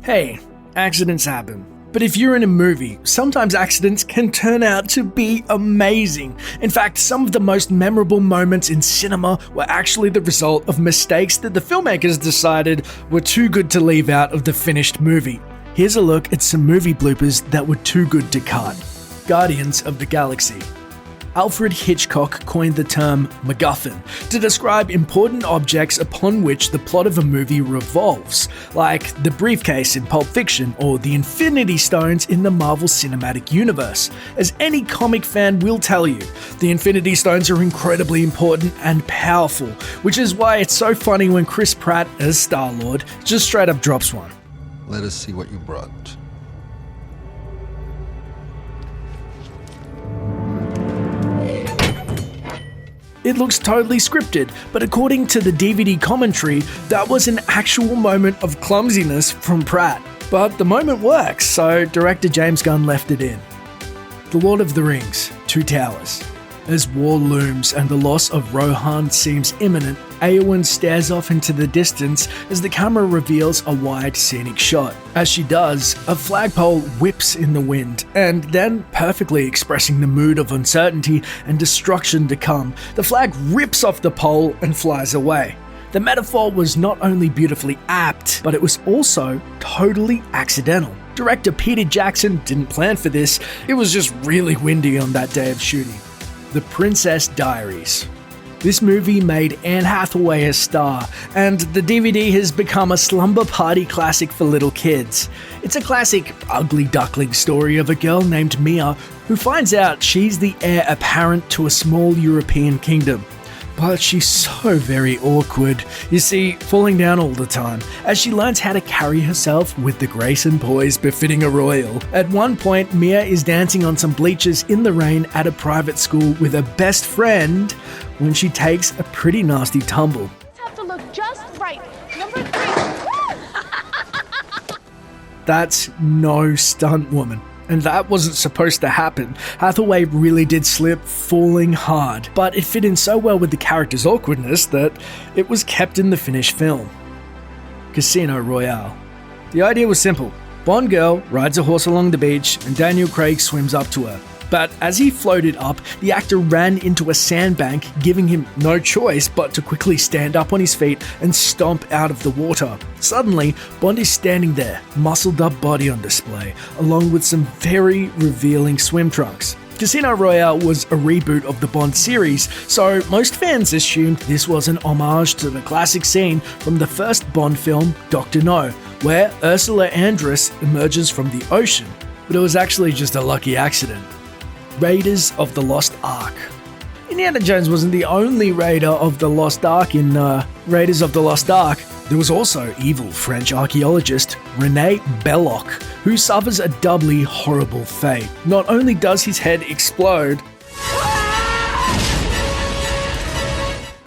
Hey, accidents happen. But if you're in a movie, sometimes accidents can turn out to be amazing. In fact, some of the most memorable moments in cinema were actually the result of mistakes that the filmmakers decided were too good to leave out of the finished movie. Here's a look at some movie bloopers that were too good to cut. Guardians of the Galaxy. Alfred Hitchcock coined the term MacGuffin to describe important objects upon which the plot of a movie revolves, like the briefcase in Pulp Fiction or the Infinity Stones in the Marvel Cinematic Universe. As any comic fan will tell you, the Infinity Stones are incredibly important and powerful, which is why it's so funny when Chris Pratt as Star-Lord just straight up drops one. Let us see what you brought. It looks totally scripted, but according to the DVD commentary, that was an actual moment of clumsiness from Pratt. But the moment works, so director James Gunn left it in. The Lord of the Rings, Two Towers. As war looms and the loss of Rohan seems imminent, Eowyn stares off into the distance as the camera reveals a wide scenic shot. As she does, a flagpole whips in the wind, and then, perfectly expressing the mood of uncertainty and destruction to come, the flag rips off the pole and flies away. The metaphor was not only beautifully apt, but it was also totally accidental. Director Peter Jackson didn't plan for this, it was just really windy on that day of shooting. The Princess Diaries. This movie made Anne Hathaway a star, and the DVD has become a slumber party classic for little kids. It's a classic ugly duckling story of a girl named Mia who finds out she's the heir apparent to a small European kingdom. But she's so very awkward, you see, falling down all the time, as she learns how to carry herself with the grace and poise befitting a royal. At one point, Mia is dancing on some bleachers in the rain at a private school with her best friend when she takes a pretty nasty tumble. Have to look just right. Number 3. That's no stunt woman. And that wasn't supposed to happen. Hathaway really did slip, falling hard, but it fit in so well with the character's awkwardness that it was kept in the finished film. Casino Royale. The idea was simple. Bond girl rides a horse along the beach and Daniel Craig swims up to her. But as he floated up, the actor ran into a sandbank, giving him no choice but to quickly stand up on his feet and stomp out of the water. Suddenly, Bond is standing there, muscled up body on display, along with some very revealing swim trunks. Casino Royale was a reboot of the Bond series, so most fans assumed this was an homage to the classic scene from the first Bond film, Dr. No, where Ursula Andress emerges from the ocean. But it was actually just a lucky accident. Raiders of the Lost Ark. Indiana Jones wasn't the only Raider of the Lost Ark in Raiders of the Lost Ark. There was also evil French archaeologist René Belloc, who suffers a doubly horrible fate. Not only does his head explode,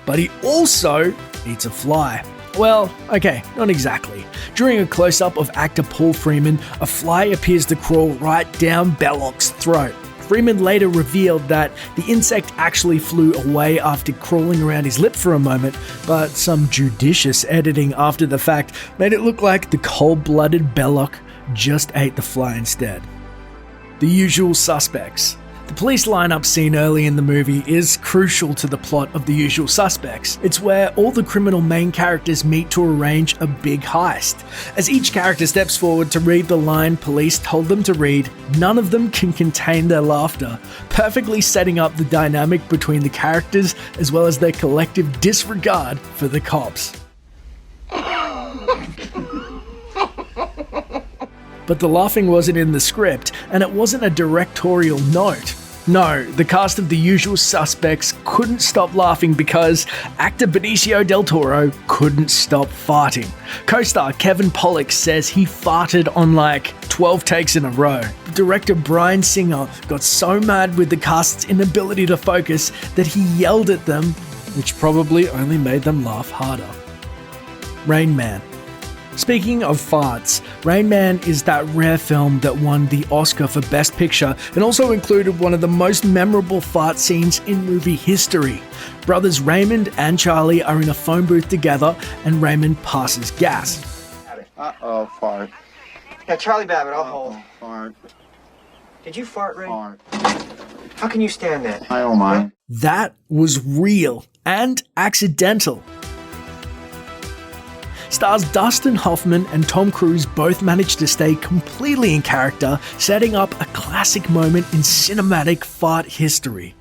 but he also eats a fly. Well, okay, not exactly. During a close-up of actor Paul Freeman, a fly appears to crawl right down Belloc's throat. Freeman later revealed that the insect actually flew away after crawling around his lip for a moment, but some judicious editing after the fact made it look like the cold-blooded Belloc just ate the fly instead. The Usual Suspects. The police lineup scene early in the movie is crucial to the plot of The Usual Suspects. It's where all the criminal main characters meet to arrange a big heist. As each character steps forward to read the line police told them to read, none of them can contain their laughter, perfectly setting up the dynamic between the characters as well as their collective disregard for the cops. But the laughing wasn't in the script, and it wasn't a directorial note. No, the cast of The Usual Suspects couldn't stop laughing because actor Benicio del Toro couldn't stop farting. Co-star Kevin Pollak says he farted on like 12 takes in a row. Director Bryan Singer got so mad with the cast's inability to focus that he yelled at them, which probably only made them laugh harder. Rain Man. Speaking of farts, Rain Man is that rare film that won the Oscar for Best Picture and also included one of the most memorable fart scenes in movie history. Brothers Raymond and Charlie are in a phone booth together and Raymond passes gas. Uh-oh, fart. Yeah, Charlie Babbitt, I'll hold. Fart. Did you fart, Ray? Fart. How can you stand that? I don't mind. That was real and accidental. Stars Dustin Hoffman and Tom Cruise both managed to stay completely in character, setting up a classic moment in cinematic fart history.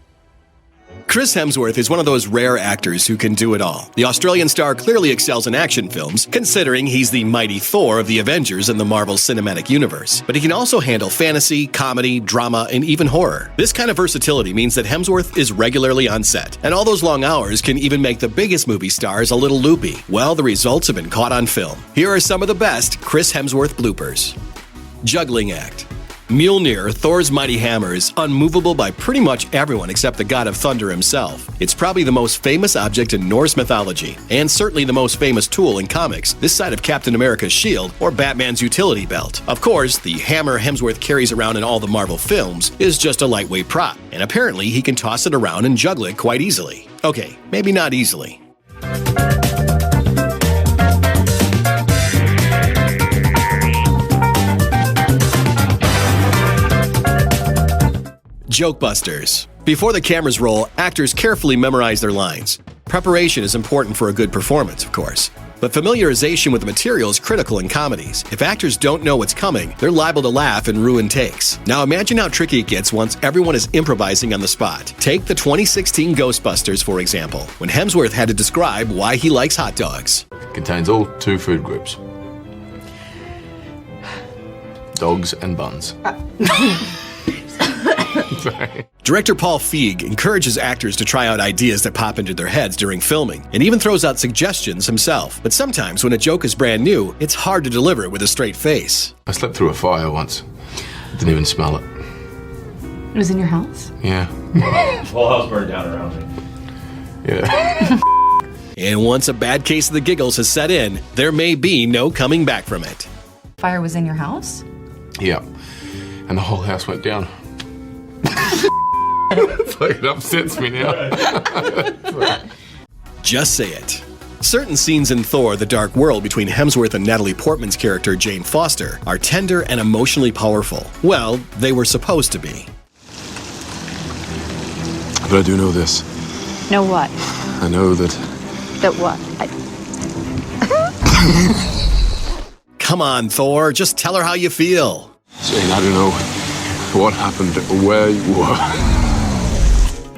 Chris Hemsworth is one of those rare actors who can do it all. The Australian star clearly excels in action films, considering he's the mighty Thor of the Avengers in the Marvel Cinematic Universe. But he can also handle fantasy, comedy, drama, and even horror. This kind of versatility means that Hemsworth is regularly on set, and all those long hours can even make the biggest movie stars a little loopy. Well, the results have been caught on film. Here are some of the best Chris Hemsworth bloopers. Juggling act. Mjolnir, Thor's mighty hammer, is unmovable by pretty much everyone except the god of thunder himself. It's probably the most famous object in Norse mythology, and certainly the most famous tool in comics, this side of Captain America's shield or Batman's utility belt. Of course, the hammer Hemsworth carries around in all the Marvel films is just a lightweight prop, and apparently he can toss it around and juggle it quite easily. Okay, maybe not easily. Jokebusters. Before the cameras roll, actors carefully memorize their lines. Preparation is important for a good performance, of course. But familiarization with the material is critical in comedies. If actors don't know what's coming, they're liable to laugh and ruin takes. Now imagine how tricky it gets once everyone is improvising on the spot. Take the 2016 Ghostbusters, for example, when Hemsworth had to describe why he likes hot dogs. Contains all 2 food groups. Dogs and buns. Sorry. Director Paul Feig encourages actors to try out ideas that pop into their heads during filming, and even throws out suggestions himself. But sometimes when a joke is brand new, it's hard to deliver it with a straight face. I slept through a fire once. Didn't even smell it. It was in your house? Yeah. The whole house burned down around me. Yeah. And once a bad case of the giggles has set in, there may be no coming back from it. Fire was in your house? Yeah. And the whole house went down. It's like it upsets me now. Just say it. Certain scenes in Thor: The Dark World between Hemsworth and Natalie Portman's character Jane Foster are tender and emotionally powerful. Well, they were supposed to be. But I do know this. Know what? I know that... That what? Come on, Thor, just tell her how you feel. Jane, I don't know what happened or where you were.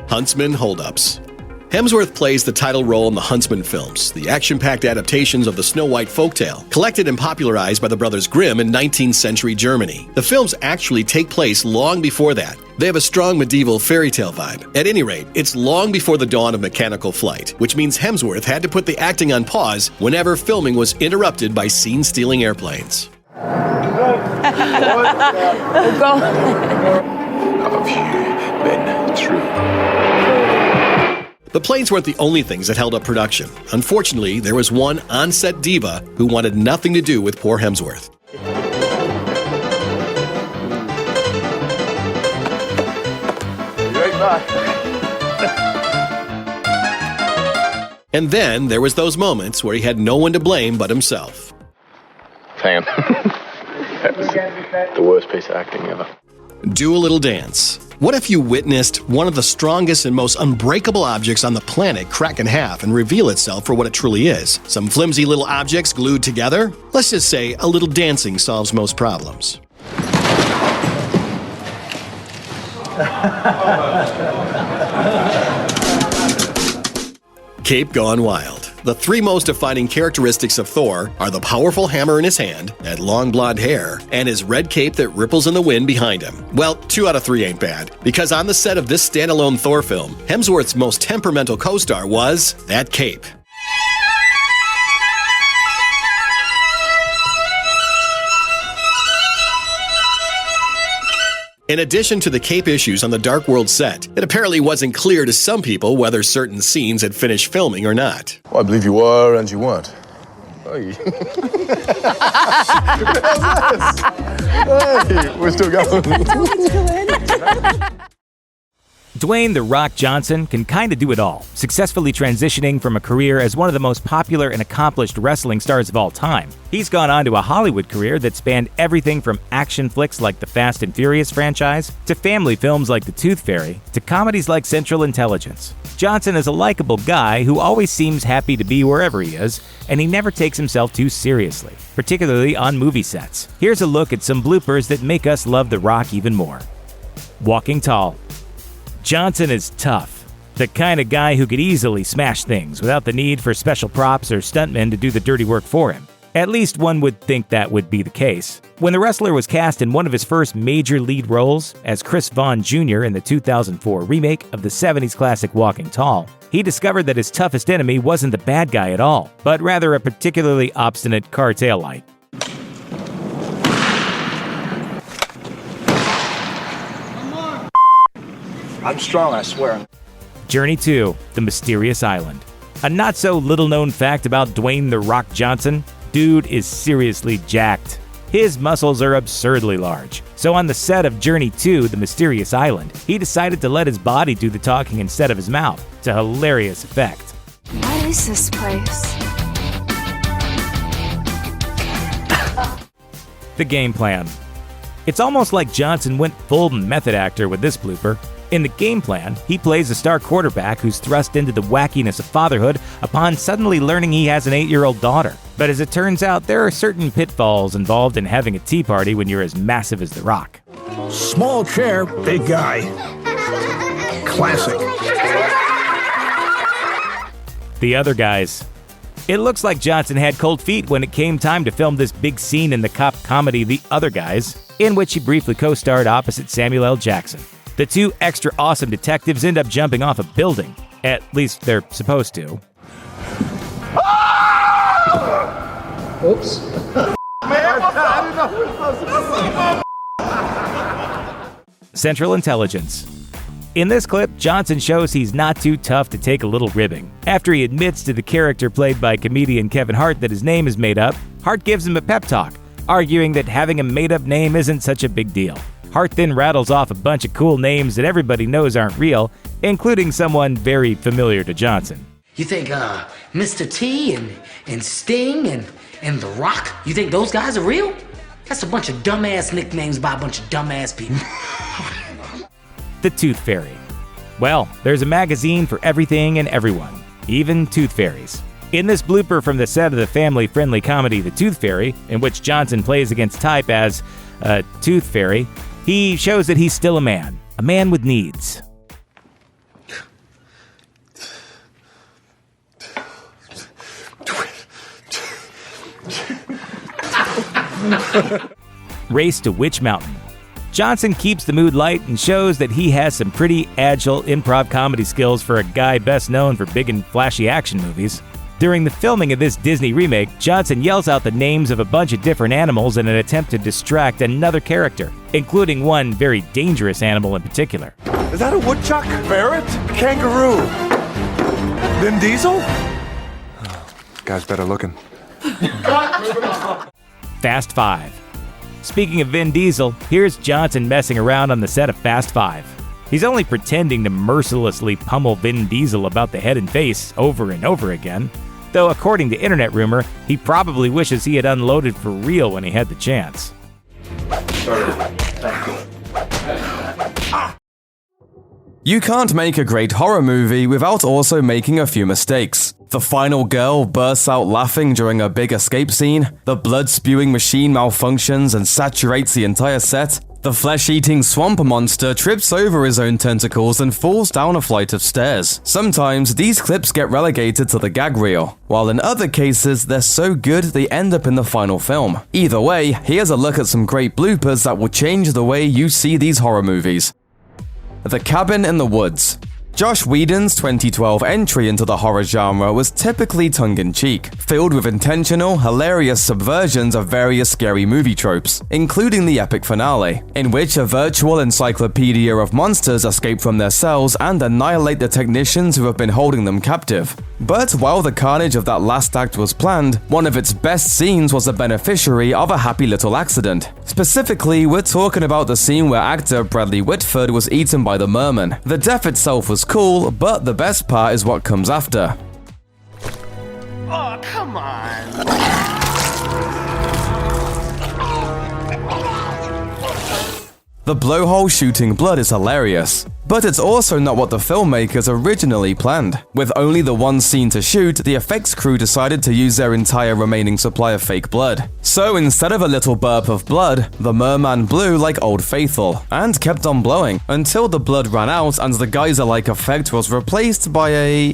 Huntsman holdups. Hemsworth plays the title role in the Huntsman films, the action-packed adaptations of the Snow White folktale, collected and popularized by the brothers Grimm in 19th century Germany. The films actually take place long before that. They have a strong medieval fairy tale vibe. At any rate, it's long before the dawn of mechanical flight, which means Hemsworth had to put the acting on pause whenever filming was interrupted by scene-stealing airplanes. Have you been true? The planes weren't the only things that held up production. Unfortunately, there was one on-set diva who wanted nothing to do with poor Hemsworth. And then there was those moments where he had no one to blame but himself. Damn. That was the worst piece of acting ever. Do a little dance. What if you witnessed one of the strongest and most unbreakable objects on the planet crack in half and reveal itself for what it truly is? Some flimsy little objects glued together? Let's just say a little dancing solves most problems. Cape gone wild. The 3 most defining characteristics of Thor are the powerful hammer in his hand, that long blonde hair, and his red cape that ripples in the wind behind him. Well, 2 out of 3 ain't bad, because on the set of this standalone Thor film, Hemsworth's most temperamental co-star was that cape. In addition to the cape issues on the Dark World set, it apparently wasn't clear to some people whether certain scenes had finished filming or not. Well, I believe you were and you weren't. Hey. Hey, we're still going. Dwayne "The Rock" Johnson can kinda do it all, successfully transitioning from a career as one of the most popular and accomplished wrestling stars of all time. He's gone on to a Hollywood career that spanned everything from action flicks like the Fast and Furious franchise, to family films like The Tooth Fairy, to comedies like Central Intelligence. Johnson is a likable guy who always seems happy to be wherever he is, and he never takes himself too seriously, particularly on movie sets. Here's a look at some bloopers that make us love The Rock even more. Walking tall. Johnson is tough, the kind of guy who could easily smash things without the need for special props or stuntmen to do the dirty work for him. At least one would think that would be the case. When the wrestler was cast in one of his first major lead roles, as Chris Vaughn Jr. in the 2004 remake of the 70s classic Walking Tall, he discovered that his toughest enemy wasn't the bad guy at all, but rather a particularly obstinate car taillight. I'm strong, I swear. Journey 2: The Mysterious Island. A not-so-little-known fact about Dwayne "The Rock" Johnson: dude is seriously jacked. His muscles are absurdly large. So on the set of Journey 2: The Mysterious Island, he decided to let his body do the talking instead of his mouth, to hilarious effect. What is this place? The game plan. It's almost like Johnson went full method actor with this blooper. In the game plan, he plays a star quarterback who's thrust into the wackiness of fatherhood upon suddenly learning he has an 8-year-old daughter. But as it turns out, there are certain pitfalls involved in having a tea party when you're as massive as The Rock. Small chair, big guy. Classic. The other guys. It looks like Johnson had cold feet when it came time to film this big scene in the cop comedy The Other Guys, in which he briefly co-starred opposite Samuel L. Jackson. The two extra awesome detectives end up jumping off a building. At least they're supposed to. Oops. Central Intelligence. In this clip, Johnson shows he's not too tough to take a little ribbing. After he admits to the character played by comedian Kevin Hart that his name is made up, Hart gives him a pep talk, arguing that having a made-up name isn't such a big deal. Hart then rattles off a bunch of cool names that everybody knows aren't real, including someone very familiar to Johnson. You think Mr. T and Sting and The Rock, you think those guys are real? That's a bunch of dumbass nicknames by a bunch of dumbass people. The Tooth Fairy. Well, there's a magazine for everything and everyone, even tooth fairies. In this blooper from the set of the family-friendly comedy The Tooth Fairy, in which Johnson plays against type as a tooth fairy, he shows that he's still a man with needs. Race to Witch Mountain. Johnson keeps the mood light and shows that he has some pretty agile improv comedy skills for a guy best known for big and flashy action movies. During the filming of this Disney remake, Johnson yells out the names of a bunch of different animals in an attempt to distract another character, including one very dangerous animal in particular. Is that a woodchuck? Ferret? Kangaroo? Vin Diesel? This guy's better looking. Fast 5. Speaking of Vin Diesel, here's Johnson messing around on the set of Fast 5. He's only pretending to mercilessly pummel Vin Diesel about the head and face over and over again, though according to internet rumor, he probably wishes he had unloaded for real when he had the chance. You can't make a great horror movie without also making a few mistakes. The final girl bursts out laughing during a big escape scene, the blood-spewing machine malfunctions and saturates the entire set, the flesh-eating swamp monster trips over his own tentacles and falls down a flight of stairs. Sometimes these clips get relegated to the gag reel, while in other cases they're so good they end up in the final film. Either way, here's a look at some great bloopers that will change the way you see these horror movies. The Cabin in the Woods. Joss Whedon's 2012 entry into the horror genre was typically tongue-in-cheek, filled with intentional, hilarious subversions of various scary movie tropes, including the epic finale, in which a virtual encyclopedia of monsters escape from their cells and annihilate the technicians who have been holding them captive. But while the carnage of that last act was planned, one of its best scenes was the beneficiary of a happy little accident. Specifically, we're talking about the scene where actor Bradley Whitford was eaten by the merman. The death itself was cool, but the best part is what comes after. Oh, come on! The blowhole shooting blood is hilarious, but it's also not what the filmmakers originally planned. With only the one scene to shoot, the effects crew decided to use their entire remaining supply of fake blood. So instead of a little burp of blood, the merman blew like Old Faithful, and kept on blowing, until the blood ran out and the geyser-like effect was replaced by a,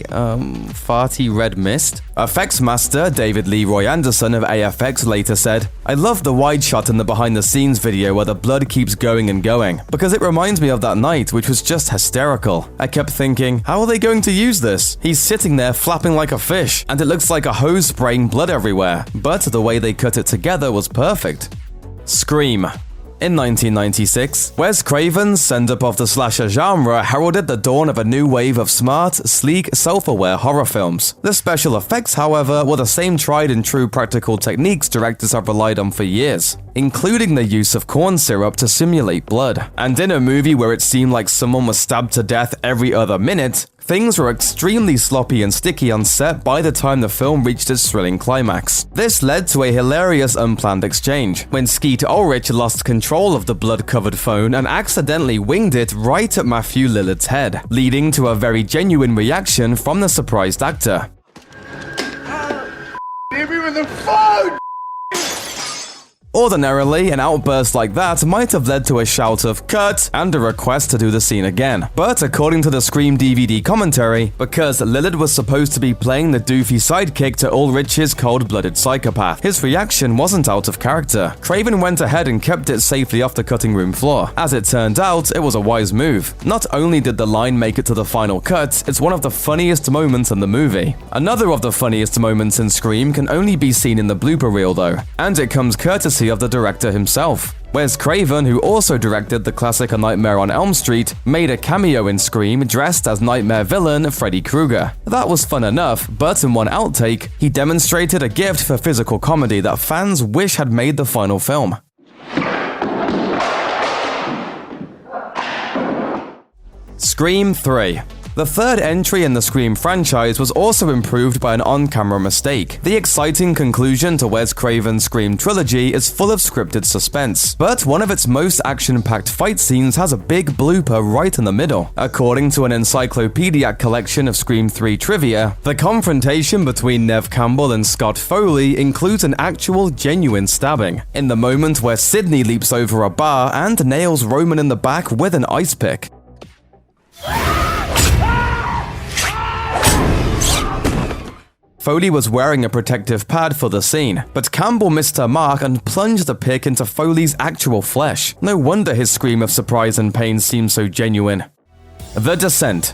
farty red mist. Effects master David Leroy Anderson of AFX later said, "I love the wide shot in the behind-the-scenes video where the blood keeps going and going, because it reminds me of that night, which was just hysterical. I kept thinking, how are they going to use this? He's sitting there flapping like a fish, and it looks like a hose spraying blood everywhere, but the way they cut it together was perfect." Scream. In 1996, Wes Craven's send-up of the slasher genre heralded the dawn of a new wave of smart, sleek, self-aware horror films. The special effects, however, were the same tried-and-true practical techniques directors have relied on for years, including the use of corn syrup to simulate blood. And in a movie where it seemed like someone was stabbed to death every other minute, things were extremely sloppy and sticky on set by the time the film reached its thrilling climax. This led to a hilarious unplanned exchange, when Skeet Ulrich lost control of the blood-covered phone and accidentally winged it right at Matthew Lillard's head, leading to a very genuine reaction from the surprised actor. Hit me with the phone! Ordinarily, an outburst like that might have led to a shout of "cut" and a request to do the scene again. But according to the Scream DVD commentary, because Lillard was supposed to be playing the doofy sidekick to Ulrich's cold-blooded psychopath, his reaction wasn't out of character. Craven went ahead and kept it safely off the cutting room floor. As it turned out, it was a wise move. Not only did the line make it to the final cut, it's one of the funniest moments in the movie. Another of the funniest moments in Scream can only be seen in the blooper reel though, and it comes courtesy of the director himself. Wes Craven, who also directed the classic A Nightmare on Elm Street, made a cameo in Scream dressed as nightmare villain Freddy Krueger. That was fun enough, but in one outtake, he demonstrated a gift for physical comedy that fans wish had made the final film. Scream 3. The third entry in the Scream franchise was also improved by an on-camera mistake. The exciting conclusion to Wes Craven's Scream trilogy is full of scripted suspense, but one of its most action-packed fight scenes has a big blooper right in the middle. According to an encyclopedic collection of Scream 3 trivia, the confrontation between Neve Campbell and Scott Foley includes an actual genuine stabbing, in the moment where Sidney leaps over a bar and nails Roman in the back with an ice pick. Foley was wearing a protective pad for the scene, but Campbell missed her mark and plunged the pick into Foley's actual flesh. No wonder his scream of surprise and pain seemed so genuine. The Descent.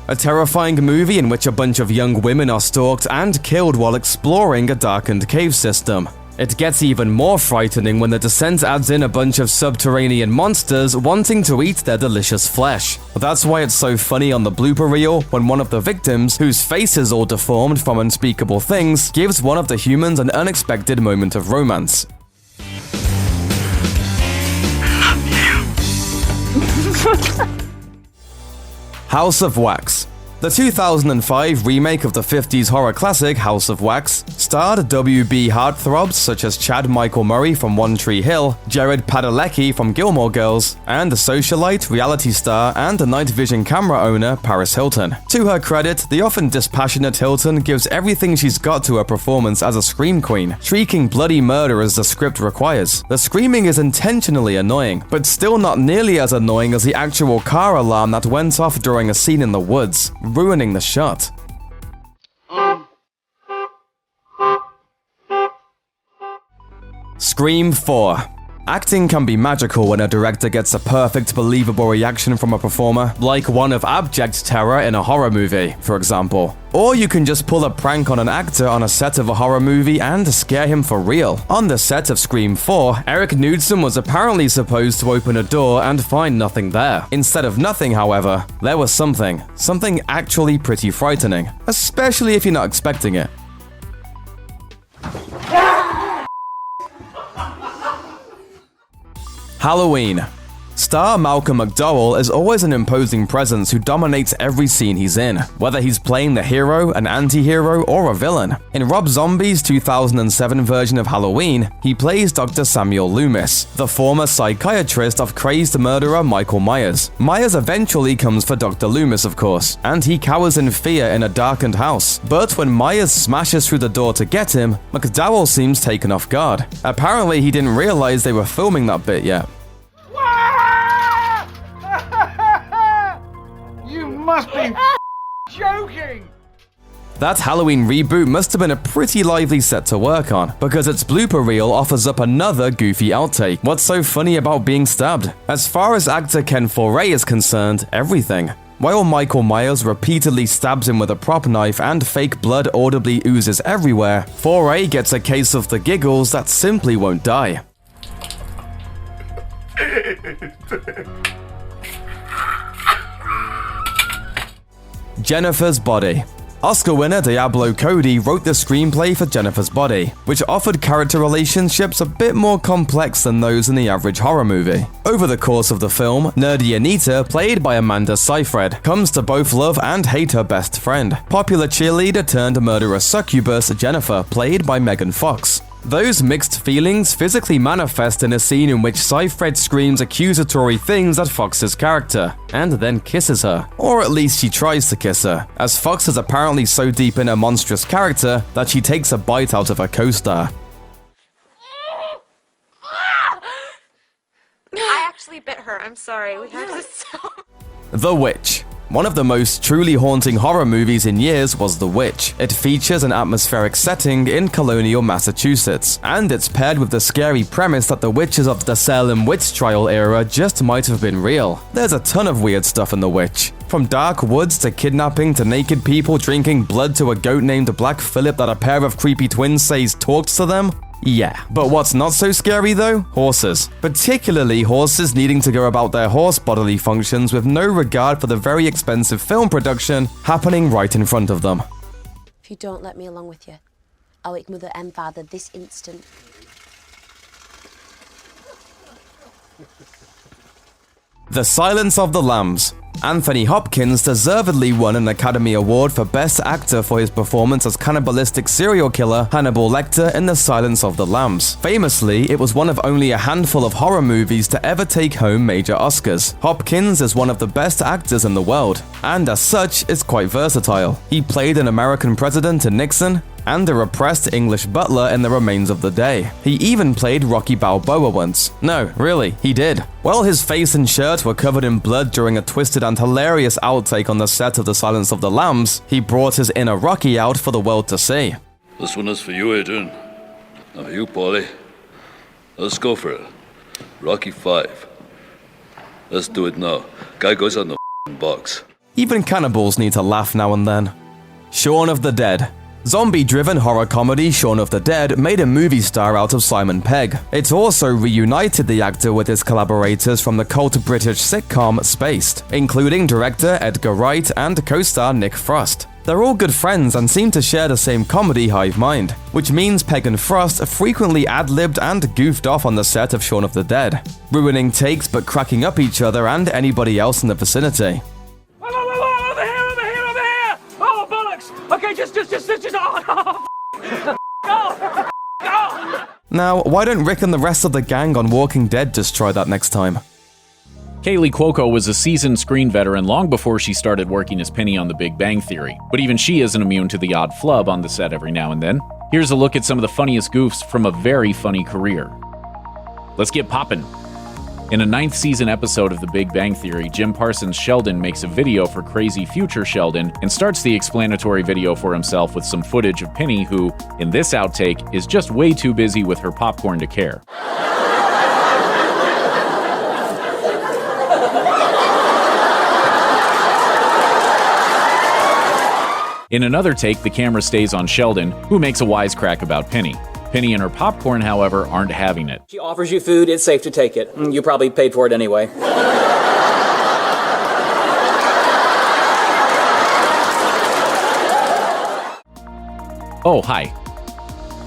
A terrifying movie in which a bunch of young women are stalked and killed while exploring a darkened cave system. It gets even more frightening when The Descent adds in a bunch of subterranean monsters wanting to eat their delicious flesh. That's why it's so funny on the blooper reel when one of the victims, whose face is all deformed from unspeakable things, gives one of the humans an unexpected moment of romance. House of Wax. The 2005 remake of the 50s horror classic House of Wax starred WB heartthrobs such as Chad Michael Murray from One Tree Hill, Jared Padalecki from Gilmore Girls, and the socialite, reality star, and night vision camera owner Paris Hilton. To her credit, the often dispassionate Hilton gives everything she's got to her performance as a scream queen, shrieking bloody murder as the script requires. The screaming is intentionally annoying, but still not nearly as annoying as the actual car alarm that went off during a scene in the woods, ruining the shot. Scream 4. Acting can be magical when a director gets a perfect, believable reaction from a performer, like one of abject terror in a horror movie, for example. Or you can just pull a prank on an actor on a set of a horror movie and scare him for real. On the set of Scream 4, Eric Knudsen was apparently supposed to open a door and find nothing there. Instead of nothing, however, there was something actually pretty frightening, especially if you're not expecting it. Halloween. Star Malcolm McDowell is always an imposing presence who dominates every scene he's in, whether he's playing the hero, an anti-hero, or a villain. In Rob Zombie's 2007 version of Halloween, he plays Dr. Samuel Loomis, the former psychiatrist of crazed murderer Michael Myers. Myers eventually comes for Dr. Loomis, of course, and he cowers in fear in a darkened house. But when Myers smashes through the door to get him, McDowell seems taken off guard. Apparently, he didn't realize they were filming that bit yet. You must be joking! That Halloween reboot must have been a pretty lively set to work on, because its blooper reel offers up another goofy outtake. What's so funny about being stabbed? As far as actor Ken Foree is concerned, everything. While Michael Myers repeatedly stabs him with a prop knife and fake blood audibly oozes everywhere, Foree gets a case of the giggles that simply won't die. Jennifer's Body. Oscar winner Diablo Cody wrote the screenplay for Jennifer's Body, which offered character relationships a bit more complex than those in the average horror movie. Over the course of the film, nerdy Anita, played by Amanda Seyfried, comes to both love and hate her best friend, popular cheerleader turned murderous succubus Jennifer, played by Megan Fox. Those mixed feelings physically manifest in a scene in which Seyfried screams accusatory things at Fox's character, and then kisses her. Or at least she tries to kiss her, as Fox is apparently so deep in her monstrous character that she takes a bite out of her co-star. I actually bit her. I'm sorry. We have to stop. The Witch. One of the most truly haunting horror movies in years was The Witch. It features an atmospheric setting in colonial Massachusetts, and it's paired with the scary premise that the witches of the Salem witch trial era just might have been real. There's a ton of weird stuff in The Witch. From dark woods to kidnapping to naked people drinking blood to a goat named Black Phillip that a pair of creepy twins says talks to them. Yeah, but what's not so scary though? Horses. Particularly horses needing to go about their horse bodily functions with no regard for the very expensive film production happening right in front of them. If you don't let me along with you, I'll wake Mother and Father this instant. The Silence of the Lambs. Anthony Hopkins deservedly won an Academy Award for Best Actor for his performance as cannibalistic serial killer Hannibal Lecter in The Silence of the Lambs. Famously, it was one of only a handful of horror movies to ever take home major Oscars. Hopkins is one of the best actors in the world, and as such is quite versatile. He played an American president in Nixon, and a repressed English butler in The Remains of the Day. He even played Rocky Balboa once. No, really, he did. While his face and shirt were covered in blood during a twisted and hilarious outtake on the set of The Silence of the Lambs, he brought his inner Rocky out for the world to see. This one is for you, Adrian. Now you, Paulie. Let's go for it. Rocky 5. Let's do it now. Guy goes on the box. Even cannibals need to laugh now and then. Shaun of the Dead. Zombie-driven horror comedy Shaun of the Dead made a movie star out of Simon Pegg. It also reunited the actor with his collaborators from the cult British sitcom Spaced, including director Edgar Wright and co-star Nick Frost. They're all good friends and seem to share the same comedy hive mind, which means Pegg and Frost frequently ad-libbed and goofed off on the set of Shaun of the Dead, ruining takes but cracking up each other and anybody else in the vicinity. Okay, just Now, why don't Rick and the rest of the gang on Walking Dead just try that next time? Kaley Cuoco was a seasoned screen veteran long before she started working as Penny on The Big Bang Theory, but even she isn't immune to the odd flub on the set every now and then. Here's a look at some of the funniest goofs from a very funny career. Let's get poppin'. In a 9th season episode of The Big Bang Theory, Jim Parsons' Sheldon makes a video for crazy future Sheldon and starts the explanatory video for himself with some footage of Penny who, in this outtake, is just way too busy with her popcorn to care. In another take, the camera stays on Sheldon, who makes a wisecrack about Penny. Penny and her popcorn, however, aren't having it. She offers you food, it's safe to take it. You probably paid for it anyway. Oh, hi.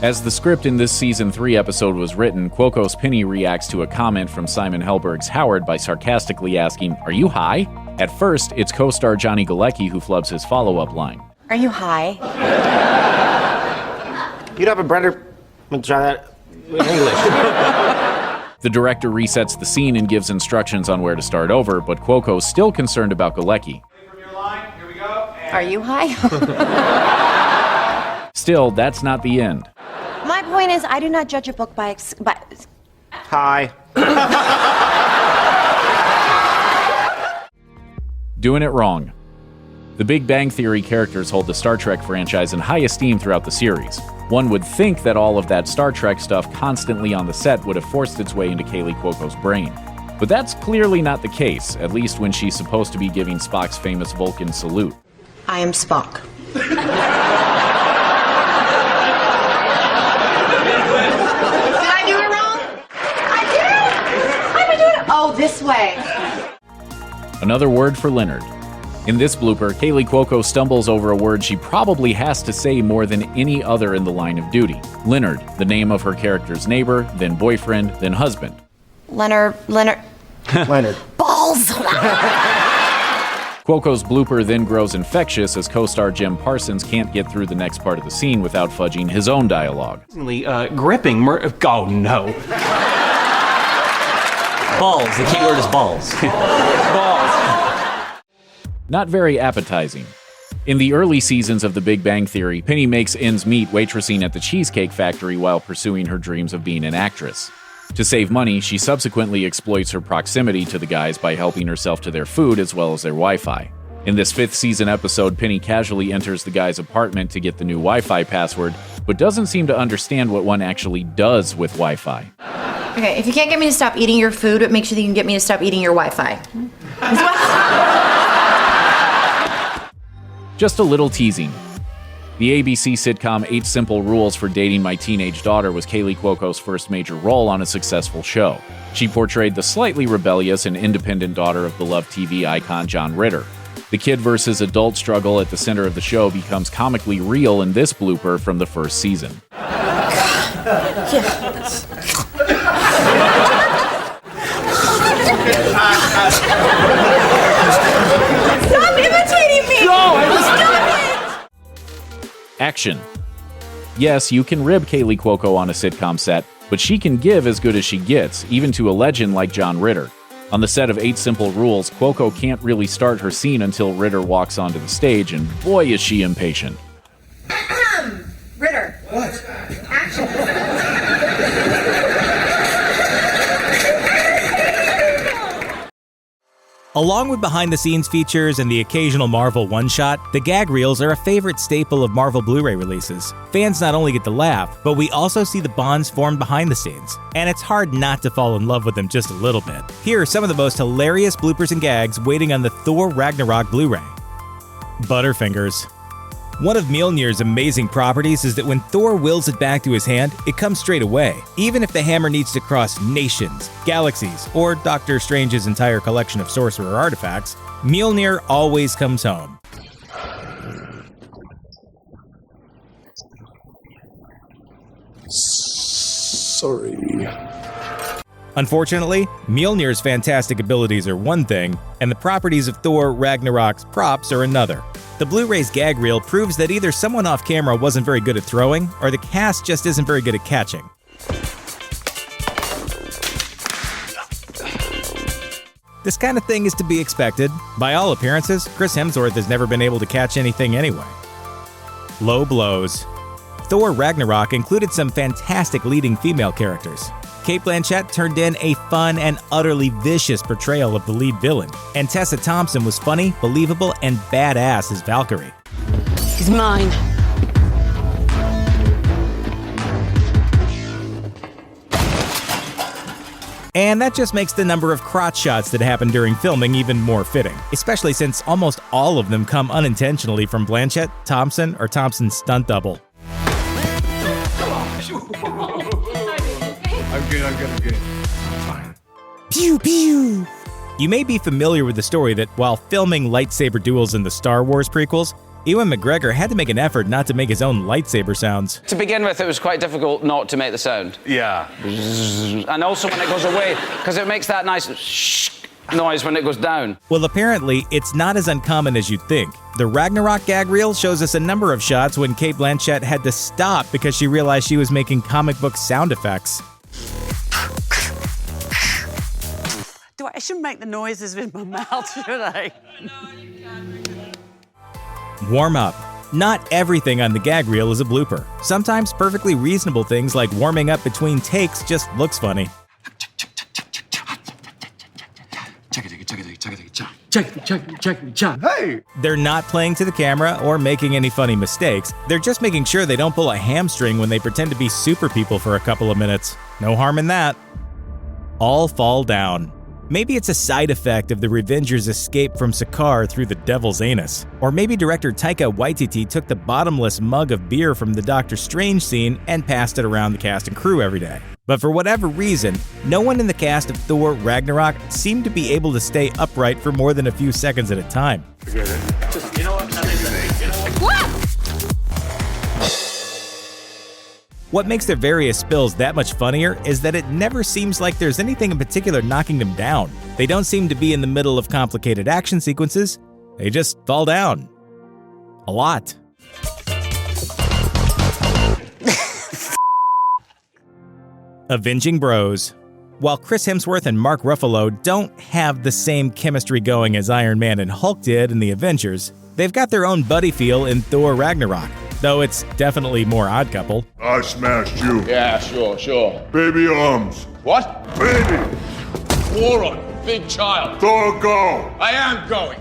As the script in this Season 3 episode was written, Cuoco's Penny reacts to a comment from Simon Helberg's Howard by sarcastically asking, "Are you high?" At first, it's co-star Johnny Galecki who flubs his follow-up line. Are you high? You'd have a better try that in English. The director resets the scene and gives instructions on where to start over, but Cuoco's still concerned about Galecki. Are you high? Still, that's not the end. My point is, I do not judge a book by... Hi. Doing it wrong. The Big Bang Theory characters hold the Star Trek franchise in high esteem throughout the series. One would think that all of that Star Trek stuff constantly on the set would have forced its way into Kaley Cuoco's brain. But that's clearly not the case, at least when she's supposed to be giving Spock's famous Vulcan salute. I am Spock. Did I do it wrong? I did! I've been doing it... Oh, this way. Another word for Leonard. In this blooper, Kaley Cuoco stumbles over a word she probably has to say more than any other in the line of duty. Leonard, the name of her character's neighbor, then boyfriend, then husband. Leonard. Balls! Cuoco's blooper then grows infectious as co-star Jim Parsons can't get through the next part of the scene without fudging his own dialogue. Gripping. Oh, no. Balls. The key word is balls. Balls. Not very appetizing. In the early seasons of The Big Bang Theory, Penny makes ends meet waitressing at the Cheesecake Factory while pursuing her dreams of being an actress. To save money, she subsequently exploits her proximity to the guys by helping herself to their food as well as their Wi-Fi. In this 5th season episode, Penny casually enters the guy's apartment to get the new Wi-Fi password, but doesn't seem to understand what one actually does with Wi-Fi. Okay, if you can't get me to stop eating your food, what makes you think you can get me to stop eating your Wi-Fi? Just a little teasing. The ABC sitcom 8 Simple Rules for Dating My Teenage Daughter was Kaley Cuoco's first major role on a successful show. She portrayed the slightly rebellious and independent daughter of beloved TV icon John Ritter. The kid versus adult struggle at the center of the show becomes comically real in this blooper from the first season. Stop imitating me! Stop it! Action. Yes, you can rib Kaley Cuoco on a sitcom set, but she can give as good as she gets, even to a legend like John Ritter. On the set of 8 Simple Rules, Cuoco can't really start her scene until Ritter walks onto the stage, and boy is she impatient. Ritter. What? Action. Along with behind-the-scenes features and the occasional Marvel one-shot, the gag reels are a favorite staple of Marvel Blu-ray releases. Fans not only get to laugh, but we also see the bonds formed behind the scenes. And it's hard not to fall in love with them just a little bit. Here are some of the most hilarious bloopers and gags waiting on the Thor Ragnarok Blu-ray. Butterfingers. One of Mjolnir's amazing properties is that when Thor wills it back to his hand, it comes straight away, even if the hammer needs to cross nations, galaxies, or Doctor Strange's entire collection of sorcerer artifacts. Mjolnir always comes home. Sorry. Unfortunately, Mjolnir's fantastic abilities are one thing, and the properties of Thor Ragnarok's props are another. The Blu-ray's gag reel proves that either someone off camera wasn't very good at throwing, or the cast just isn't very good at catching. This kind of thing is to be expected. By all appearances, Chris Hemsworth has never been able to catch anything anyway. Low blows. Thor Ragnarok included some fantastic leading female characters. Cate Blanchett turned in a fun and utterly vicious portrayal of the lead villain, and Tessa Thompson was funny, believable, and badass as Valkyrie. He's mine. And that just makes the number of crotch shots that happen during filming even more fitting, especially since almost all of them come unintentionally from Blanchett, Thompson, or Thompson's stunt double. I'm good. Fine. Pew pew! You may be familiar with the story that while filming lightsaber duels in the Star Wars prequels, Ewan McGregor had to make an effort not to make his own lightsaber sounds. To begin with, it was quite difficult not to make the sound. Yeah. And also when it goes away, because it makes that nice shh noise when it goes down. Well, apparently, it's not as uncommon as you'd think. The Ragnarok gag reel shows us a number of shots when Cate Blanchett had to stop because she realized she was making comic book sound effects. I shouldn't make the noises with my mouth, should I? Warm up. Not everything on the gag reel is a blooper. Sometimes perfectly reasonable things like warming up between takes just looks funny. Hey! They're not playing to the camera or making any funny mistakes. They're just making sure they don't pull a hamstring when they pretend to be super people for a couple of minutes. No harm in that. All fall down. Maybe it's a side effect of the Avengers' escape from Sakaar through the devil's anus. Or maybe director Taika Waititi took the bottomless mug of beer from the Doctor Strange scene and passed it around the cast and crew every day. But for whatever reason, no one in the cast of Thor Ragnarok seemed to be able to stay upright for more than a few seconds at a time. Forget it. Just, you know what? What makes their various spills that much funnier is that it never seems like there's anything in particular knocking them down. They don't seem to be in the middle of complicated action sequences. They just fall down. A lot. Avenging Bros. While Chris Hemsworth and Mark Ruffalo don't have the same chemistry going as Iron Man and Hulk did in the Avengers, they've got their own buddy feel in Thor Ragnarok. Though it's definitely more odd couple. I smashed you. Yeah, sure. Baby arms. What? Baby. Moron. Big child. Thor, go. I am going.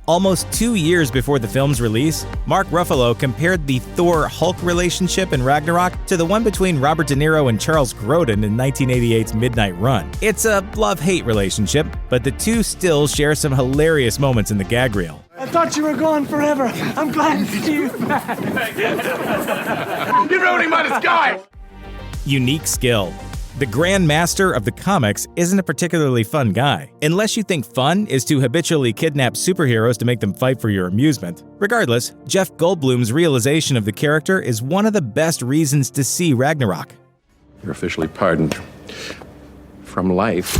Almost 2 years before the film's release, Mark Ruffalo compared the Thor-Hulk relationship in Ragnarok to the one between Robert De Niro and Charles Grodin in 1988's Midnight Run. It's a love-hate relationship, but the two still share some hilarious moments in the gag reel. I thought you were gone forever. I'm glad to see you back. You're ruining my disguise. Unique skill. The Grand Master of the comics isn't a particularly fun guy, unless you think fun is to habitually kidnap superheroes to make them fight for your amusement. Regardless, Jeff Goldblum's realization of the character is one of the best reasons to see Ragnarok. You're officially pardoned from life.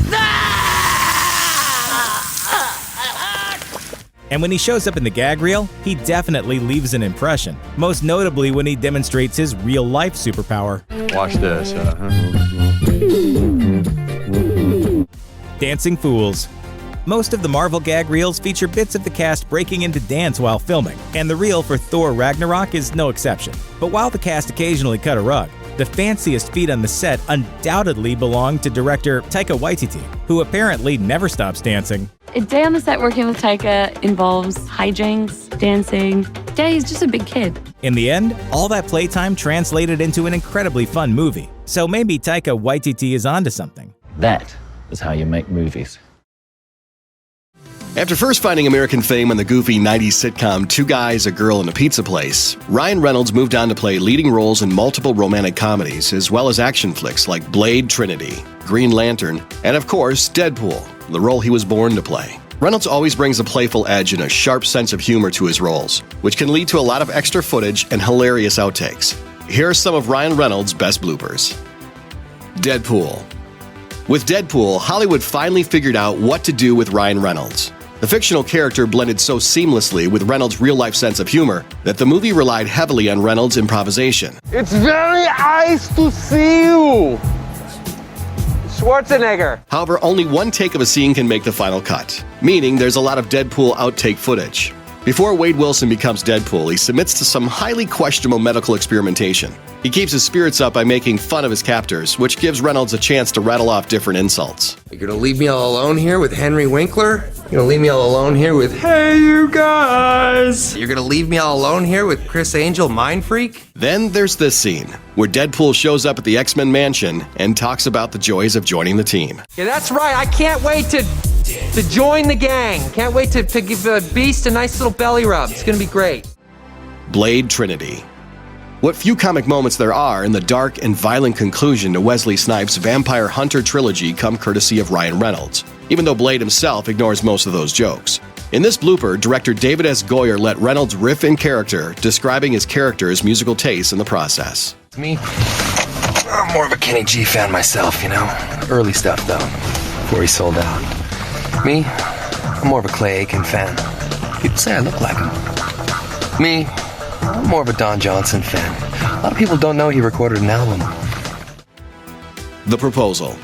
And when he shows up in the gag reel, he definitely leaves an impression, most notably when he demonstrates his real-life superpower. Watch this, Dancing Fools. Most of the Marvel gag reels feature bits of the cast breaking into dance while filming, and the reel for Thor Ragnarok is no exception. But while the cast occasionally cut a rug, the fanciest feet on the set undoubtedly belong to director Taika Waititi, who apparently never stops dancing. A day on the set working with Taika involves hijinks, dancing. Yeah, he's just a big kid. In the end, all that playtime translated into an incredibly fun movie. So maybe Taika Waititi is onto something. That is how you make movies. After first finding American fame on the goofy 90s sitcom Two Guys, a Girl, and a Pizza Place, Ryan Reynolds moved on to play leading roles in multiple romantic comedies, as well as action flicks like Blade Trinity, Green Lantern, and of course, Deadpool, the role he was born to play. Reynolds always brings a playful edge and a sharp sense of humor to his roles, which can lead to a lot of extra footage and hilarious outtakes. Here are some of Ryan Reynolds' best bloopers. Deadpool. With Deadpool, Hollywood finally figured out what to do with Ryan Reynolds. The fictional character blended so seamlessly with Reynolds' real-life sense of humor that the movie relied heavily on Reynolds' improvisation. It's very nice to see you, Schwarzenegger. However, only one take of a scene can make the final cut, meaning there's a lot of Deadpool outtake footage. Before Wade Wilson becomes Deadpool, he submits to some highly questionable medical experimentation. He keeps his spirits up by making fun of his captors, which gives Reynolds a chance to rattle off different insults. You're gonna leave me all alone here with Henry Winkler? You're gonna leave me all alone here with Hey you guys? You're gonna leave me all alone here with Chris Angel, Mind Freak? Then there's this scene, where Deadpool shows up at the X-Men mansion and talks about the joys of joining the team. Yeah, that's right. I can't wait to join the gang. Can't wait to give Beast a nice little belly rub. It's gonna be great. Blade Trinity. What few comic moments there are in the dark and violent conclusion to Wesley Snipes' Vampire Hunter trilogy come courtesy of Ryan Reynolds, even though Blade himself ignores most of those jokes. In this blooper, director David S. Goyer let Reynolds riff in character, describing his character's musical taste in the process. Me? I'm more of a Kenny G fan myself, you know? Early stuff, though, before he sold out. Me? I'm more of a Clay Aiken fan. People say I look like him. Me? I'm more of a Don Johnson fan. A lot of people don't know he recorded an album. The Proposal.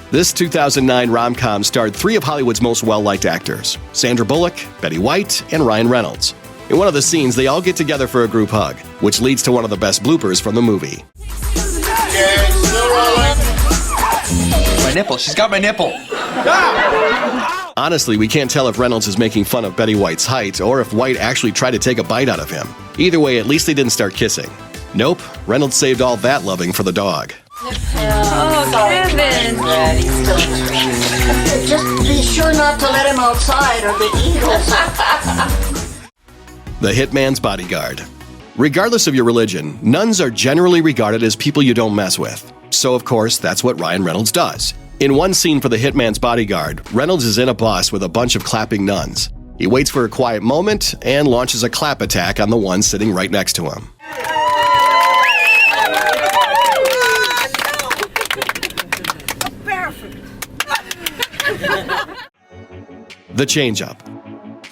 This 2009 rom-com starred three of Hollywood's most well-liked actors, Sandra Bullock, Betty White, and Ryan Reynolds. In one of the scenes, they all get together for a group hug, which leads to one of the best bloopers from the movie. My nipple. She's got my nipple. Honestly, we can't tell if Reynolds is making fun of Betty White's height or if White actually tried to take a bite out of him. Either way, at least they didn't start kissing. Nope, Reynolds saved all that loving for the dog. Oh, Kevin! Just be sure not to let him outside or the eagles. The Hitman's Bodyguard. Regardless of your religion, nuns are generally regarded as people you don't mess with. So, of course, that's what Ryan Reynolds does. In one scene for The Hitman's Bodyguard, Reynolds is in a bus with a bunch of clapping nuns. He waits for a quiet moment and launches a clap attack on the one sitting right next to him. The Change-Up.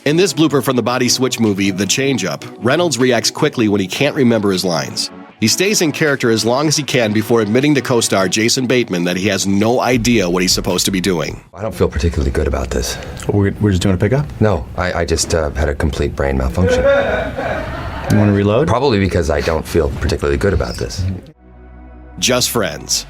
In this blooper from the Body Switch movie, The Change-Up, Reynolds reacts quickly when he can't remember his lines. He stays in character as long as he can before admitting to co-star Jason Bateman that he has no idea what he's supposed to be doing. I don't feel particularly good about this. We're just doing a pickup? No, I just had a complete brain malfunction. You want to reload? Probably because I don't feel particularly good about this. Just Friends.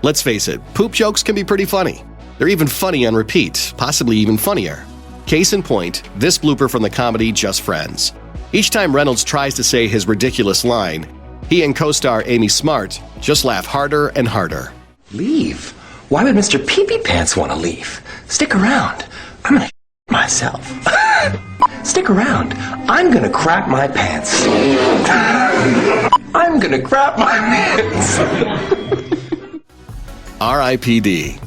Let's face it, poop jokes can be pretty funny. They're even funny on repeat, possibly even funnier. Case in point, this blooper from the comedy Just Friends. Each time Reynolds tries to say his ridiculous line, he and co-star Amy Smart just laugh harder and harder. Leave? Why would Mr. Pee-Pee Pants want to leave? Stick around. I'm gonna myself. Stick around. I'm gonna crap my pants. I'm gonna crap my pants. R.I.P.D.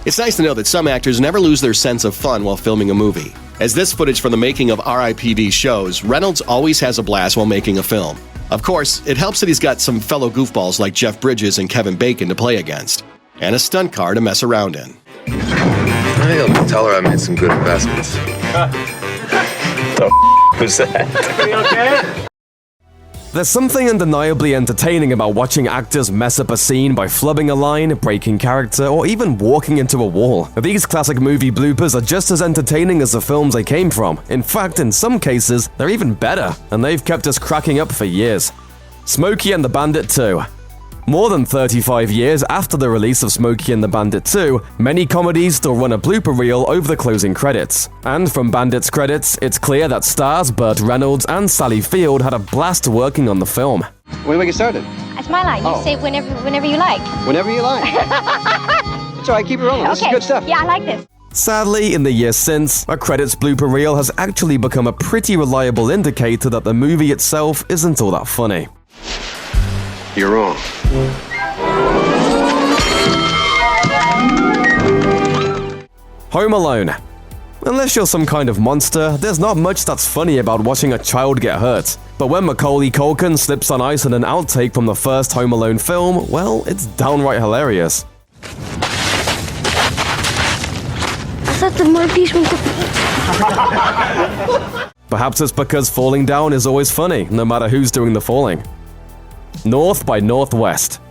It's nice to know that some actors never lose their sense of fun while filming a movie. As this footage from the making of R.I.P.D. shows, Reynolds always has a blast while making a film. Of course, it helps that he's got some fellow goofballs like Jeff Bridges and Kevin Bacon to play against, and a stunt car to mess around in. I think I'll tell her I made some good investments. The was that? Are you okay? There's something undeniably entertaining about watching actors mess up a scene by flubbing a line, breaking character, or even walking into a wall. These classic movie bloopers are just as entertaining as the films they came from. In fact, in some cases, they're even better, and they've kept us cracking up for years. Smokey and the Bandit 2. More than 35 years after the release of Smokey and the Bandit 2, many comedies still run a blooper reel over the closing credits. And from Bandit's credits, it's clear that stars Burt Reynolds and Sally Field had a blast working on the film. When do we get started? That's my line. You say whenever you like. Whenever you like. It's all right, keep it rolling. This is good stuff. Yeah, I like this. Sadly, in the years since, a credits blooper reel has actually become a pretty reliable indicator that the movie itself isn't all that funny. You're wrong. Home Alone. Unless you're some kind of monster, there's not much that's funny about watching a child get hurt. But when Macaulay Culkin slips on ice in an outtake from the first Home Alone film, well, it's downright hilarious. I thought the Murphys went to... Perhaps it's because falling down is always funny, no matter who's doing the falling. North by Northwest.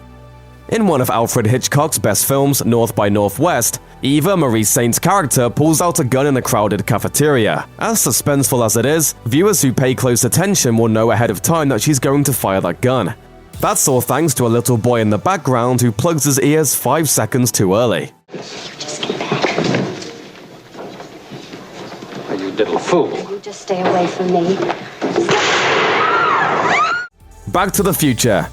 In one of Alfred Hitchcock's best films, North by Northwest, Eva Marie Saint's character pulls out a gun in a crowded cafeteria. As suspenseful as it is, viewers who pay close attention will know ahead of time that she's going to fire that gun. That's all thanks to a little boy in the background who plugs his ears 5 seconds too early. You little fool. You just stay away from me. Back to the Future.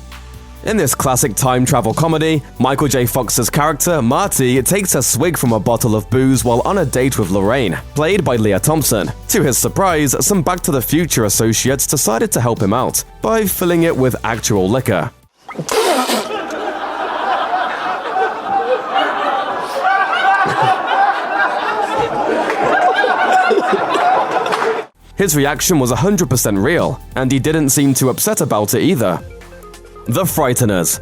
In this classic time travel comedy, Michael J. Fox's character, Marty, takes a swig from a bottle of booze while on a date with Lorraine, played by Leah Thompson. To his surprise, some Back to the Future associates decided to help him out by filling it with actual liquor. His reaction was 100% real, and he didn't seem too upset about it either. The Frighteners.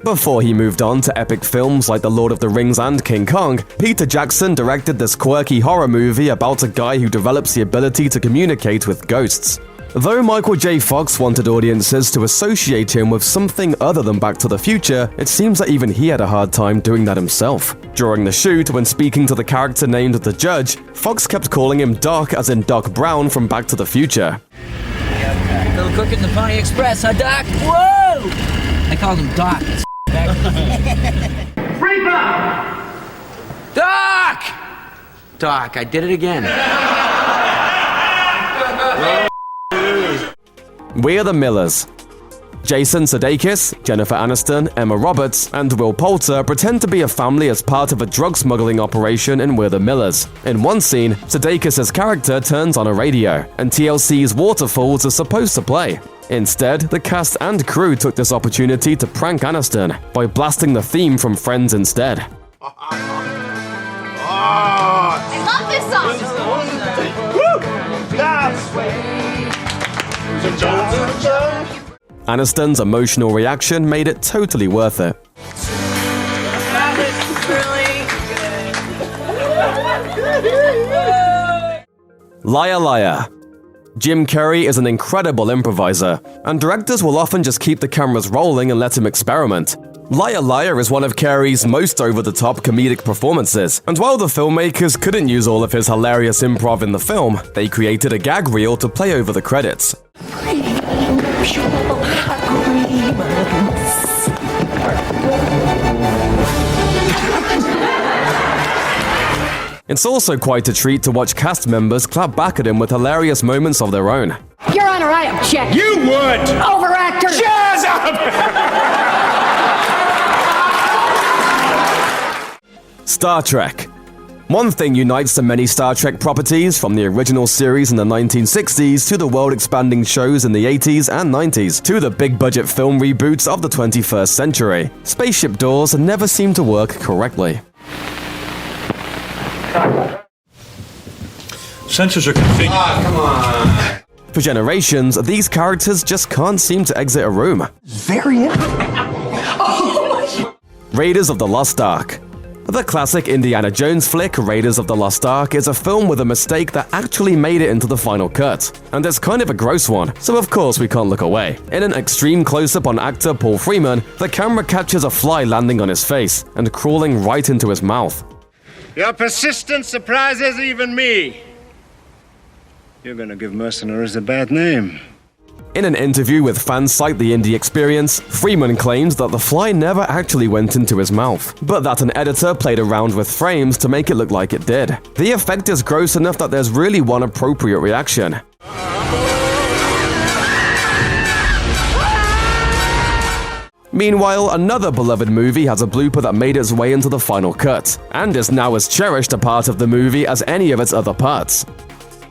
Before he moved on to epic films like The Lord of the Rings and King Kong, Peter Jackson directed this quirky horror movie about a guy who develops the ability to communicate with ghosts. Though Michael J. Fox wanted audiences to associate him with something other than Back to the Future, it seems that even he had a hard time doing that himself. During the shoot, when speaking to the character named The Judge, Fox kept calling him Doc as in Doc Brown from Back to the Future. Little cook in the Pony Express, huh, Doc? Whoa! I called him Doc. Doc! Doc, I did it again. We're the Millers. Jason Sudeikis, Jennifer Aniston, Emma Roberts, and Will Poulter pretend to be a family as part of a drug smuggling operation in We're the Millers. In one scene, Sudeikis' character turns on a radio, and TLC's Waterfalls is supposed to play. Instead, the cast and crew took this opportunity to prank Aniston by blasting the theme from Friends instead. I love this song. Aniston's emotional reaction made it totally worth it. Liar Liar. Jim Carrey is an incredible improviser, and directors will often just keep the cameras rolling and let him experiment. Liar Liar is one of Carey's most over-the-top comedic performances, and while the filmmakers couldn't use all of his hilarious improv in the film, they created a gag reel to play over the credits. It's also quite a treat to watch cast members clap back at him with hilarious moments of their own. Your Honor, I object. You would! Overactor! Shut up! Star Trek. One thing unites the many Star Trek properties, from the original series in the 1960s to the world-expanding shows in the 80s and 90s to the big-budget film reboots of the 21st century. Spaceship doors never seem to work correctly. Sensors are configured. Come on. For generations, these characters just can't seem to exit a room. Raiders of the Lost Ark. The classic Indiana Jones flick, Raiders of the Lost Ark, is a film with a mistake that actually made it into the final cut. And it's kind of a gross one, so of course we can't look away. In an extreme close-up on actor Paul Freeman, the camera captures a fly landing on his face and crawling right into his mouth. Your persistence surprises even me. You're gonna give mercenaries a bad name. In an interview with fan site The Indie Experience, Freeman claims that the fly never actually went into his mouth, but that an editor played around with frames to make it look like it did. The effect is gross enough that there's really one appropriate reaction. Meanwhile, another beloved movie has a blooper that made its way into the final cut, and is now as cherished a part of the movie as any of its other parts.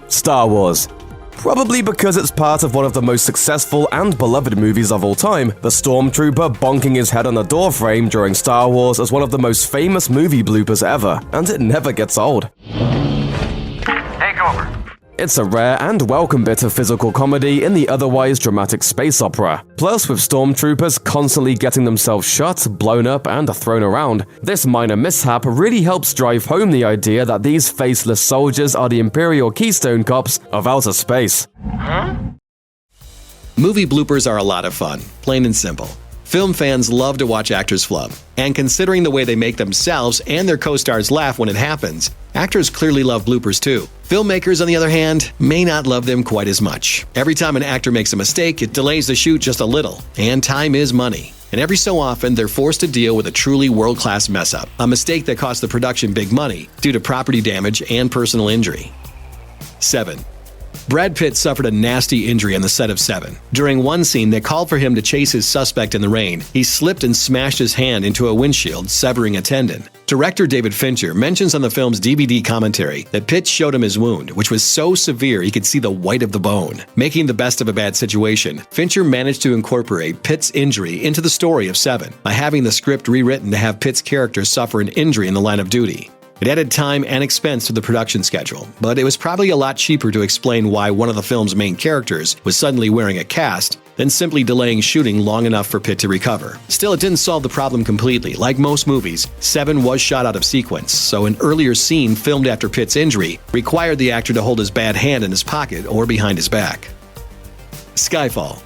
Star Wars. Probably because it's part of one of the most successful and beloved movies of all time, the Stormtrooper bonking his head on a doorframe during Star Wars is one of the most famous movie bloopers ever, and it never gets old. Take over. It's a rare and welcome bit of physical comedy in the otherwise dramatic space opera. Plus, with stormtroopers constantly getting themselves shot, blown up, and thrown around, this minor mishap really helps drive home the idea that these faceless soldiers are the Imperial Keystone Cops of outer space. Movie bloopers are a lot of fun, plain and simple. Film fans love to watch actors flub, and considering the way they make themselves and their co-stars laugh when it happens, actors clearly love bloopers too. Filmmakers, on the other hand, may not love them quite as much. Every time an actor makes a mistake, it delays the shoot just a little, and time is money. And every so often, they're forced to deal with a truly world-class mess-up, a mistake that cost the production big money due to property damage and personal injury. 7. Brad Pitt suffered a nasty injury on the set of Seven. During one scene that called for him to chase his suspect in the rain, he slipped and smashed his hand into a windshield, severing a tendon. Director David Fincher mentions on the film's DVD commentary that Pitt showed him his wound, which was so severe he could see the white of the bone. Making the best of a bad situation, Fincher managed to incorporate Pitt's injury into the story of Seven by having the script rewritten to have Pitt's character suffer an injury in the line of duty. It added time and expense to the production schedule, but it was probably a lot cheaper to explain why one of the film's main characters was suddenly wearing a cast than simply delaying shooting long enough for Pitt to recover. Still, it didn't solve the problem completely. Like most movies, Seven was shot out of sequence, so an earlier scene filmed after Pitt's injury required the actor to hold his bad hand in his pocket or behind his back. Skyfall.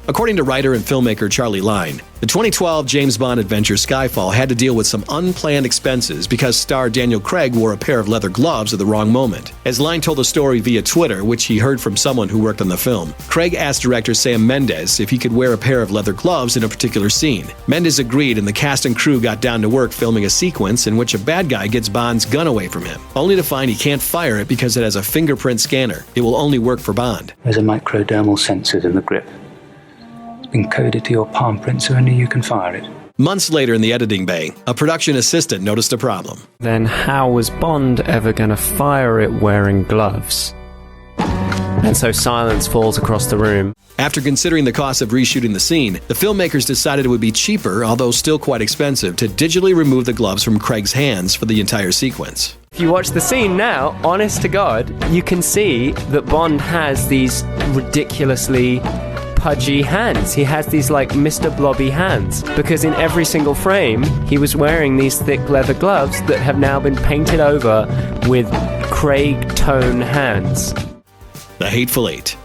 According to writer and filmmaker Charlie Line, the 2012 James Bond adventure Skyfall had to deal with some unplanned expenses because star Daniel Craig wore a pair of leather gloves at the wrong moment. As Line told the story via Twitter, which he heard from someone who worked on the film, Craig asked director Sam Mendes if he could wear a pair of leather gloves in a particular scene. Mendes agreed, and the cast and crew got down to work filming a sequence in which a bad guy gets Bond's gun away from him, only to find he can't fire it because it has a fingerprint scanner. It will only work for Bond. There's a microdermal sensor in the grip. Encoded to your palm print so only you can fire it. Months later in the editing bay, a production assistant noticed a problem. Then how was Bond ever going to fire it wearing gloves? And so silence falls across the room. After considering the cost of reshooting the scene, the filmmakers decided it would be cheaper, although still quite expensive, to digitally remove the gloves from Craig's hands for the entire sequence. If you watch the scene now, honest to God, you can see that Bond has these ridiculously pudgy hands. He has these like Mr. Blobby hands because in every single frame he was wearing these thick leather gloves that have now been painted over with Craig tone hands. The Hateful Eight.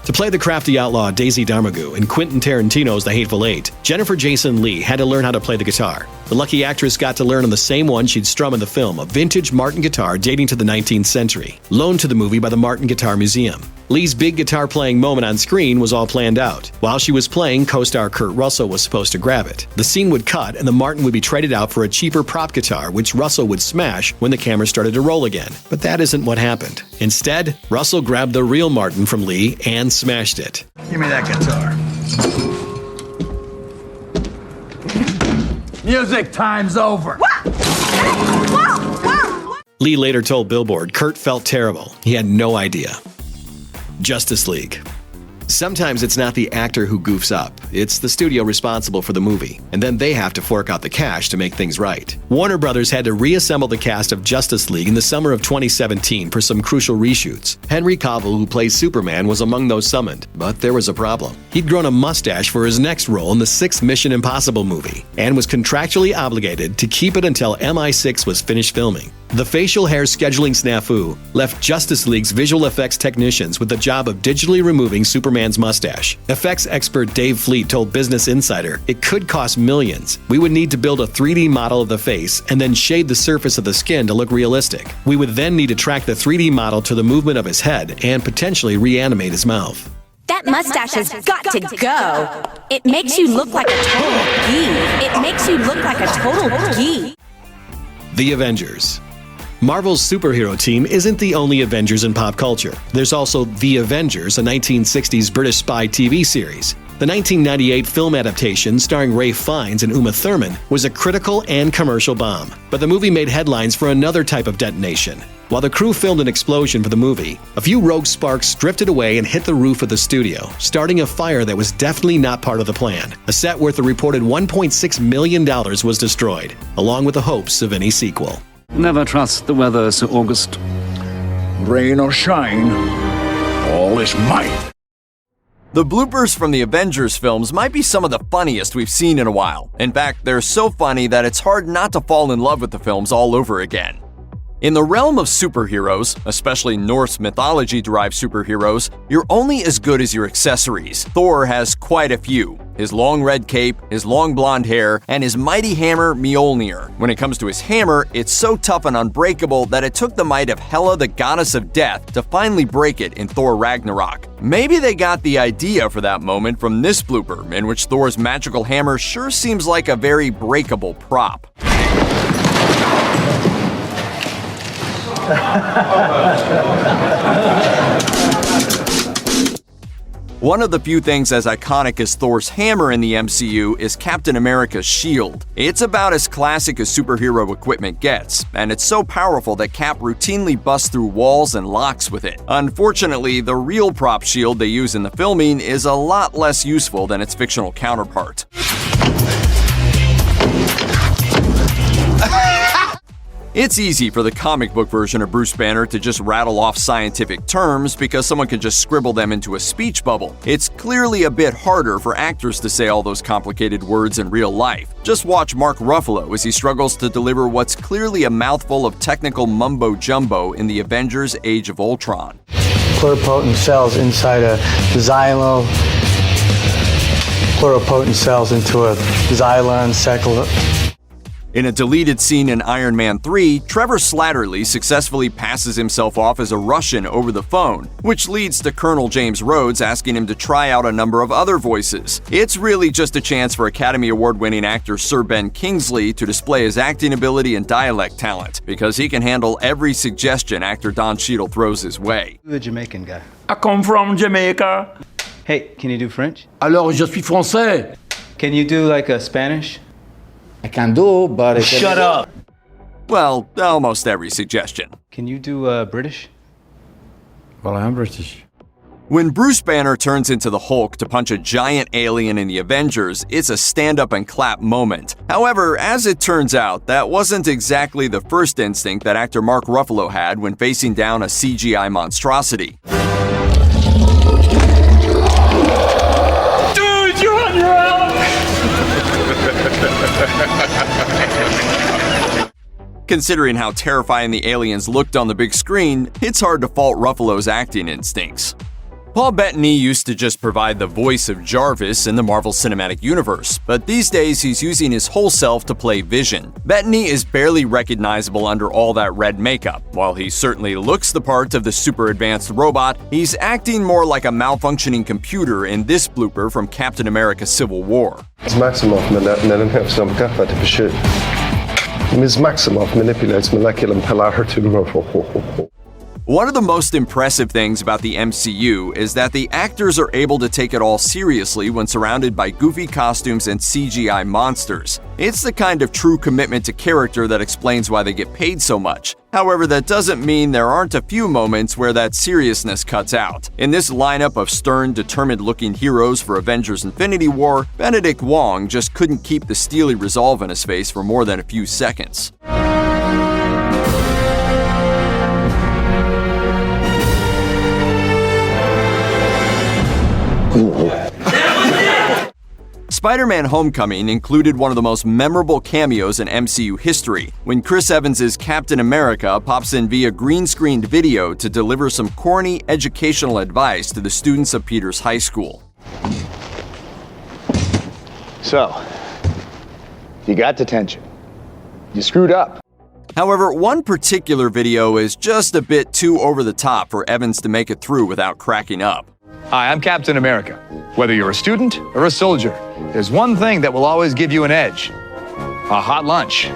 To play the crafty outlaw Daisy Darmagou in Quentin Tarantino's The Hateful Eight, Jennifer Jason Leigh had to learn how to play the guitar. The lucky actress got to learn on the same one she'd strum in the film, a vintage Martin guitar dating to the 19th century, loaned to the movie by the Martin Guitar Museum. Lee's big guitar-playing moment on screen was all planned out. While she was playing, co-star Kurt Russell was supposed to grab it. The scene would cut, and the Martin would be traded out for a cheaper prop guitar, which Russell would smash when the camera started to roll again. But that isn't what happened. Instead, Russell grabbed the real Martin from Lee and smashed it. Give me that guitar. Music time's over. Lee later told Billboard Kurt felt terrible. He had no idea. Justice League. Sometimes it's not the actor who goofs up, it's the studio responsible for the movie, and then they have to fork out the cash to make things right. Warner Brothers had to reassemble the cast of Justice League in the summer of 2017 for some crucial reshoots. Henry Cavill, who plays Superman, was among those summoned, but there was a problem. He'd grown a mustache for his next role in the 6th Mission Impossible movie, and was contractually obligated to keep it until MI6 was finished filming. The facial hair scheduling snafu left Justice League's visual effects technicians with the job of digitally removing Superman's mustache. Effects expert Dave Fleet told Business Insider, "It could cost millions. We would need to build a 3D model of the face and then shade the surface of the skin to look realistic. We would then need to track the 3D model to the movement of his head and potentially reanimate his mouth." That mustache has got to go. It makes you look like a total geek. It makes you look like a total geek. The Avengers. Marvel's superhero team isn't the only Avengers in pop culture. There's also The Avengers, a 1960s British spy TV series. The 1998 film adaptation starring Ralph Fiennes and Uma Thurman was a critical and commercial bomb, but the movie made headlines for another type of detonation. While the crew filmed an explosion for the movie, a few rogue sparks drifted away and hit the roof of the studio, starting a fire that was definitely not part of the plan. A set worth a reported $1.6 million was destroyed, along with the hopes of any sequel. Never trust the weather, Sir August. Rain or shine, all is might. The bloopers from the Avengers films might be some of the funniest we've seen in a while. In fact, they're so funny that it's hard not to fall in love with the films all over again. In the realm of superheroes, especially Norse mythology-derived superheroes, you're only as good as your accessories. Thor has quite a few. his long red cape, hhis long blonde hair, and his mighty hammer Mjolnir. When it comes to his hammer, it's so tough and unbreakable that it took the might of Hela, the goddess of death, to finally break it in Thor Ragnarok. Maybe they got the idea for that moment from this blooper, in which Thor's magical hammer sure seems like a very breakable prop. One of the few things as iconic as Thor's hammer in the MCU is Captain America's shield. It's about as classic as superhero equipment gets, and it's so powerful that Cap routinely busts through walls and locks with it. Unfortunately, the real prop shield they use in the filming is a lot less useful than its fictional counterpart. It's easy for the comic book version of Bruce Banner to just rattle off scientific terms because someone can just scribble them into a speech bubble. It's clearly a bit harder for actors to say all those complicated words in real life. Just watch Mark Ruffalo as he struggles to deliver what's clearly a mouthful of technical mumbo-jumbo in the Avengers Age of Ultron. Pluripotent cells inside a xylo. Pluripotent cells into a xylon cycle. In a deleted scene in Iron Man 3, Trevor Slattery successfully passes himself off as a Russian over the phone, which leads to Colonel James Rhodes asking him to try out a number of other voices. It's really just a chance for Academy Award-winning actor Sir Ben Kingsley to display his acting ability and dialect talent, because he can handle every suggestion actor Don Cheadle throws his way. The Jamaican guy. I come from Jamaica. Hey, can you do French? Alors, je suis français. Can you do like a Spanish? I can do, but... Shut up! Well, almost every suggestion. Can you do British? Well, I'm British. When Bruce Banner turns into the Hulk to punch a giant alien in the Avengers, it's a stand-up and clap moment. However, as it turns out, that wasn't exactly the first instinct that actor Mark Ruffalo had when facing down a CGI monstrosity. Dude, you're on your own! Considering how terrifying the aliens looked on the big screen, it's hard to fault Ruffalo's acting instincts. Paul Bettany used to just provide the voice of Jarvis in the Marvel Cinematic Universe, but these days he's using his whole self to play Vision. Bettany is barely recognizable under all that red makeup. While he certainly looks the part of the super advanced robot, he's acting more like a malfunctioning computer in this blooper from Captain America Civil War. Ms. Maximoff Ms. Maximoff manipulates molecular polarity. One of the most impressive things about the MCU is that the actors are able to take it all seriously when surrounded by goofy costumes and CGI monsters. It's the kind of true commitment to character that explains why they get paid so much. However, that doesn't mean there aren't a few moments where that seriousness cuts out. In this lineup of stern, determined-looking heroes for Avengers Infinity War, Benedict Wong just couldn't keep the steely resolve in his face for more than a few seconds. Spider-Man Homecoming included one of the most memorable cameos in MCU history, when Chris Evans' Captain America pops in via green-screened video to deliver some corny educational advice to the students of Peter's high school. So, you got detention. You screwed up. However, one particular video is just a bit too over the top for Evans to make it through without cracking up. Hi, I'm Captain America. Whether you're a student or a soldier, there's one thing that will always give you an edge. A hot lunch.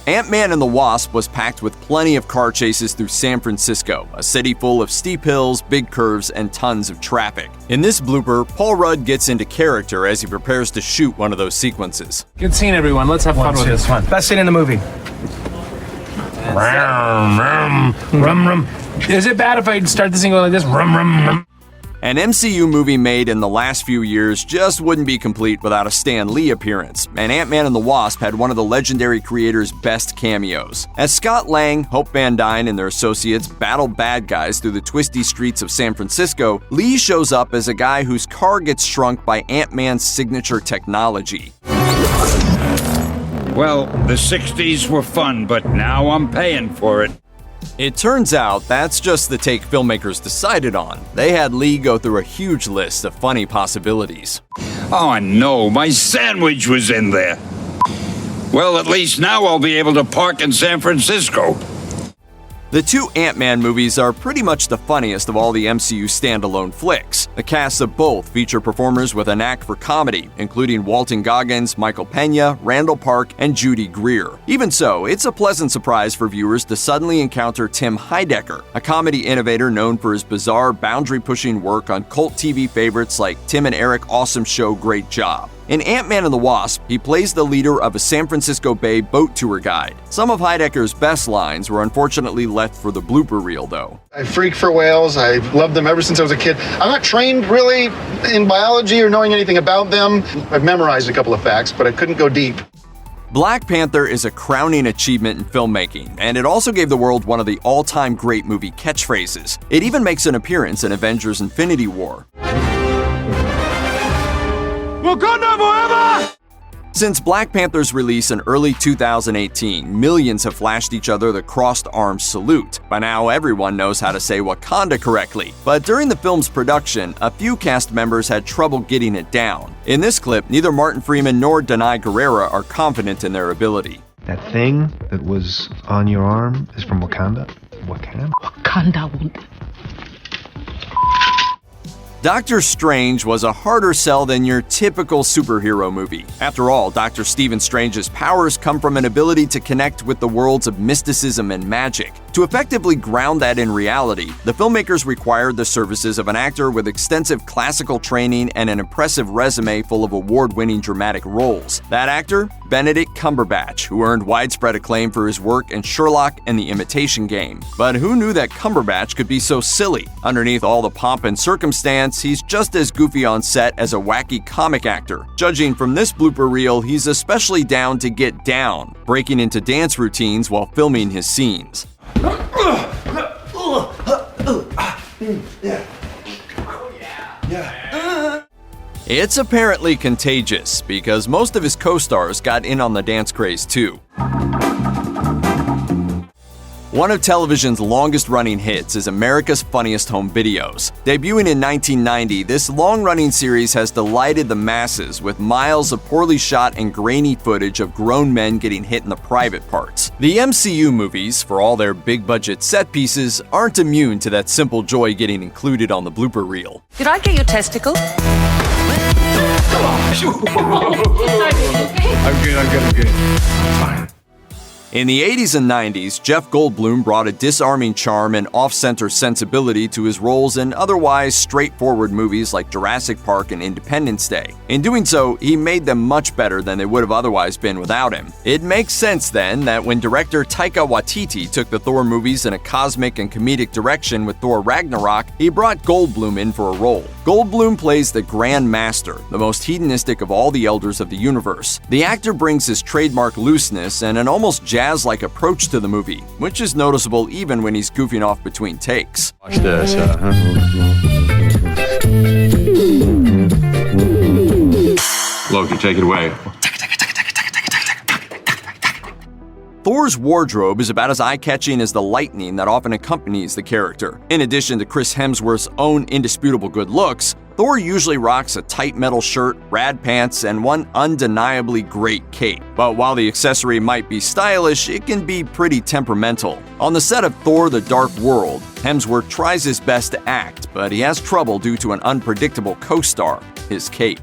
Ant-Man and the Wasp was packed with plenty of car chases through San Francisco, a city full of steep hills, big curves, and tons of traffic. In this blooper, Paul Rudd gets into character as he prepares to shoot one of those sequences. Good scene, everyone. Let's have fun with this one. Best scene in the movie. Rum, rum, rum, rum. Is it bad if I start the scene going like this? Rum, rum, rum. An MCU movie made in the last few years just wouldn't be complete without a Stan Lee appearance, and Ant-Man and the Wasp had one of the legendary creator's best cameos. As Scott Lang, Hope Van Dyne, and their associates battle bad guys through the twisty streets of San Francisco, Lee shows up as a guy whose car gets shrunk by Ant-Man's signature technology. Well, the 60s were fun, but now I'm paying for it. It turns out that's just the take filmmakers decided on. They had Lee go through a huge list of funny possibilities. Oh, no, my sandwich was in there. Well, at least now I'll be able to park in San Francisco. The two Ant-Man movies are pretty much the funniest of all the MCU standalone flicks. The casts of both feature performers with a knack for comedy, including Walton Goggins, Michael Pena, Randall Park, and Judy Greer. Even so, it's a pleasant surprise for viewers to suddenly encounter Tim Heidecker, a comedy innovator known for his bizarre, boundary-pushing work on cult TV favorites like Tim and Eric Awesome Show Great Job. In Ant-Man and the Wasp, he plays the leader of a San Francisco Bay boat tour guide. Some of Heidecker's best lines were unfortunately left for the blooper reel, though. I freak for whales. I've loved them ever since I was a kid. I'm not trained really in biology or knowing anything about them. I've memorized a couple of facts, but I couldn't go deep. Black Panther is a crowning achievement in filmmaking, and it also gave the world one of the all-time great movie catchphrases. It even makes an appearance in Avengers: Infinity War. Wakanda forever! Since Black Panther's release in early 2018, millions have flashed each other the crossed arms salute. By now, everyone knows how to say Wakanda correctly. But during the film's production, a few cast members had trouble getting it down. In this clip, neither Martin Freeman nor Danai Gurira are confident in their ability. That thing that was on your arm is from Wakanda? Wakanda won't. Doctor Strange was a harder sell than your typical superhero movie. After all, Dr. Stephen Strange's powers come from an ability to connect with the worlds of mysticism and magic. To effectively ground that in reality, the filmmakers required the services of an actor with extensive classical training and an impressive resume full of award-winning dramatic roles. That actor? Benedict Cumberbatch, who earned widespread acclaim for his work in Sherlock and The Imitation Game. But who knew that Cumberbatch could be so silly? Underneath all the pomp and circumstance, he's just as goofy on set as a wacky comic actor. Judging from this blooper reel, he's especially down to get down, breaking into dance routines while filming his scenes. It's apparently contagious, because most of his co-stars got in on the dance craze too. One of television's longest-running hits is America's Funniest Home Videos. Debuting in 1990, this long-running series has delighted the masses with miles of poorly shot and grainy footage of grown men getting hit in the private parts. The MCU movies, for all their big-budget set pieces, aren't immune to that simple joy getting included on the blooper reel. Did I get your testicle? I'm good. Fine. In the 80s and 90s, Jeff Goldblum brought a disarming charm and off-center sensibility to his roles in otherwise straightforward movies like Jurassic Park and Independence Day. In doing so, he made them much better than they would have otherwise been without him. It makes sense then that when director Taika Waititi took the Thor movies in a cosmic and comedic direction with Thor Ragnarok, he brought Goldblum in for a role. Goldblum plays the Grand Master, the most hedonistic of all the elders of the universe. The actor brings his trademark looseness and an almost jazz-like approach to the movie, which is noticeable even when he's goofing off between takes. Watch this, Loki, take it away. Thor's wardrobe is about as eye-catching as the lightning that often accompanies the character. In addition to Chris Hemsworth's own indisputable good looks, Thor usually rocks a tight metal shirt, rad pants, and one undeniably great cape. But while the accessory might be stylish, it can be pretty temperamental. On the set of Thor: The Dark World, Hemsworth tries his best to act, but he has trouble due to an unpredictable co-star, his cape.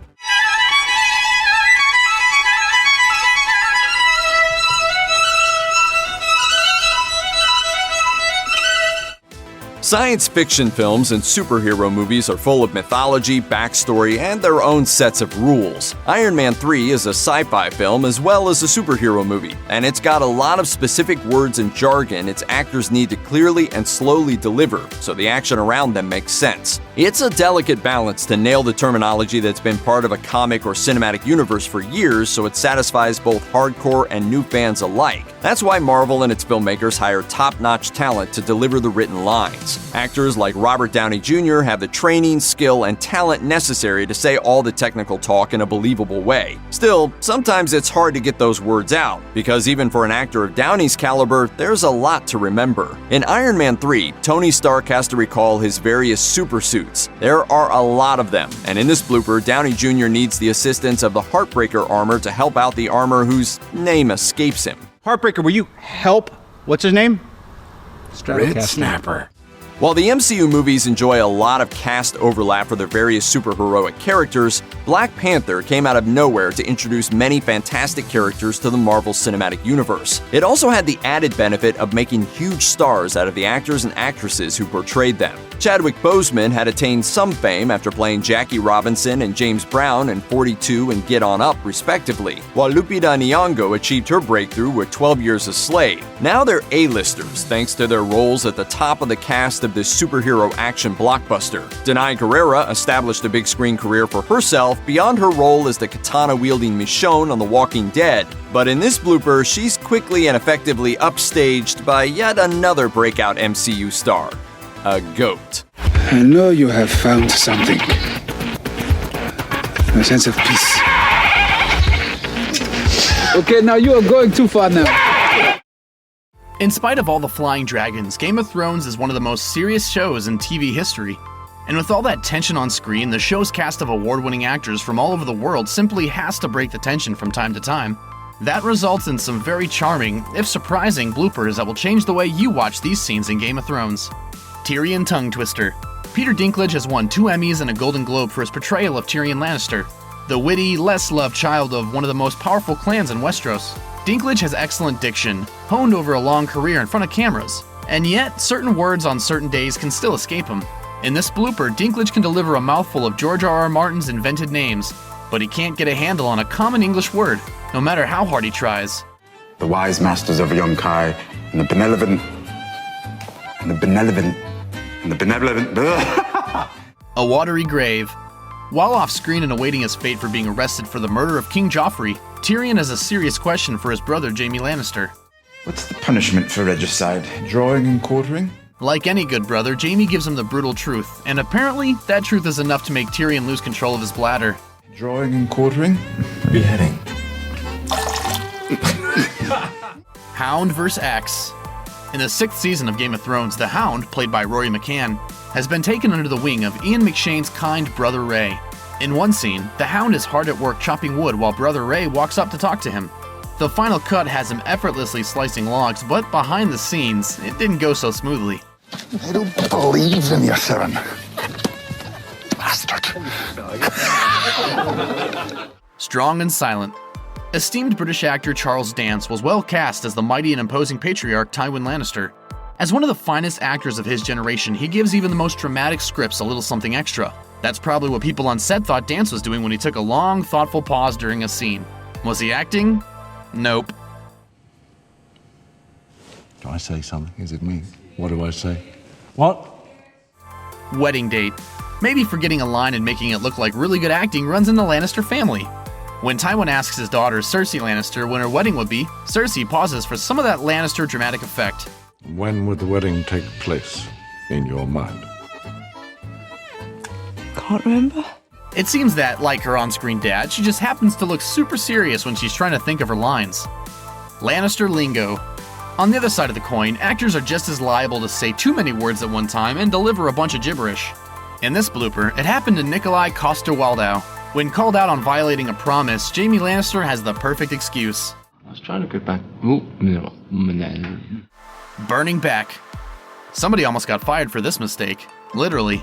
Science fiction films and superhero movies are full of mythology, backstory, and their own sets of rules. Iron Man 3 is a sci-fi film as well as a superhero movie, and it's got a lot of specific words and jargon its actors need to clearly and slowly deliver, so the action around them makes sense. It's a delicate balance to nail the terminology that's been part of a comic or cinematic universe for years so it satisfies both hardcore and new fans alike. That's why Marvel and its filmmakers hire top-notch talent to deliver the written lines. Actors like Robert Downey Jr. have the training, skill, and talent necessary to say all the technical talk in a believable way. Still, sometimes it's hard to get those words out, because even for an actor of Downey's caliber, there's a lot to remember. In Iron Man 3, Tony Stark has to recall his various super suits. There are a lot of them, and in this blooper, Downey Jr. needs the assistance of the Heartbreaker armor to help out the armor whose name escapes him. Heartbreaker, will you help? What's his name? Red Snapper. While the MCU movies enjoy a lot of cast overlap for their various superheroic characters, Black Panther came out of nowhere to introduce many fantastic characters to the Marvel Cinematic Universe. It also had the added benefit of making huge stars out of the actors and actresses who portrayed them. Chadwick Boseman had attained some fame after playing Jackie Robinson and James Brown in 42 and Get On Up, respectively, while Lupita Nyong'o achieved her breakthrough with 12 Years a Slave. Now they're A-listers thanks to their roles at the top of the cast of this superhero action blockbuster. Denai Guerrera established a big screen career for herself beyond her role as the katana-wielding Michonne on The Walking Dead, but in this blooper, she's quickly and effectively upstaged by yet another breakout MCU star. A goat. I know you have found something. A sense of peace. Okay, now you are going too far now. In spite of all the flying dragons, Game of Thrones is one of the most serious shows in TV history. And with all that tension on screen, the show's cast of award-winning actors from all over the world simply has to break the tension from time to time. That results in some very charming, if surprising, bloopers that will change the way you watch these scenes in Game of Thrones. Tyrion Tongue Twister. Peter Dinklage has won 2 Emmys and a Golden Globe for his portrayal of Tyrion Lannister, the witty, less-loved child of one of the most powerful clans in Westeros. Dinklage has excellent diction, honed over a long career in front of cameras, and yet certain words on certain days can still escape him. In this blooper, Dinklage can deliver a mouthful of George R.R. Martin's invented names, but he can't get a handle on a common English word, no matter how hard he tries. The wise masters of Yonkai and the benevolent. A watery grave. While off screen and awaiting his fate for being arrested for the murder of King Joffrey, Tyrion has a serious question for his brother Jaime Lannister. What's the punishment for regicide? Drawing and quartering? Like any good brother, Jaime gives him the brutal truth, and apparently that truth is enough to make Tyrion lose control of his bladder. Drawing and quartering? Beheading. Hound vs. Axe. In the 6th season of Game of Thrones, the Hound, played by Rory McCann, has been taken under the wing of Ian McShane's kind brother Ray. In one scene, the Hound is hard at work chopping wood while brother Ray walks up to talk to him. The final cut has him effortlessly slicing logs, but behind the scenes, it didn't go so smoothly. I don't believe in you, Seven. Bastard. Strong and silent. Esteemed British actor Charles Dance was well cast as the mighty and imposing patriarch Tywin Lannister. As one of the finest actors of his generation, he gives even the most dramatic scripts a little something extra. That's probably what people on set thought Dance was doing when he took a long, thoughtful pause during a scene. Was he acting? Nope. Do I say something? Is it me? What do I say? What? Wedding date. Maybe forgetting a line and making it look like really good acting runs in the Lannister family. When Tywin asks his daughter Cersei Lannister when her wedding would be, Cersei pauses for some of that Lannister dramatic effect. When would the wedding take place, in your mind? Can't remember. It seems that, like her on-screen dad, she just happens to look super serious when she's trying to think of her lines. Lannister lingo. On the other side of the coin, actors are just as liable to say too many words at one time and deliver a bunch of gibberish. In this blooper, it happened to Nikolai Coster-Waldau. When called out on violating a promise, Jaime Lannister has the perfect excuse. I was trying to get back. Burning back. Somebody almost got fired for this mistake. Literally.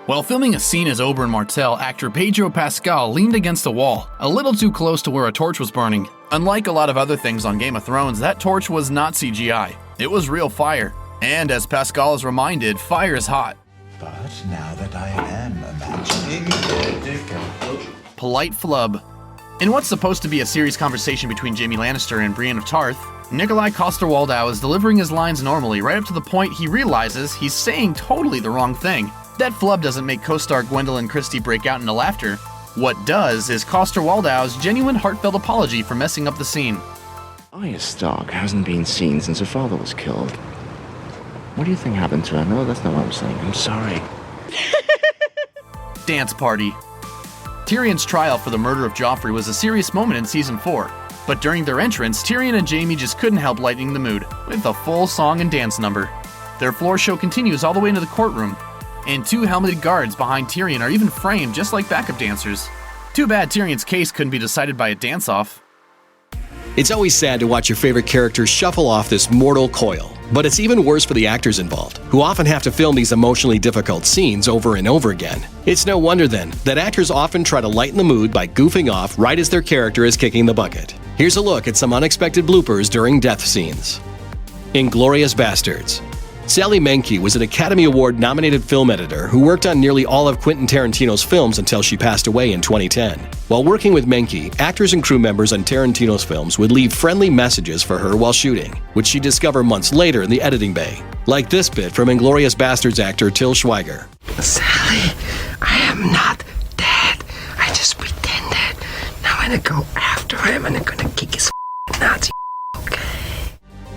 While filming a scene as Oberyn Martell, actor Pedro Pascal leaned against a wall, a little too close to where a torch was burning. Unlike a lot of other things on Game of Thrones, that torch was not CGI. It was real fire. And as Pascal is reminded, fire is hot. But now that I am imagining Polite flub. In what's supposed to be a serious conversation between Jaime Lannister and Brienne of Tarth, Nikolai Coster-Waldau is delivering his lines normally right up to the point he realizes he's saying totally the wrong thing. That flub doesn't make co-star Gwendolyn Christie break out into laughter. What does is Coster Waldau's genuine heartfelt apology for messing up the scene. Arya's dog hasn't been seen since her father was killed. What do you think happened to her? No, that's not what I'm saying. I'm sorry. Dance party. Tyrion's trial for the murder of Joffrey was a serious moment in Season 4, but during their entrance, Tyrion and Jaime just couldn't help lightening the mood with a full song and dance number. Their floor show continues all the way into the courtroom, and 2 helmeted guards behind Tyrion are even framed just like backup dancers. Too bad Tyrion's case couldn't be decided by a dance-off. It's always sad to watch your favorite character shuffle off this mortal coil, but it's even worse for the actors involved, who often have to film these emotionally difficult scenes over and over again. It's no wonder then that actors often try to lighten the mood by goofing off right as their character is kicking the bucket. Here's a look at some unexpected bloopers during death scenes. Inglourious Basterds. Sally Menke was an Academy Award-nominated film editor who worked on nearly all of Quentin Tarantino's films until she passed away in 2010. While working with Menke, actors and crew members on Tarantino's films would leave friendly messages for her while shooting, which she'd discover months later in the editing bay. Like this bit from Inglourious Basterds actor Til Schweiger. Sally, I am not dead. I just pretended. Now I'm gonna go after him and I'm gonna kick his Nazi.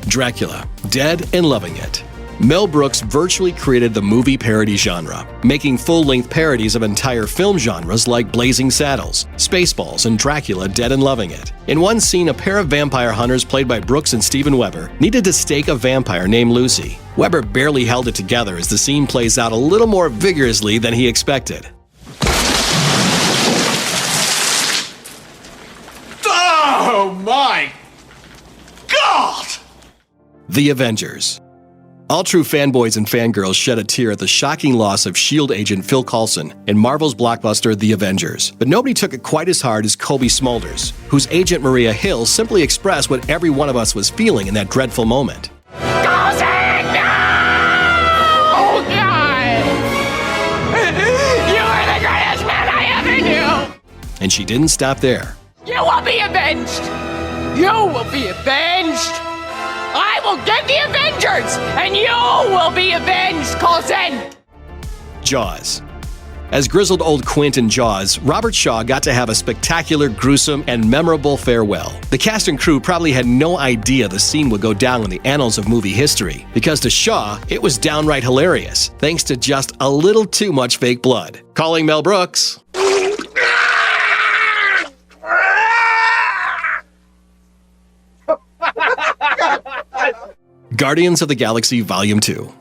Dracula, dead and loving it. Mel Brooks virtually created the movie parody genre, making full-length parodies of entire film genres like Blazing Saddles, Spaceballs, and Dracula Dead and Loving It. In one scene, a pair of vampire hunters played by Brooks and Steven Weber needed to stake a vampire named Lucy. Weber barely held it together as the scene plays out a little more vigorously than he expected. Oh my God! The Avengers. All true fanboys and fangirls shed a tear at the shocking loss of S.H.I.E.L.D. agent Phil Coulson in Marvel's blockbuster The Avengers. But nobody took it quite as hard as Kobe Smulders, whose agent Maria Hill simply expressed what every one of us was feeling in that dreadful moment. Coulson, no! Oh God! You are the greatest man I ever knew! And she didn't stop there. You will be avenged! You will be avenged! I will get the Avengers, and you will be avenged, Coulson! Jaws. As grizzled old Quint in Jaws, Robert Shaw got to have a spectacular, gruesome, and memorable farewell. The cast and crew probably had no idea the scene would go down in the annals of movie history, because to Shaw, it was downright hilarious, thanks to just a little too much fake blood. Calling Mel Brooks. Guardians of the Galaxy Volume 2.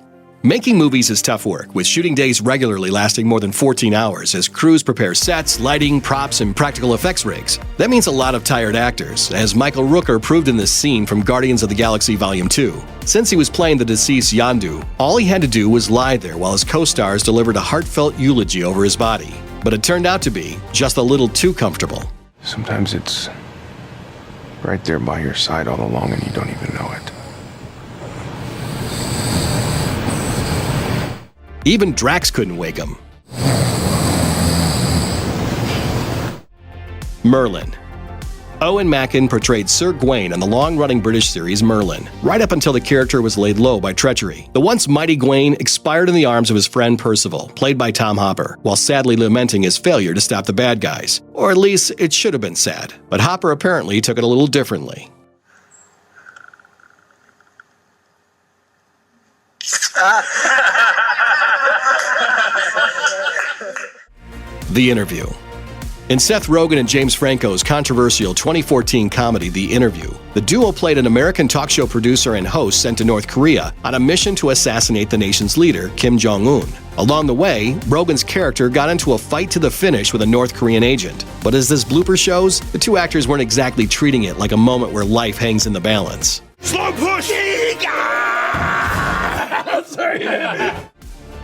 Making movies is tough work, with shooting days regularly lasting more than 14 hours as crews prepare sets, lighting, props, and practical effects rigs. That means a lot of tired actors, as Michael Rooker proved in this scene from Guardians of the Galaxy Volume 2. Since he was playing the deceased Yondu, all he had to do was lie there while his co-stars delivered a heartfelt eulogy over his body. But it turned out to be just a little too comfortable. Sometimes it's right there by your side all along and you don't even know it. Even Drax couldn't wake him. Merlin. Owen Mackin portrayed Sir Gawain in the long-running British series Merlin, right up until the character was laid low by treachery. The once mighty Gawain expired in the arms of his friend Percival, played by Tom Hopper, while sadly lamenting his failure to stop the bad guys. Or at least, it should have been sad. But Hopper apparently took it a little differently. The Interview. In Seth Rogen and James Franco's controversial 2014 comedy The Interview, the duo played an American talk show producer and host sent to North Korea on a mission to assassinate the nation's leader, Kim Jong-un. Along the way, Rogen's character got into a fight to the finish with a North Korean agent. But as this blooper shows, the two actors weren't exactly treating it like a moment where life hangs in the balance. Slow push!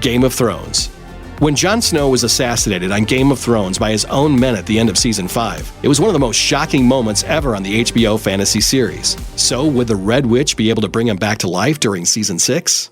Game of Thrones. When Jon Snow was assassinated on Game of Thrones by his own men at the end of Season 5, it was one of the most shocking moments ever on the HBO fantasy series. So, would the Red Witch be able to bring him back to life during Season 6?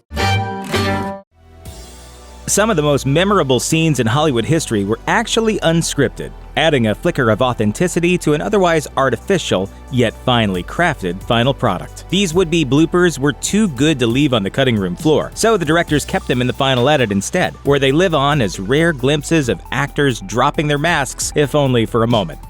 Some of the most memorable scenes in Hollywood history were actually unscripted, adding a flicker of authenticity to an otherwise artificial, yet finely crafted final product. These would-be bloopers were too good to leave on the cutting room floor, so the directors kept them in the final edit instead, where they live on as rare glimpses of actors dropping their masks, if only for a moment.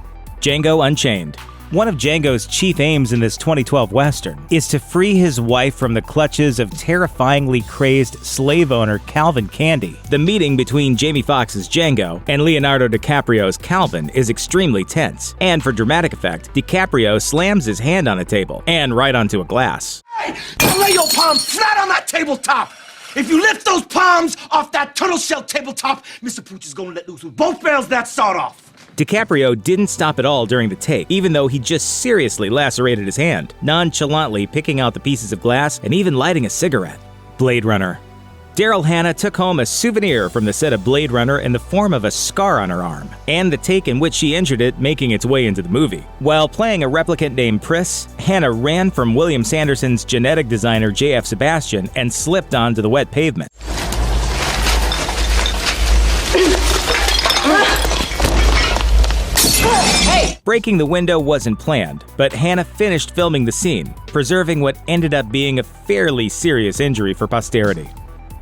Django Unchained. One of Django's chief aims in this 2012 Western is to free his wife from the clutches of terrifyingly crazed slave owner Calvin Candy. The meeting between Jamie Foxx's Django and Leonardo DiCaprio's Calvin is extremely tense, and for dramatic effect, DiCaprio slams his hand on a table and right onto a glass. Hey, lay your palms flat on that tabletop. If you lift those palms off that turtle shell tabletop, Mr. Pooch is gonna let loose with both barrels of that sawed off. DiCaprio didn't stop at all during the take, even though he just seriously lacerated his hand, nonchalantly picking out the pieces of glass and even lighting a cigarette. Blade Runner. Daryl Hannah took home a souvenir from the set of Blade Runner in the form of a scar on her arm, and the take in which she injured it making its way into the movie. While playing a replicant named Pris, Hannah ran from William Sanderson's genetic designer J.F. Sebastian and slipped onto the wet pavement. Breaking the window wasn't planned, but Hannah finished filming the scene, preserving what ended up being a fairly serious injury for posterity.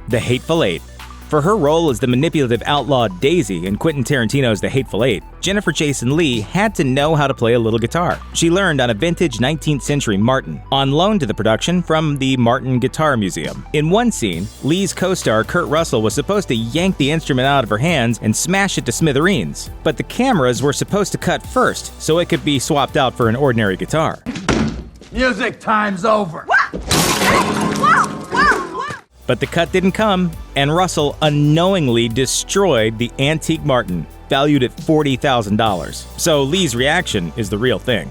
The Hateful Eight. For her role as the manipulative outlaw Daisy in Quentin Tarantino's The Hateful Eight, Jennifer Jason Leigh had to know how to play a little guitar. She learned on a vintage 19th century Martin, on loan to the production from the Martin Guitar Museum. In one scene, Leigh's co-star Kurt Russell was supposed to yank the instrument out of her hands and smash it to smithereens, but the cameras were supposed to cut first so it could be swapped out for an ordinary guitar. Music time's over. But the cut didn't come, and Russell unknowingly destroyed the antique Martin, valued at $40,000. So Leigh's reaction is the real thing.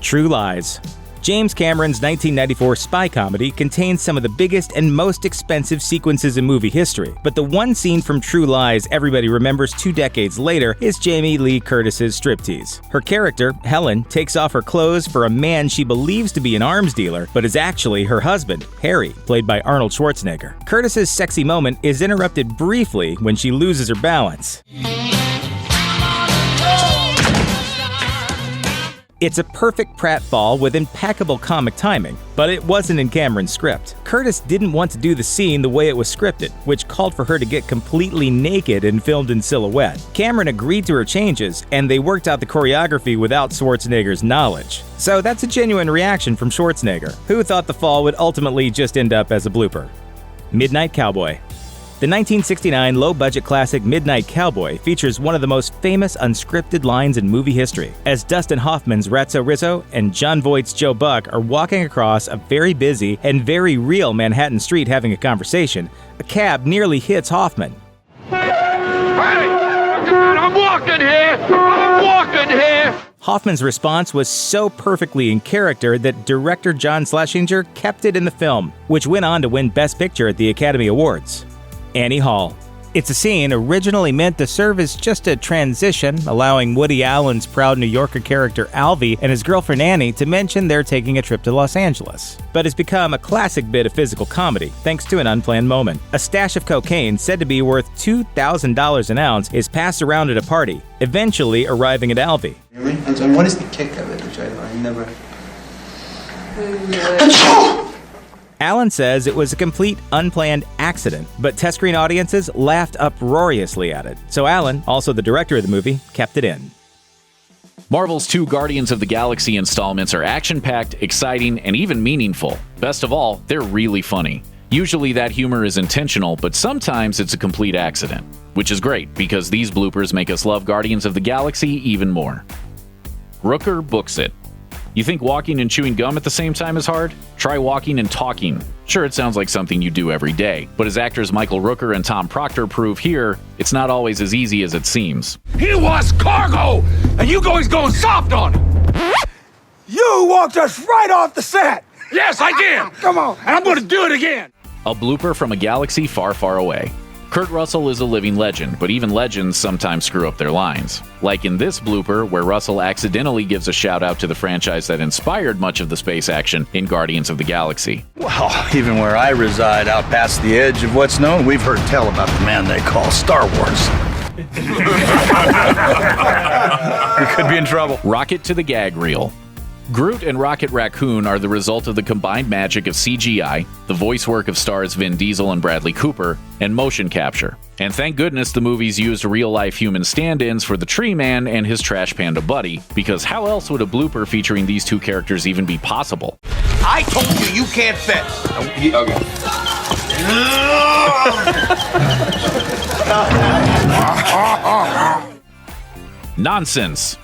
True Lies. James Cameron's 1994 spy comedy contains some of the biggest and most expensive sequences in movie history, but the one scene from True Lies everybody remembers 2 decades later is Jamie Lee Curtis's striptease. Her character, Helen, takes off her clothes for a man she believes to be an arms dealer, but is actually her husband, Harry, played by Arnold Schwarzenegger. Curtis's sexy moment is interrupted briefly when she loses her balance. It's a perfect Pratt fall with impeccable comic timing, but it wasn't in Cameron's script. Curtis didn't want to do the scene the way it was scripted, which called for her to get completely naked and filmed in silhouette. Cameron agreed to her changes, and they worked out the choreography without Schwarzenegger's knowledge. So that's a genuine reaction from Schwarzenegger, who thought the fall would ultimately just end up as a blooper. Midnight Cowboy. The 1969 low-budget classic Midnight Cowboy features one of the most famous unscripted lines in movie history, as Dustin Hoffman's Ratso Rizzo and Jon Voight's Joe Buck are walking across a very busy and very real Manhattan street having a conversation. A cab nearly hits Hoffman. Hey! I'm walking here! I'm walking here! Hoffman's response was so perfectly in character that director John Schlesinger kept it in the film, which went on to win Best Picture at the Academy Awards. Annie Hall. It's a scene originally meant to serve as just a transition, allowing Woody Allen's proud New Yorker character Alvy and his girlfriend Annie to mention they're taking a trip to Los Angeles. But has become a classic bit of physical comedy, thanks to an unplanned moment. A stash of cocaine said to be worth $2,000 an ounce is passed around at a party, eventually arriving at Alvy. Really? And what is the kick of it, which I never... Allen says it was a complete unplanned accident, but test screen audiences laughed uproariously at it. So Allen, also the director of the movie, kept it in. Marvel's 2 Guardians of the Galaxy installments are action-packed, exciting, and even meaningful. Best of all, they're really funny. Usually that humor is intentional, but sometimes it's a complete accident. Which is great, because these bloopers make us love Guardians of the Galaxy even more. Rooker books it. You think walking and chewing gum at the same time is hard? Try walking and talking. Sure, it sounds like something you do every day, but as actors Michael Rooker and Tom Proctor prove here, it's not always as easy as it seems. He was cargo, and you guys going soft on him. You walked us right off the set. Yes, I did. Come on, and I'm going to do it again. A blooper from a galaxy far, far away. Kurt Russell is a living legend, but even legends sometimes screw up their lines. Like in this blooper, where Russell accidentally gives a shout-out to the franchise that inspired much of the space action in Guardians of the Galaxy. Well, even where I reside out past the edge of what's known, we've heard tell about the man they call Star Wars. We could be in trouble. Rocket to the gag reel. Groot and Rocket Raccoon are the result of the combined magic of CGI, the voice work of stars Vin Diesel and Bradley Cooper, and motion capture. And thank goodness the movies used real-life human stand-ins for the Tree Man and his Trash Panda buddy, because how else would a blooper featuring these two characters even be possible? I told you can't fence. Nonsense!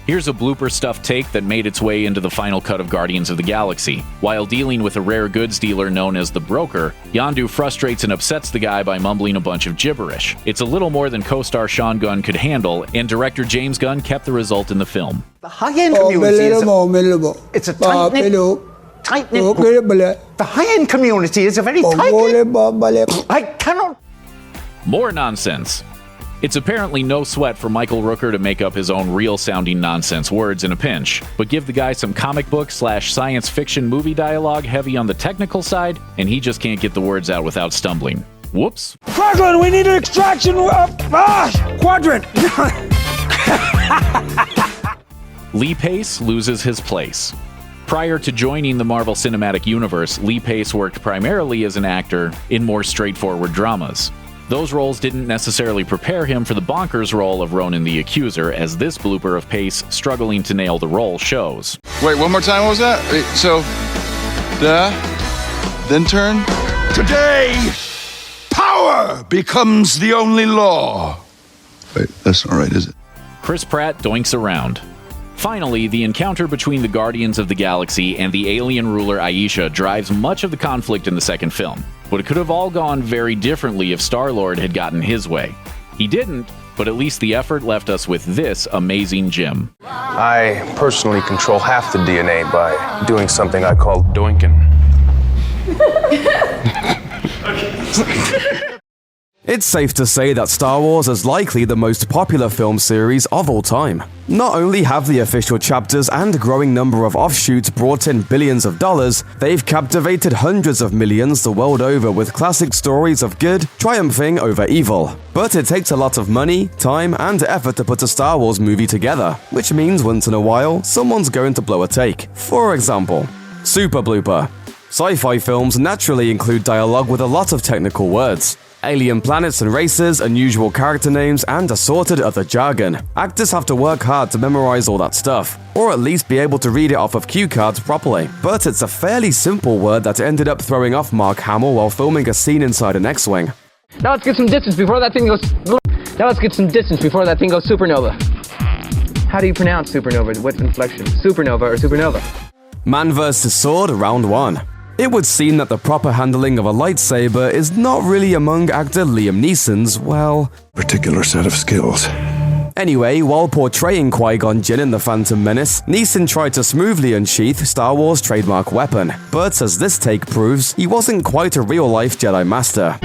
Here's a blooper-stuffed take that made its way into the final cut of Guardians of the Galaxy. While dealing with a rare goods dealer known as the Broker, Yondu frustrates and upsets the guy by mumbling a bunch of gibberish. It's a little more than co-star Sean Gunn could handle, and director James Gunn kept the result in the film. The high-end community it's a tight-knit group. The high-end community is a very tight-knit. I cannot... More nonsense. It's apparently no sweat for Michael Rooker to make up his own real-sounding nonsense words in a pinch, but give the guy some comic book/science fiction movie dialogue heavy on the technical side, and he just can't get the words out without stumbling. Whoops. Quadrant, we need an extraction quadrant. Lee Pace loses his place. Prior to joining the Marvel Cinematic Universe, Lee Pace worked primarily as an actor in more straightforward dramas. Those roles didn't necessarily prepare him for the bonkers role of Ronan the Accuser, as this blooper of Pace struggling to nail the role shows. Wait, one more time, what was that? So, then turn? Today, power becomes the only law. Wait, that's not right, is it? Chris Pratt doinks around. Finally, the encounter between the Guardians of the Galaxy and the alien ruler Aisha drives much of the conflict in the second film. But it could have all gone very differently if Star-Lord had gotten his way. He didn't, but at least the effort left us with this amazing gem. I personally control half the DNA by doing something I call doinking. It's safe to say that Star Wars is likely the most popular film series of all time. Not only have the official chapters and a growing number of offshoots brought in billions of dollars, they've captivated hundreds of millions the world over with classic stories of good triumphing over evil. But it takes a lot of money, time, and effort to put a Star Wars movie together, which means once in a while, someone's going to blow a take. For example, Super Blooper. Sci-fi films naturally include dialogue with a lot of technical words. Alien planets and races, unusual character names, and assorted other jargon. Actors have to work hard to memorize all that stuff, or at least be able to read it off of cue cards properly. But it's a fairly simple word that ended up throwing off Mark Hamill while filming a scene inside an X-Wing. Now let's get some distance before that thing goes... Now let's get some distance before that thing goes supernova. How do you pronounce supernova? What's inflection? Supernova or supernova? Man vs. Sword, Round 1. It would seem that the proper handling of a lightsaber is not really among actor Liam Neeson's, well... particular set of skills. Anyway, while portraying Qui-Gon Jinn in The Phantom Menace, Neeson tried to smoothly unsheath Star Wars' trademark weapon. But as this take proves, he wasn't quite a real-life Jedi Master.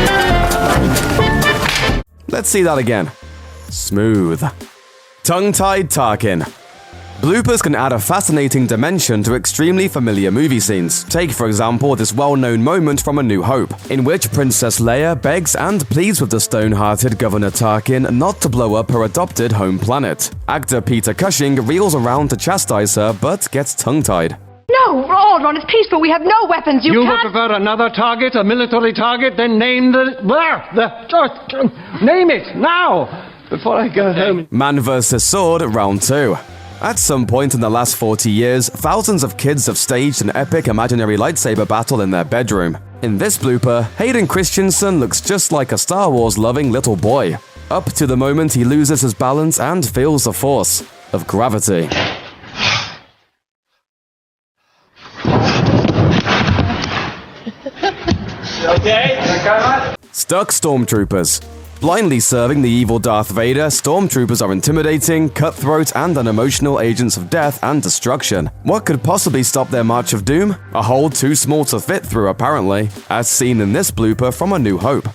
Let's see that again. Smooth. Tongue-tied Tarkin. Bloopers can add a fascinating dimension to extremely familiar movie scenes. Take, for example, this well-known moment from A New Hope, in which Princess Leia begs and pleads with the stone-hearted Governor Tarkin not to blow up her adopted home planet. Actor Peter Cushing reels around to chastise her, but gets tongue-tied. No, Aldron, it's peaceful. We have no weapons. You would can't... prefer another target, a military target, then name name it, now, before I go home. Man vs. Sword, Round 2. At some point in the last 40 years, thousands of kids have staged an epic imaginary lightsaber battle in their bedroom. In this blooper, Hayden Christensen looks just like a Star Wars-loving little boy, up to the moment he loses his balance and feels the force of gravity. Okay? Stuck Stormtroopers. Blindly serving the evil Darth Vader, Stormtroopers are intimidating, cutthroat, and unemotional agents of death and destruction. What could possibly stop their march of doom? A hole too small to fit through, apparently, as seen in this blooper from A New Hope.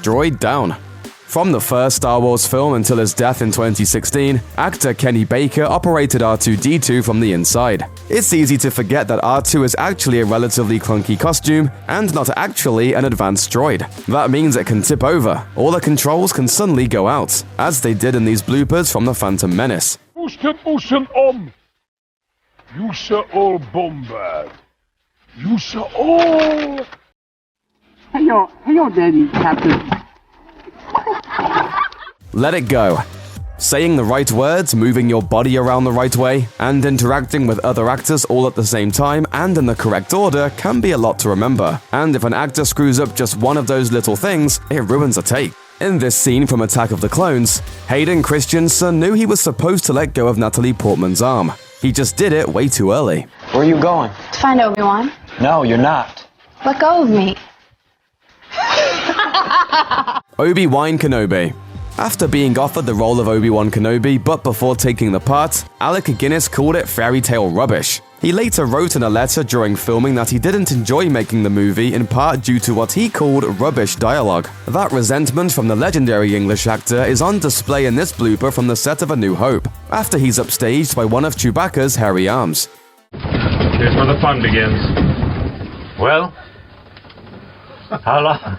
Droid down. From the first Star Wars film until his death in 2016, actor Kenny Baker operated R2-D2 from the inside. It's easy to forget that R2 is actually a relatively clunky costume and not actually an advanced droid. That means it can tip over, or the controls can suddenly go out, as they did in these bloopers from The Phantom Menace. Hello, Daddy, Captain. Let it go. Saying the right words, moving your body around the right way, and interacting with other actors all at the same time and in the correct order can be a lot to remember. And if an actor screws up just one of those little things, it ruins a take. In this scene from Attack of the Clones, Hayden Christensen knew he was supposed to let go of Natalie Portman's arm. He just did it way too early. Where are you going? To find Obi-Wan. No, you're not. Let go of me. Obi-Wan Kenobi. After being offered the role of Obi-Wan Kenobi, but before taking the part, Alec Guinness called it fairy tale rubbish. He later wrote in a letter during filming that he didn't enjoy making the movie in part due to what he called rubbish dialogue. That resentment from the legendary English actor is on display in this blooper from the set of A New Hope, after he's upstaged by one of Chewbacca's hairy arms. Here's where the fun begins. Well, how long?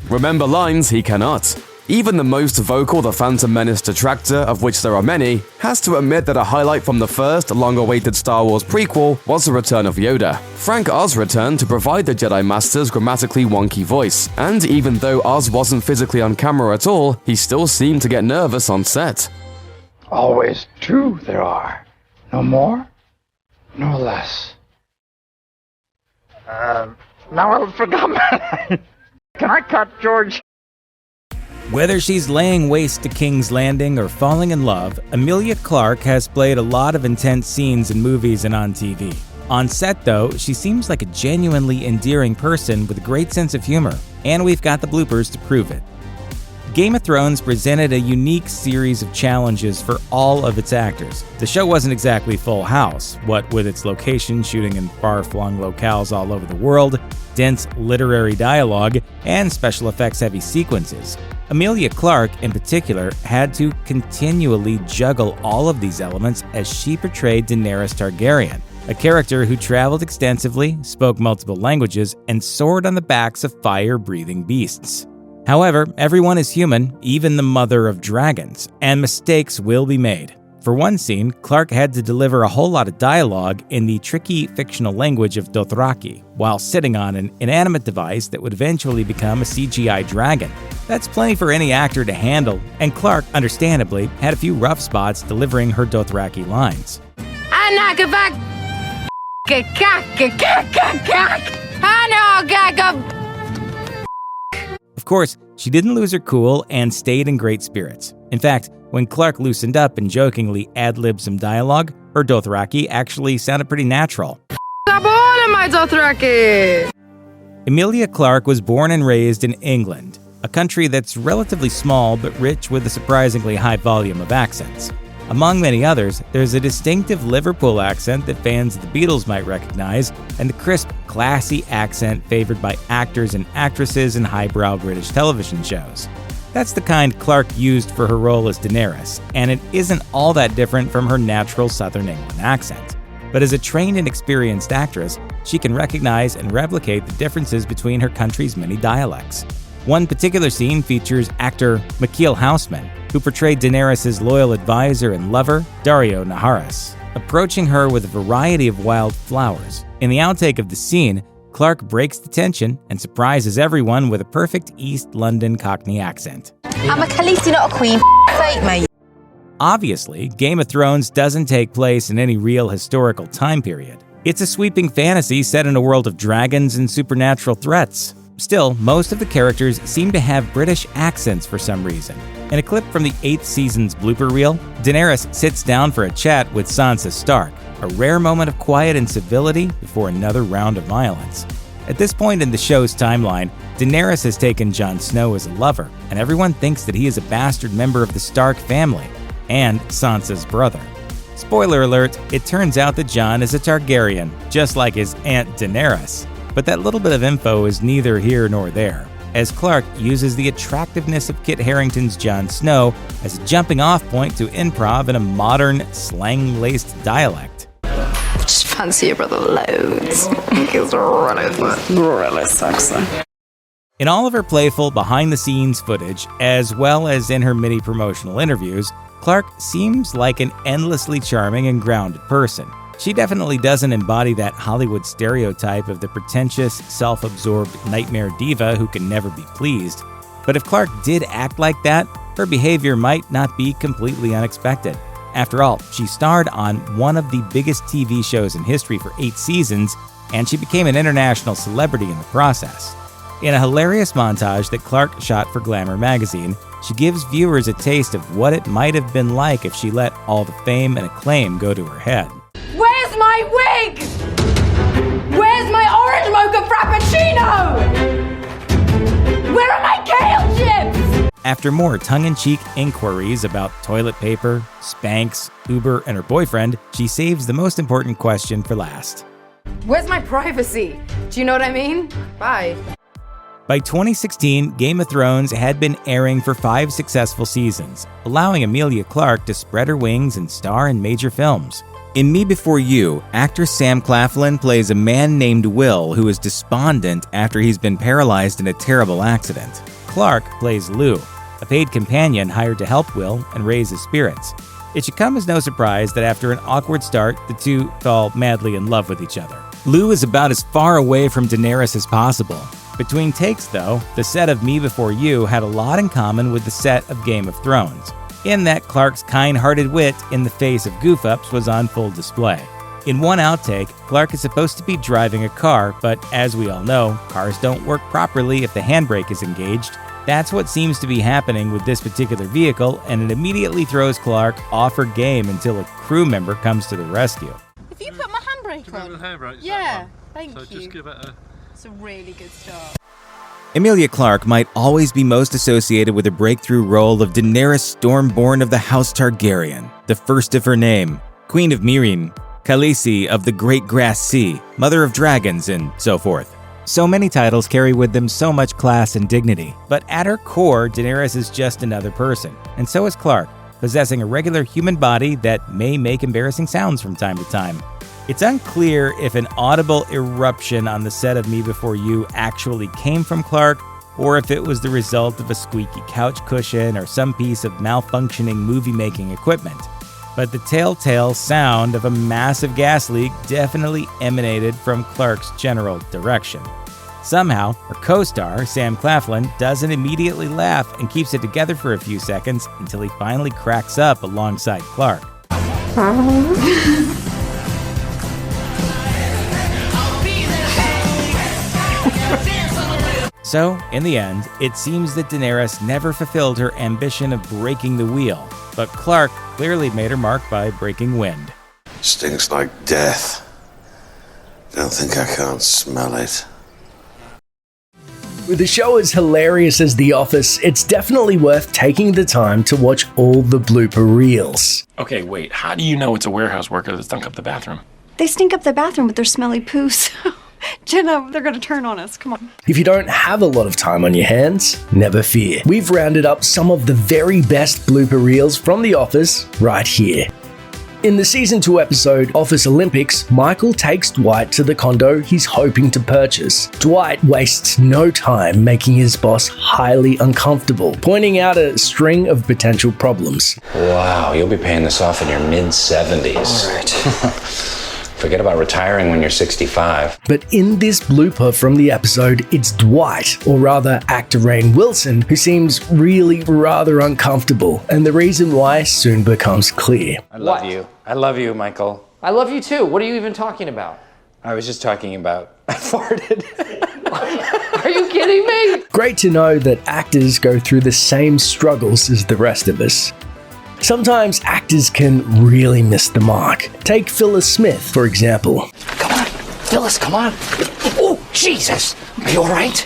Remember lines he cannot. Even the most vocal The Phantom Menace detractor, of which there are many, has to admit that a highlight from the first, long-awaited Star Wars prequel was the return of Yoda. Frank Oz returned to provide the Jedi Master's grammatically wonky voice, and even though Oz wasn't physically on camera at all, he still seemed to get nervous on set. Always two there are. No more, no less. Now I forgot. Can I cut, George? Whether she's laying waste to King's Landing or falling in love, Emilia Clarke has played a lot of intense scenes in movies and on TV. On set, though, she seems like a genuinely endearing person with a great sense of humor, and we've got the bloopers to prove it. Game of Thrones presented a unique series of challenges for all of its actors. The show wasn't exactly Full House, what with its location shooting in far-flung locales all over the world, dense literary dialogue, and special effects-heavy sequences. Emilia Clarke, in particular, had to continually juggle all of these elements as she portrayed Daenerys Targaryen, a character who traveled extensively, spoke multiple languages, and soared on the backs of fire-breathing beasts. However, everyone is human, even the mother of dragons, and mistakes will be made. For one scene, Clarke had to deliver a whole lot of dialogue in the tricky fictional language of Dothraki, while sitting on an inanimate device that would eventually become a CGI dragon. That's plenty for any actor to handle, and Clarke, understandably, had a few rough spots delivering her Dothraki lines. Of course, she didn't lose her cool and stayed in great spirits. In fact, when Clarke loosened up and jokingly ad-libbed some dialogue, her Dothraki actually sounded pretty natural. Emilia Clarke was born and raised in England, a country that's relatively small but rich with a surprisingly high volume of accents. Among many others, there's a distinctive Liverpool accent that fans of the Beatles might recognize, and the crisp, classy accent favored by actors and actresses in highbrow British television shows. That's the kind Clarke used for her role as Daenerys, and it isn't all that different from her natural Southern England accent. But as a trained and experienced actress, she can recognize and replicate the differences between her country's many dialects. One particular scene features actor Mikhail Hausman, who portrayed Daenerys' loyal advisor and lover, Dario Naharis, approaching her with a variety of wild flowers. In the outtake of the scene, Clarke breaks the tension and surprises everyone with a perfect East London Cockney accent. I'm a Khaleesi, not a queen. Sake, mate. Obviously, Game of Thrones doesn't take place in any real historical time period. It's a sweeping fantasy set in a world of dragons and supernatural threats. Still, most of the characters seem to have British accents for some reason. In a clip from the 8th season's blooper reel, Daenerys sits down for a chat with Sansa Stark, a rare moment of quiet and civility before another round of violence. At this point in the show's timeline, Daenerys has taken Jon Snow as a lover, and everyone thinks that he is a bastard member of the Stark family, and Sansa's brother. Spoiler alert, it turns out that Jon is a Targaryen, just like his aunt Daenerys. But that little bit of info is neither here nor there. as Clarke uses the attractiveness of Kit Harington's Jon Snow as a jumping-off point to improv in a modern, slang-laced dialect. Just fancy your brother loads. He's really sexy. In all of her playful, behind-the-scenes footage, as well as in her many promotional interviews, Clarke seems like an endlessly charming and grounded person. She definitely doesn't embody that Hollywood stereotype of the pretentious, self-absorbed nightmare diva who can never be pleased. But if Clarke did act like that, her behavior might not be completely unexpected. After all, she starred on one of the biggest TV shows in history for 8 seasons, and she became an international celebrity in the process. In a hilarious montage that Clarke shot for Glamour magazine, she gives viewers a taste of what it might have been like if she let all the fame and acclaim go to her head. Where's my wig? Where's my orange mocha frappuccino? Where are my kale chips? After more tongue-in-cheek inquiries about toilet paper, Spanx, Uber, and her boyfriend, she saves the most important question for last. Where's my privacy? Do you know what I mean? Bye. By 2016, Game of Thrones had been airing for 5 successful seasons, allowing Emilia Clarke to spread her wings and star in major films. In Me Before You, actor Sam Claflin plays a man named Will who is despondent after he's been paralyzed in a terrible accident. Clarke plays Lou, a paid companion hired to help Will and raise his spirits. It should come as no surprise that after an awkward start, the two fall madly in love with each other. Lou is about as far away from Daenerys as possible. Between takes, though, the set of Me Before You had a lot in common with the set of Game of Thrones, in that Clarke's kind-hearted wit in the face of goof-ups was on full display. In one outtake, Clarke is supposed to be driving a car, but as we all know, cars don't work properly if the handbrake is engaged. That's what seems to be happening with this particular vehicle, and it immediately throws Clarke off her game until a crew member comes to the rescue. If you put my handbrake on. Handbrake, yeah, thank so you. Just give it a... It's a really good start. Emilia Clarke might always be most associated with the breakthrough role of Daenerys Stormborn of the House Targaryen, the first of her name, Queen of Meereen, Khaleesi of the Great Grass Sea, Mother of Dragons, and so forth. So many titles carry with them so much class and dignity, but at her core, Daenerys is just another person, and so is Clarke, possessing a regular human body that may make embarrassing sounds from time to time. It's unclear if an audible eruption on the set of Me Before You actually came from Clarke, or if it was the result of a squeaky couch cushion or some piece of malfunctioning movie-making equipment. But the telltale sound of a massive gas leak definitely emanated from Clarke's general direction. Somehow, her co-star, Sam Claflin, doesn't immediately laugh and keeps it together for a few seconds until he finally cracks up alongside Clarke. So, in the end, it seems that Daenerys never fulfilled her ambition of breaking the wheel, but Clarke clearly made her mark by breaking wind. Stinks like death. Don't think I can't smell it. With a show as hilarious as The Office, it's definitely worth taking the time to watch all the blooper reels. Okay, wait, how do you know it's a warehouse worker that stunk up the bathroom? They stink up the bathroom with their smelly poos. Jenna, they're gonna turn on us, come on. If you don't have a lot of time on your hands, never fear. We've rounded up some of the very best blooper reels from The Office right here. In the Season 2 episode, Office Olympics, Michael takes Dwight to the condo he's hoping to purchase. Dwight wastes no time making his boss highly uncomfortable, pointing out a string of potential problems. Wow, you'll be paying this off in your mid-70s. All right. Forget about retiring when you're 65. But in this blooper from the episode, it's Dwight, or rather actor Rainn Wilson, who seems really rather uncomfortable, and the reason why soon becomes clear. I love you. I love you, Michael. I love you too. What are you even talking about? I was just talking about... I farted. Are you kidding me? Great to know that actors go through the same struggles as the rest of us. Sometimes actors can really miss the mark. Take Phyllis Smith, for example. Come on, Phyllis, come on. Oh, Jesus. Are you all right?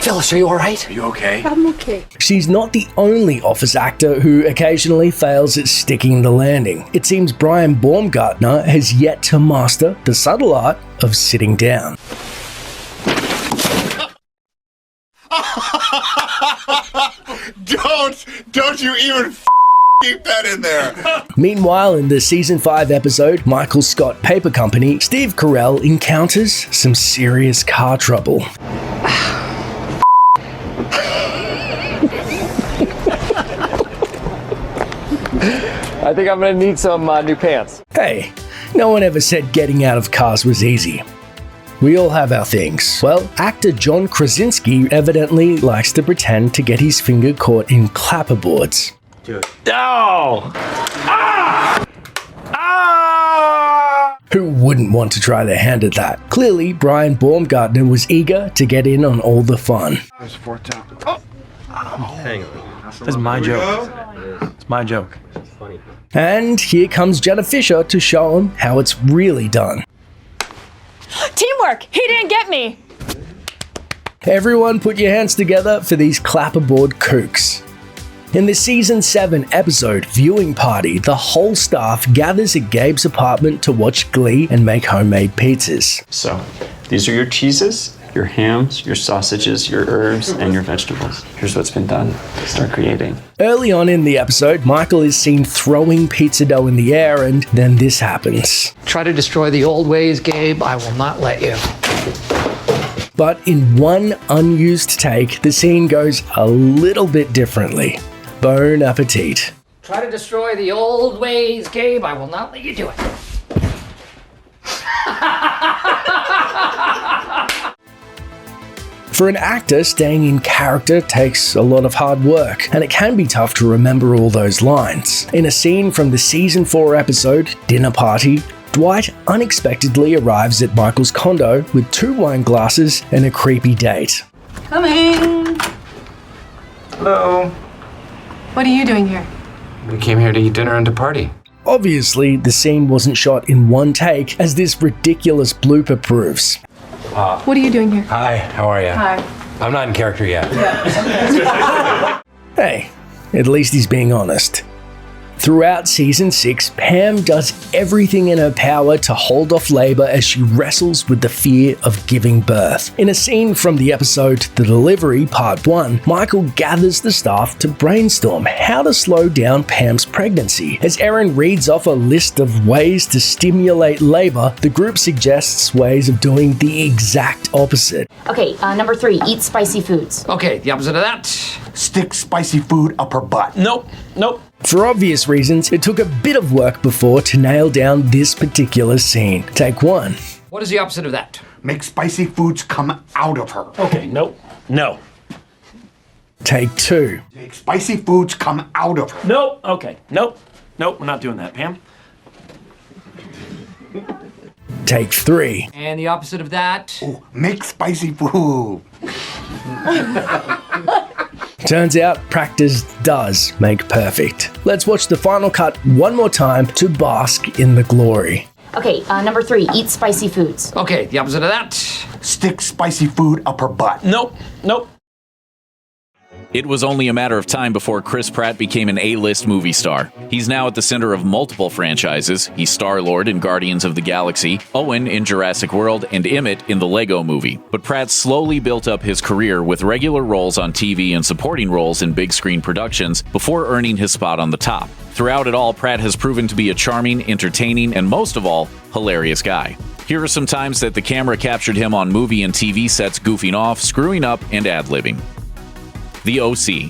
Phyllis, are you all right? Are you okay? I'm okay. She's not the only Office actor who occasionally fails at sticking the landing. It seems Brian Baumgartner has yet to master the subtle art of sitting down. Don't you even keep that in there. Meanwhile, in the season 5 episode, Michael Scott Paper Company, Steve Carell encounters some serious car trouble. I think I'm gonna need some new pants. Hey, no one ever said getting out of cars was easy. We all have our things. Well, actor John Krasinski evidently likes to pretend to get his finger caught in clapperboards. Do it. Oh! Ah! Ah! Who wouldn't want to try their hand at that? Clearly, Brian Baumgartner was eager to get in on all the fun. Hang on. That's my joke. It's my joke. And here comes Jenna Fisher to show him how it's really done. Teamwork! He didn't get me! Everyone put your hands together for these clapperboard kooks. In the season 7 episode Viewing Party, the whole staff gathers at Gabe's apartment to watch Glee and make homemade pizzas. So, these are your cheeses, your hams, your sausages, your herbs, and your vegetables. Here's what's been done. Start creating. Early on in the episode, Michael is seen throwing pizza dough in the air, and then this happens. Try to destroy the old ways, Gabe. I will not let you. But in one unused take, the scene goes a little bit differently. Bon appetit. Try to destroy the old ways, Gabe. I will not let you do it. For an actor, staying in character takes a lot of hard work, and it can be tough to remember all those lines. In a scene from the season 4 episode, Dinner Party, Dwight unexpectedly arrives at Michael's condo with 2 wine glasses and a creepy date. Coming! Hello. What are you doing here? We came here to eat dinner and to party. Obviously, the scene wasn't shot in one take, as this ridiculous blooper proves. What are you doing here? Hi, how are you? Hi. I'm not in character yet. Hey, at least he's being honest. Throughout season 6, Pam does everything in her power to hold off labor as she wrestles with the fear of giving birth. In a scene from the episode The Delivery Part 1, Michael gathers the staff to brainstorm how to slow down Pam's pregnancy. As Erin reads off a list of ways to stimulate labor, the group suggests ways of doing the exact opposite. Okay, number 3, eat spicy foods. Okay, the opposite of that. Stick spicy food up her butt. Nope. For obvious reasons, it took a bit of work before to nail down this particular scene. Take 1. What is the opposite of that? Make spicy foods come out of her. Okay, no. Take 2. Make spicy foods come out of her. No, okay. Nope, we're not doing that, Pam. Take 3. And the opposite of that? Ooh, make spicy food. Turns out practice does make perfect. Let's watch the final cut one more time to bask in the glory. Okay, number 3, eat spicy foods. Okay, the opposite of that? Stick spicy food up her butt. Nope. It was only a matter of time before Chris Pratt became an A-list movie star. He's now at the center of multiple franchises. He's Star-Lord in Guardians of the Galaxy, Owen in Jurassic World, and Emmett in the Lego Movie. But Pratt slowly built up his career with regular roles on TV and supporting roles in big-screen productions before earning his spot on the top. Throughout it all, Pratt has proven to be a charming, entertaining, and most of all, hilarious guy. Here are some times that the camera captured him on movie and TV sets goofing off, screwing up, and ad-libbing. The O.C.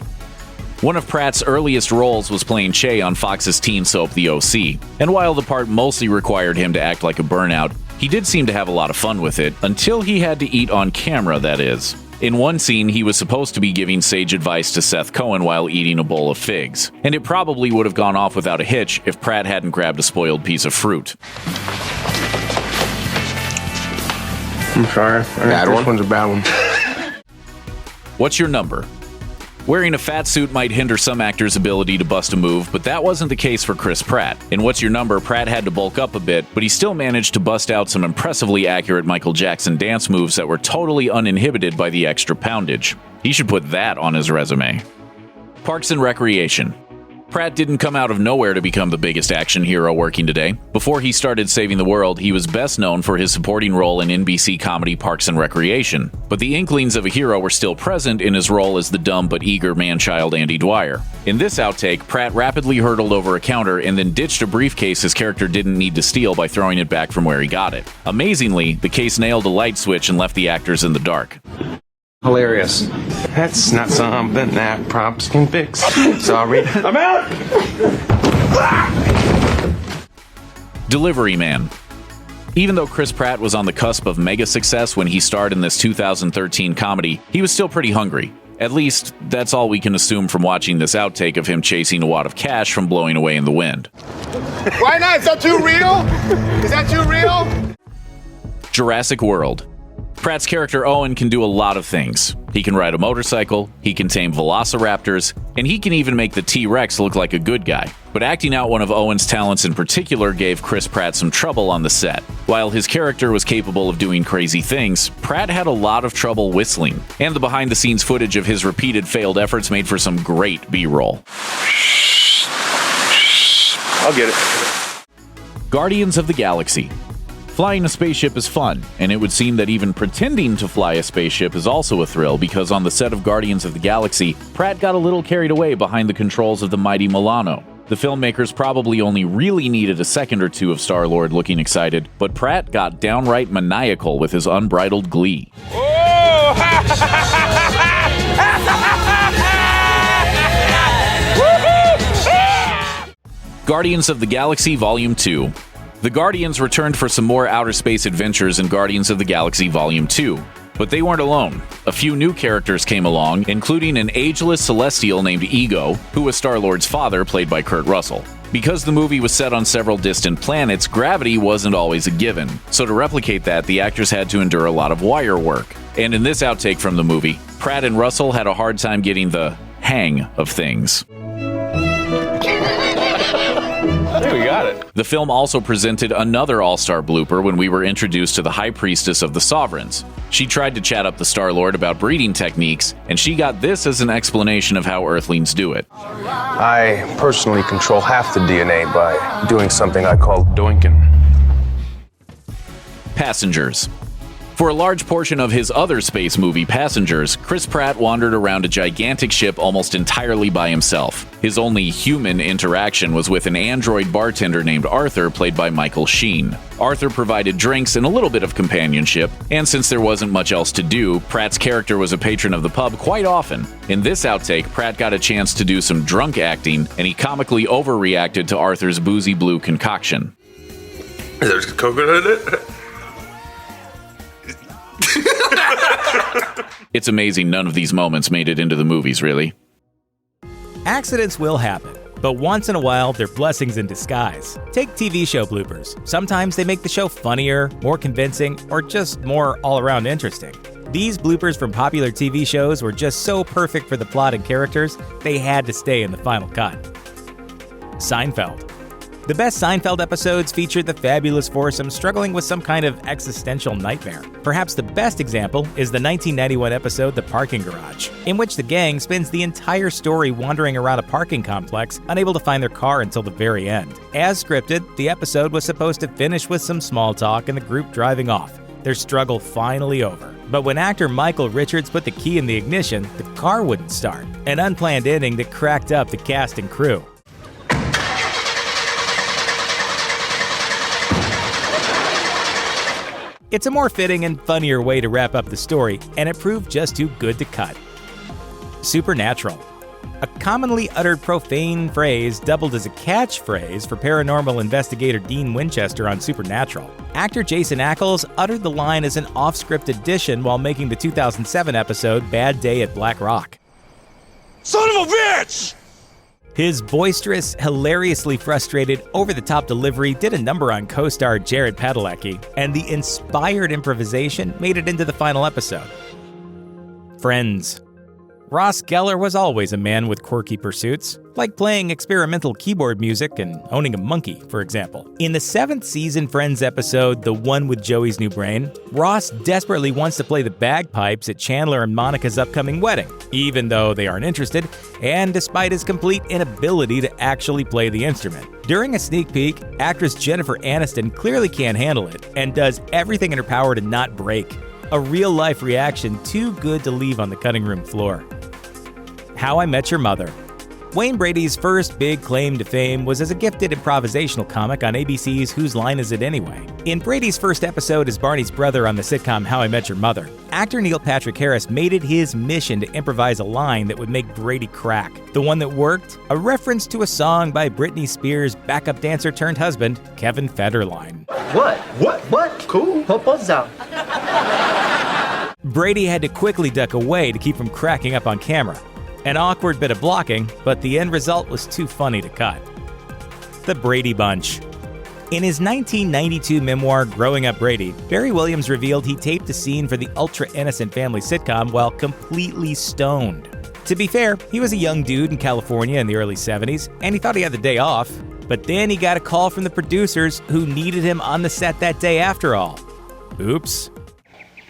One of Pratt's earliest roles was playing Che on Fox's teen soap The O.C., and while the part mostly required him to act like a burnout, he did seem to have a lot of fun with it, until he had to eat on camera, that is. In one scene, he was supposed to be giving sage advice to Seth Cohen while eating a bowl of figs, and it probably would have gone off without a hitch if Pratt hadn't grabbed a spoiled piece of fruit. I'm sorry. This one's a bad one. What's your number? Wearing a fat suit might hinder some actors' ability to bust a move, but that wasn't the case for Chris Pratt. In What's Your Number, Pratt had to bulk up a bit, but he still managed to bust out some impressively accurate Michael Jackson dance moves that were totally uninhibited by the extra poundage. He should put that on his resume. Parks and Recreation. Pratt didn't come out of nowhere to become the biggest action hero working today. Before he started saving the world, he was best known for his supporting role in NBC comedy Parks and Recreation. But the inklings of a hero were still present in his role as the dumb but eager man-child Andy Dwyer. In this outtake, Pratt rapidly hurdled over a counter and then ditched a briefcase his character didn't need to steal by throwing it back from where he got it. Amazingly, the case nailed a light switch and left the actors in the dark. Hilarious. That's not something that props can fix. Sorry. I'm out! Delivery Man. Even though Chris Pratt was on the cusp of mega success when he starred in this 2013 comedy, he was still pretty hungry. At least, that's all we can assume from watching this outtake of him chasing a wad of cash from blowing away in the wind. Why not? Is that too real? Is that too real? Jurassic World. Pratt's character Owen can do a lot of things. He can ride a motorcycle, he can tame velociraptors, and he can even make the T-Rex look like a good guy. But acting out one of Owen's talents in particular gave Chris Pratt some trouble on the set. While his character was capable of doing crazy things, Pratt had a lot of trouble whistling, and the behind-the-scenes footage of his repeated failed efforts made for some great B-roll. I'll get it. Guardians of the Galaxy. Flying a spaceship is fun, and it would seem that even pretending to fly a spaceship is also a thrill because on the set of Guardians of the Galaxy, Pratt got a little carried away behind the controls of the mighty Milano. The filmmakers probably only really needed a second or two of Star-Lord looking excited, but Pratt got downright maniacal with his unbridled glee. Guardians of the Galaxy Volume 2. The Guardians returned for some more outer space adventures in Guardians of the Galaxy Volume 2. But they weren't alone. A few new characters came along, including an ageless celestial named Ego, who was Star-Lord's father, played by Kurt Russell. Because the movie was set on several distant planets, gravity wasn't always a given. So to replicate that, the actors had to endure a lot of wire work. And in this outtake from the movie, Pratt and Russell had a hard time getting the hang of things. Hey, we got it. The film also presented another all-star blooper when we were introduced to the High Priestess of the Sovereigns. She tried to chat up the Star-Lord about breeding techniques, and she got this as an explanation of how Earthlings do it. I personally control half the DNA by doing something I call doinking. Passengers. For a large portion of his other space movie, Passengers, Chris Pratt wandered around a gigantic ship almost entirely by himself. His only human interaction was with an android bartender named Arthur, played by Michael Sheen. Arthur provided drinks and a little bit of companionship, and since there wasn't much else to do, Pratt's character was a patron of the pub quite often. In this outtake, Pratt got a chance to do some drunk acting, and he comically overreacted to Arthur's boozy blue concoction. There's coconut in it? It's amazing none of these moments made it into the movies, really. Accidents will happen, but once in a while, they're blessings in disguise. Take TV show bloopers. Sometimes they make the show funnier, more convincing, or just more all-around interesting. These bloopers from popular TV shows were just so perfect for the plot and characters, they had to stay in the final cut. Seinfeld. The best Seinfeld episodes feature the fabulous foursome struggling with some kind of existential nightmare. Perhaps the best example is the 1991 episode The Parking Garage, in which the gang spends the entire story wandering around a parking complex, unable to find their car until the very end. As scripted, the episode was supposed to finish with some small talk and the group driving off, their struggle finally over. But when actor Michael Richards put the key in the ignition, the car wouldn't start, an unplanned ending that cracked up the cast and crew. It's a more fitting and funnier way to wrap up the story, and it proved just too good to cut. Supernatural. A commonly uttered profane phrase doubled as a catchphrase for paranormal investigator Dean Winchester on Supernatural. Actor Jason Ackles uttered the line as an off-script addition while making the 2007 episode Bad Day at Black Rock. Son of a bitch! His boisterous, hilariously frustrated, over-the-top delivery did a number on co-star Jared Padalecki, and the inspired improvisation made it into the final episode. Friends. Ross Geller was always a man with quirky pursuits, like playing experimental keyboard music and owning a monkey, for example. In the 7th season Friends episode, The One with Joey's New Brain, Ross desperately wants to play the bagpipes at Chandler and Monica's upcoming wedding, even though they aren't interested, and despite his complete inability to actually play the instrument. During a sneak peek, actress Jennifer Aniston clearly can't handle it, and does everything in her power to not break. A real-life reaction too good to leave on the cutting room floor. How I Met Your Mother. Wayne Brady's first big claim to fame was as a gifted improvisational comic on ABC's Whose Line Is It Anyway? In Brady's first episode as Barney's brother on the sitcom How I Met Your Mother, actor Neil Patrick Harris made it his mission to improvise a line that would make Brady crack. The one that worked? A reference to a song by Britney Spears' backup dancer turned husband, Kevin Federline. What? Cool. Pulse out. Brady had to quickly duck away to keep from cracking up on camera. An awkward bit of blocking, but the end result was too funny to cut. The Brady Bunch. In his 1992 memoir, Growing Up Brady, Barry Williams revealed he taped a scene for the ultra-innocent family sitcom while completely stoned. To be fair, he was a young dude in California in the early 70s, and he thought he had the day off. But then he got a call from the producers who needed him on the set that day after all. Oops.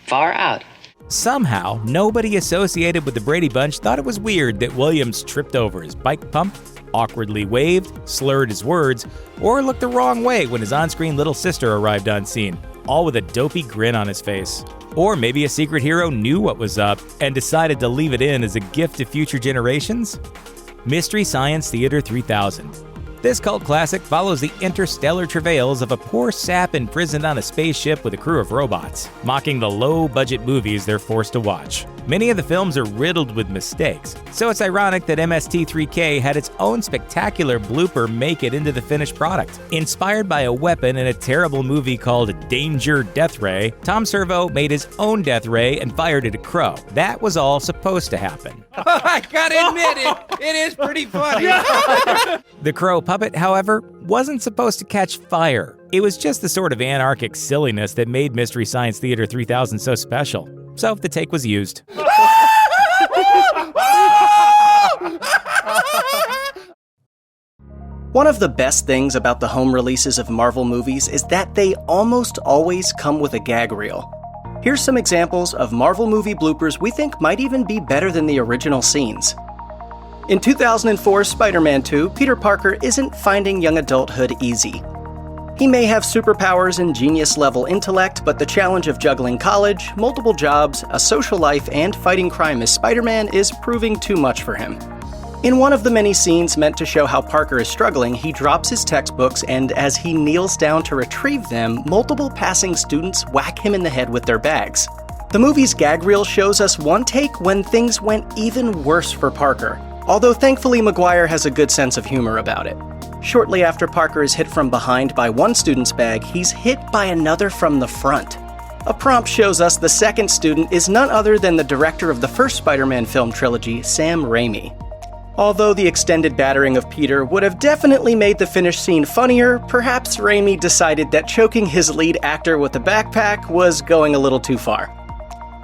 Far out. Somehow, nobody associated with the Brady Bunch thought it was weird that Williams tripped over his bike pump, awkwardly waved, slurred his words, or looked the wrong way when his on-screen little sister arrived on scene, all with a dopey grin on his face. Or maybe a secret hero knew what was up and decided to leave it in as a gift to future generations? Mystery Science Theater 3000. This cult classic follows the interstellar travails of a poor sap imprisoned on a spaceship with a crew of robots, mocking the low-budget movies they're forced to watch. Many of the films are riddled with mistakes, so it's ironic that MST3K had its own spectacular blooper make it into the finished product. Inspired by a weapon in a terrible movie called Danger Death Ray, Tom Servo made his own death ray and fired it at Crow. That was all supposed to happen. I gotta admit it is pretty funny. The Crow puppet, however, wasn't supposed to catch fire. It was just the sort of anarchic silliness that made Mystery Science Theater 3000 so special. So the take was used. One of the best things about the home releases of Marvel movies is that they almost always come with a gag reel. Here's some examples of Marvel movie bloopers we think might even be better than the original scenes. In 2004's Spider-Man 2, Peter Parker isn't finding young adulthood easy. He may have superpowers and genius-level intellect, but the challenge of juggling college, multiple jobs, a social life, and fighting crime as Spider-Man is proving too much for him. In one of the many scenes meant to show how Parker is struggling, he drops his textbooks, and as he kneels down to retrieve them, multiple passing students whack him in the head with their bags. The movie's gag reel shows us one take when things went even worse for Parker, although thankfully Maguire has a good sense of humor about it. Shortly after Parker is hit from behind by one student's bag, he's hit by another from the front. A prompt shows us the second student is none other than the director of the first Spider-Man film trilogy, Sam Raimi. Although the extended battering of Peter would have definitely made the finished scene funnier, perhaps Raimi decided that choking his lead actor with a backpack was going a little too far.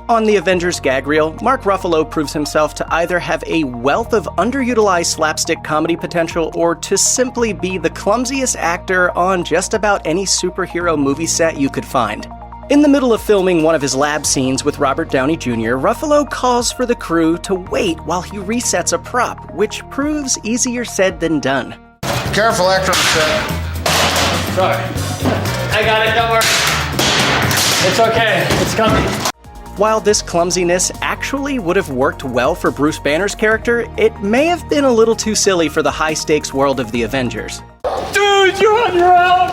On the Avengers gag reel, Mark Ruffalo proves himself to either have a wealth of underutilized slapstick comedy potential or to simply be the clumsiest actor on just about any superhero movie set you could find. In the middle of filming one of his lab scenes with Robert Downey Jr., Ruffalo calls for the crew to wait while he resets a prop, which proves easier said than done. Careful, actor on the set. Sorry. I got it, don't worry. It's okay, it's coming. While this clumsiness actually would have worked well for Bruce Banner's character, it may have been a little too silly for the high-stakes world of the Avengers. Dude, you're on your own!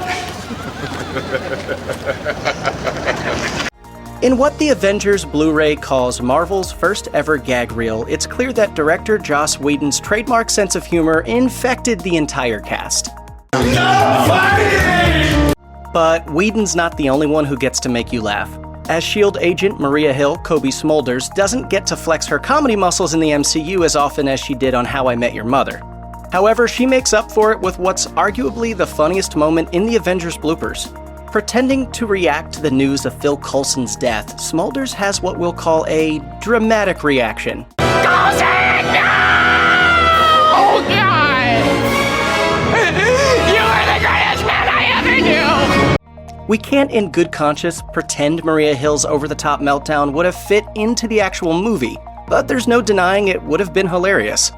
In what the Avengers Blu-ray calls Marvel's first ever gag reel, it's clear that director Joss Whedon's trademark sense of humor infected the entire cast. No fighting! But Whedon's not the only one who gets to make you laugh. As S.H.I.E.L.D. agent Maria Hill, Kobe Smulders, doesn't get to flex her comedy muscles in the MCU as often as she did on How I Met Your Mother. However, she makes up for it with what's arguably the funniest moment in the Avengers bloopers. Pretending to react to the news of Phil Coulson's death, Smulders has what we'll call a dramatic reaction. Coulson, no! Oh, God! You are the greatest man I ever knew! We can't in good conscience pretend Maria Hill's over-the-top meltdown would have fit into the actual movie, but there's no denying it would have been hilarious.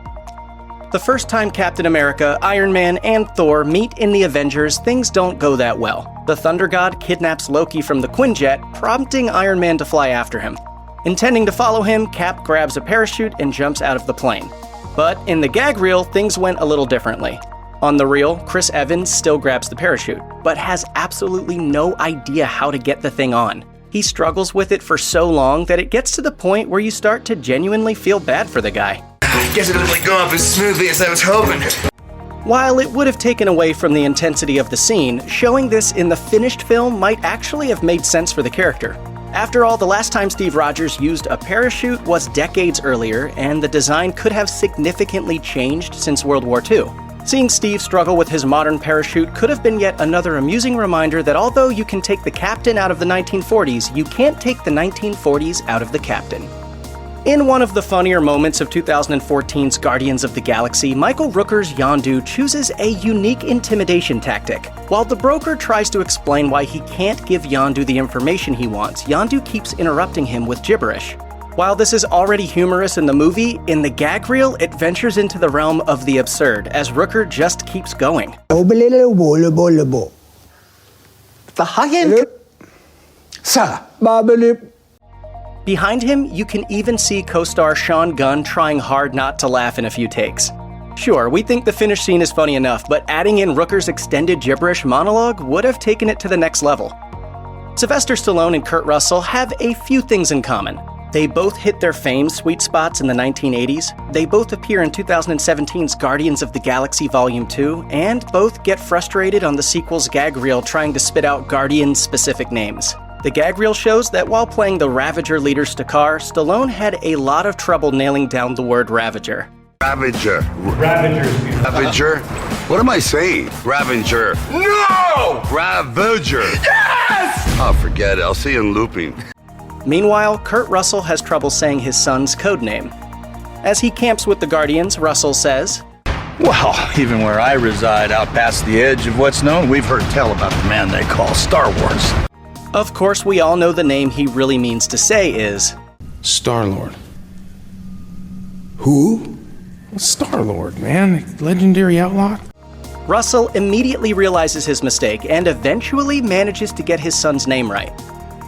The first time Captain America, Iron Man, and Thor meet in the Avengers, things don't go that well. The Thunder God kidnaps Loki from the Quinjet, prompting Iron Man to fly after him. Intending to follow him, Cap grabs a parachute and jumps out of the plane. But in the gag reel, things went a little differently. On the reel, Chris Evans still grabs the parachute, but has absolutely no idea how to get the thing on. He struggles with it for so long that it gets to the point where you start to genuinely feel bad for the guy. Guess it didn't go off as smoothly as I was hoping. While it would have taken away from the intensity of the scene, showing this in the finished film might actually have made sense for the character. After all, the last time Steve Rogers used a parachute was decades earlier, and the design could have significantly changed since World War II. Seeing Steve struggle with his modern parachute could have been yet another amusing reminder that although you can take the captain out of the 1940s, you can't take the 1940s out of the captain. In one of the funnier moments of 2014's Guardians of the Galaxy, Michael Rooker's Yondu chooses a unique intimidation tactic. While the broker tries to explain why he can't give Yondu the information he wants, Yondu keeps interrupting him with gibberish. While this is already humorous in the movie, in the gag reel, it ventures into the realm of the absurd, as Rooker just keeps going. Behind him, you can even see co-star Sean Gunn trying hard not to laugh in a few takes. Sure, we think the finished scene is funny enough, but adding in Rooker's extended gibberish monologue would have taken it to the next level. Sylvester Stallone and Kurt Russell have a few things in common. They both hit their fame sweet spots in the 1980s, they both appear in 2017's Guardians of the Galaxy Volume 2, and both get frustrated on the sequel's gag reel trying to spit out Guardian-specific names. The gag reel shows that while playing the Ravager leader Stakar, Stallone had a lot of trouble nailing down the word Ravager. Ravager. Ravager? What am I saying? Ravager. No! Ravager. Yes! Oh, forget it. I'll see you in looping. Meanwhile, Kurt Russell has trouble saying his son's codename. As he camps with the Guardians, Russell says, "Well, even where I reside out past the edge of what's known, we've heard tell about the man they call Star Wars." Of course, we all know the name he really means to say is Star-Lord. Who? Star-Lord, man. Legendary outlaw. Russell immediately realizes his mistake and eventually manages to get his son's name right.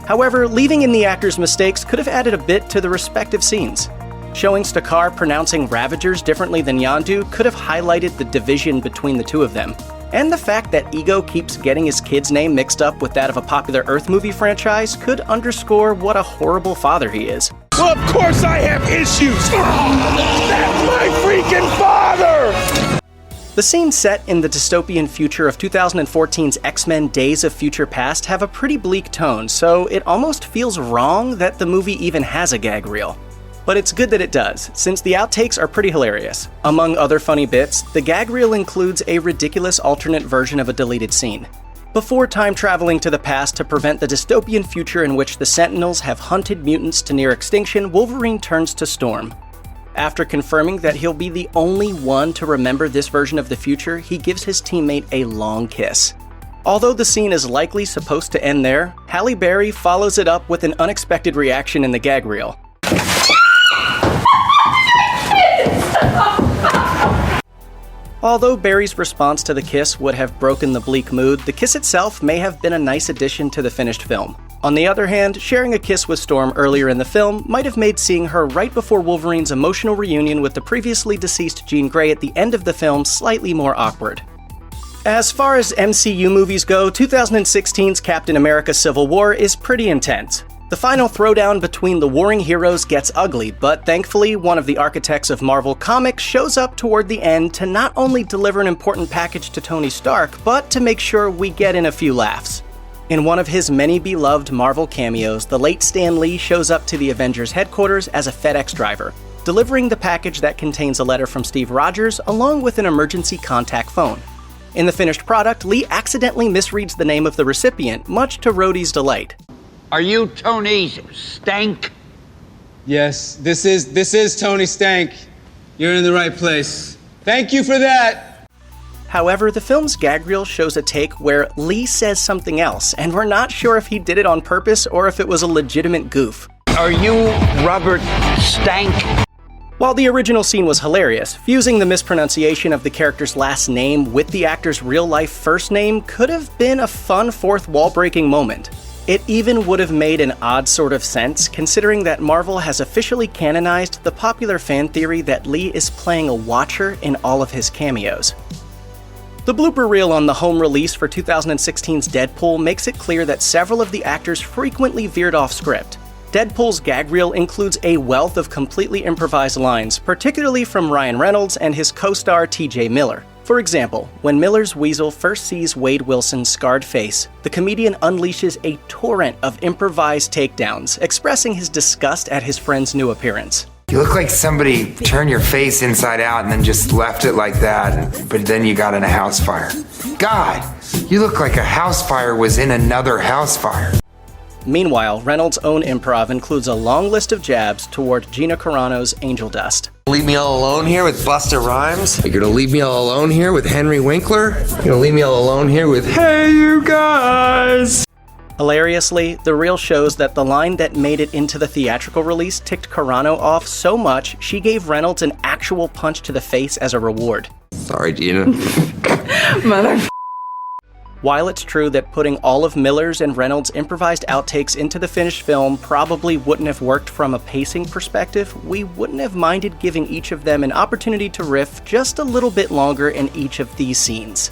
However, leaving in the actor's mistakes could have added a bit to the respective scenes. Showing Stakar pronouncing Ravagers differently than Yondu could have highlighted the division between the two of them. And the fact that Ego keeps getting his kid's name mixed up with that of a popular Earth movie franchise could underscore what a horrible father he is. Well, of course I have issues! That's my freaking father! The scenes set in the dystopian future of 2014's X-Men Days of Future Past have a pretty bleak tone, so it almost feels wrong that the movie even has a gag reel. But it's good that it does, since the outtakes are pretty hilarious. Among other funny bits, the gag reel includes a ridiculous alternate version of a deleted scene. Before time traveling to the past to prevent the dystopian future in which the Sentinels have hunted mutants to near extinction, Wolverine turns to Storm. After confirming that he'll be the only one to remember this version of the future, he gives his teammate a long kiss. Although the scene is likely supposed to end there, Halle Berry follows it up with an unexpected reaction in the gag reel. Although Barry's response to the kiss would have broken the bleak mood, the kiss itself may have been a nice addition to the finished film. On the other hand, sharing a kiss with Storm earlier in the film might have made seeing her right before Wolverine's emotional reunion with the previously deceased Jean Grey at the end of the film slightly more awkward. As far as MCU movies go, 2016's Captain America Civil War is pretty intense. The final throwdown between the warring heroes gets ugly, but thankfully, one of the architects of Marvel Comics shows up toward the end to not only deliver an important package to Tony Stark, but to make sure we get in a few laughs. In one of his many beloved Marvel cameos, the late Stan Lee shows up to the Avengers headquarters as a FedEx driver, delivering the package that contains a letter from Steve Rogers along with an emergency contact phone. In the finished product, Lee accidentally misreads the name of the recipient, much to Rhodey's delight. Are you Tony Stank? Yes, this is Tony Stank. You're in the right place. Thank you for that. However, the film's gag reel shows a take where Lee says something else, and we're not sure if he did it on purpose or if it was a legitimate goof. Are you Robert Stank? While the original scene was hilarious, fusing the mispronunciation of the character's last name with the actor's real-life first name could have been a fun fourth wall-breaking moment. It even would have made an odd sort of sense, considering that Marvel has officially canonized the popular fan theory that Lee is playing a Watcher in all of his cameos. The blooper reel on the home release for 2016's Deadpool makes it clear that several of the actors frequently veered off script. Deadpool's gag reel includes a wealth of completely improvised lines, particularly from Ryan Reynolds and his co-star TJ Miller. For example, when Miller's weasel first sees Wade Wilson's scarred face, the comedian unleashes a torrent of improvised takedowns, expressing his disgust at his friend's new appearance. You look like somebody turned your face inside out and then just left it like that, but then you got in a house fire. God, you look like a house fire was in another house fire. Meanwhile, Reynolds' own improv includes a long list of jabs toward Gina Carano's Angel Dust. Leave me all alone here with Busta Rhymes? You're gonna leave me all alone here with Henry Winkler? You're gonna leave me all alone here with Hey You Guys? Hilariously, the reel shows that the line that made it into the theatrical release ticked Carano off so much, she gave Reynolds an actual punch to the face as a reward. Sorry, Gina. Mother. While it's true that putting all of Miller's and Reynolds' improvised outtakes into the finished film probably wouldn't have worked from a pacing perspective, we wouldn't have minded giving each of them an opportunity to riff just a little bit longer in each of these scenes.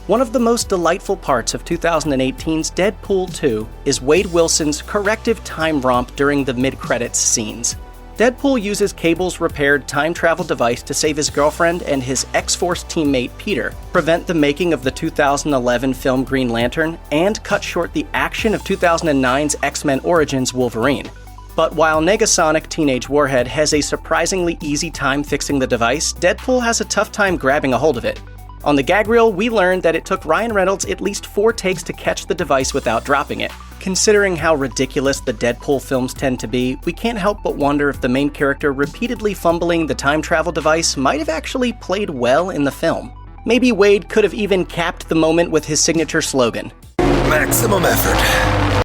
One of the most delightful parts of 2018's Deadpool 2 is Wade Wilson's corrective time romp during the mid-credits scenes. Deadpool uses Cable's repaired time travel device to save his girlfriend and his X-Force teammate Peter, prevent the making of the 2011 film Green Lantern, and cut short the action of 2009's X-Men Origins Wolverine. But while Negasonic Teenage Warhead has a surprisingly easy time fixing the device, Deadpool has a tough time grabbing a hold of it. On the gag reel, we learned that it took Ryan Reynolds at least 4 takes to catch the device without dropping it. Considering how ridiculous the Deadpool films tend to be, we can't help but wonder if the main character repeatedly fumbling the time travel device might have actually played well in the film. Maybe Wade could have even capped the moment with his signature slogan, "Maximum effort."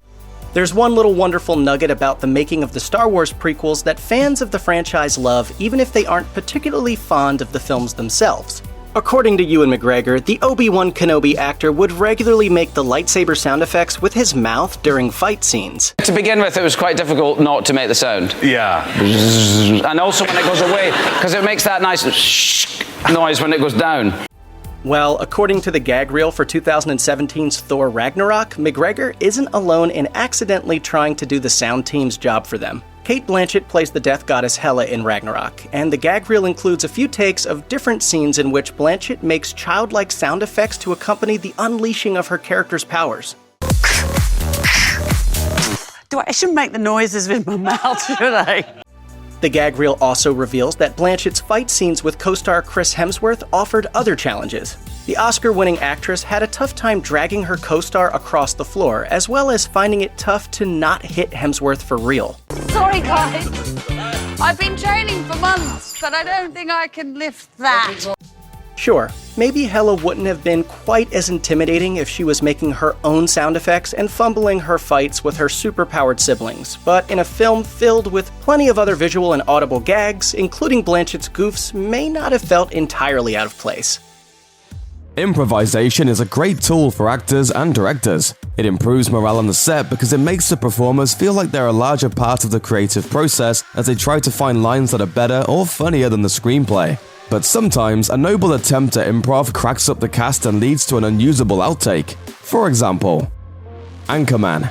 There's one little wonderful nugget about the making of the Star Wars prequels that fans of the franchise love, even if they aren't particularly fond of the films themselves. According to Ewan McGregor, the Obi-Wan Kenobi actor would regularly make the lightsaber sound effects with his mouth during fight scenes. To begin with, it was quite difficult not to make the sound. Yeah. And also when it goes away, because it makes that nice noise when it goes down. Well, according to the gag reel for 2017's Thor Ragnarok, McGregor isn't alone in accidentally trying to do the sound team's job for them. Cate Blanchett plays the death goddess Hela in Ragnarok, and the gag reel includes a few takes of different scenes in which Blanchett makes childlike sound effects to accompany the unleashing of her character's powers. I shouldn't make the noises with my mouth, should I? The gag reel also reveals that Blanchett's fight scenes with co-star Chris Hemsworth offered other challenges. The Oscar-winning actress had a tough time dragging her co-star across the floor, as well as finding it tough to not hit Hemsworth for real. Sorry, guys. I've been training for months, but I don't think I can lift that. Sure, maybe Hela wouldn't have been quite as intimidating if she was making her own sound effects and fumbling her fights with her superpowered siblings, but in a film filled with plenty of other visual and audible gags, including Blanchett's goofs, may not have felt entirely out of place. Improvisation is a great tool for actors and directors. It improves morale on the set because it makes the performers feel like they're a larger part of the creative process as they try to find lines that are better or funnier than the screenplay. But sometimes, a noble attempt at improv cracks up the cast and leads to an unusable outtake. For example, Anchorman.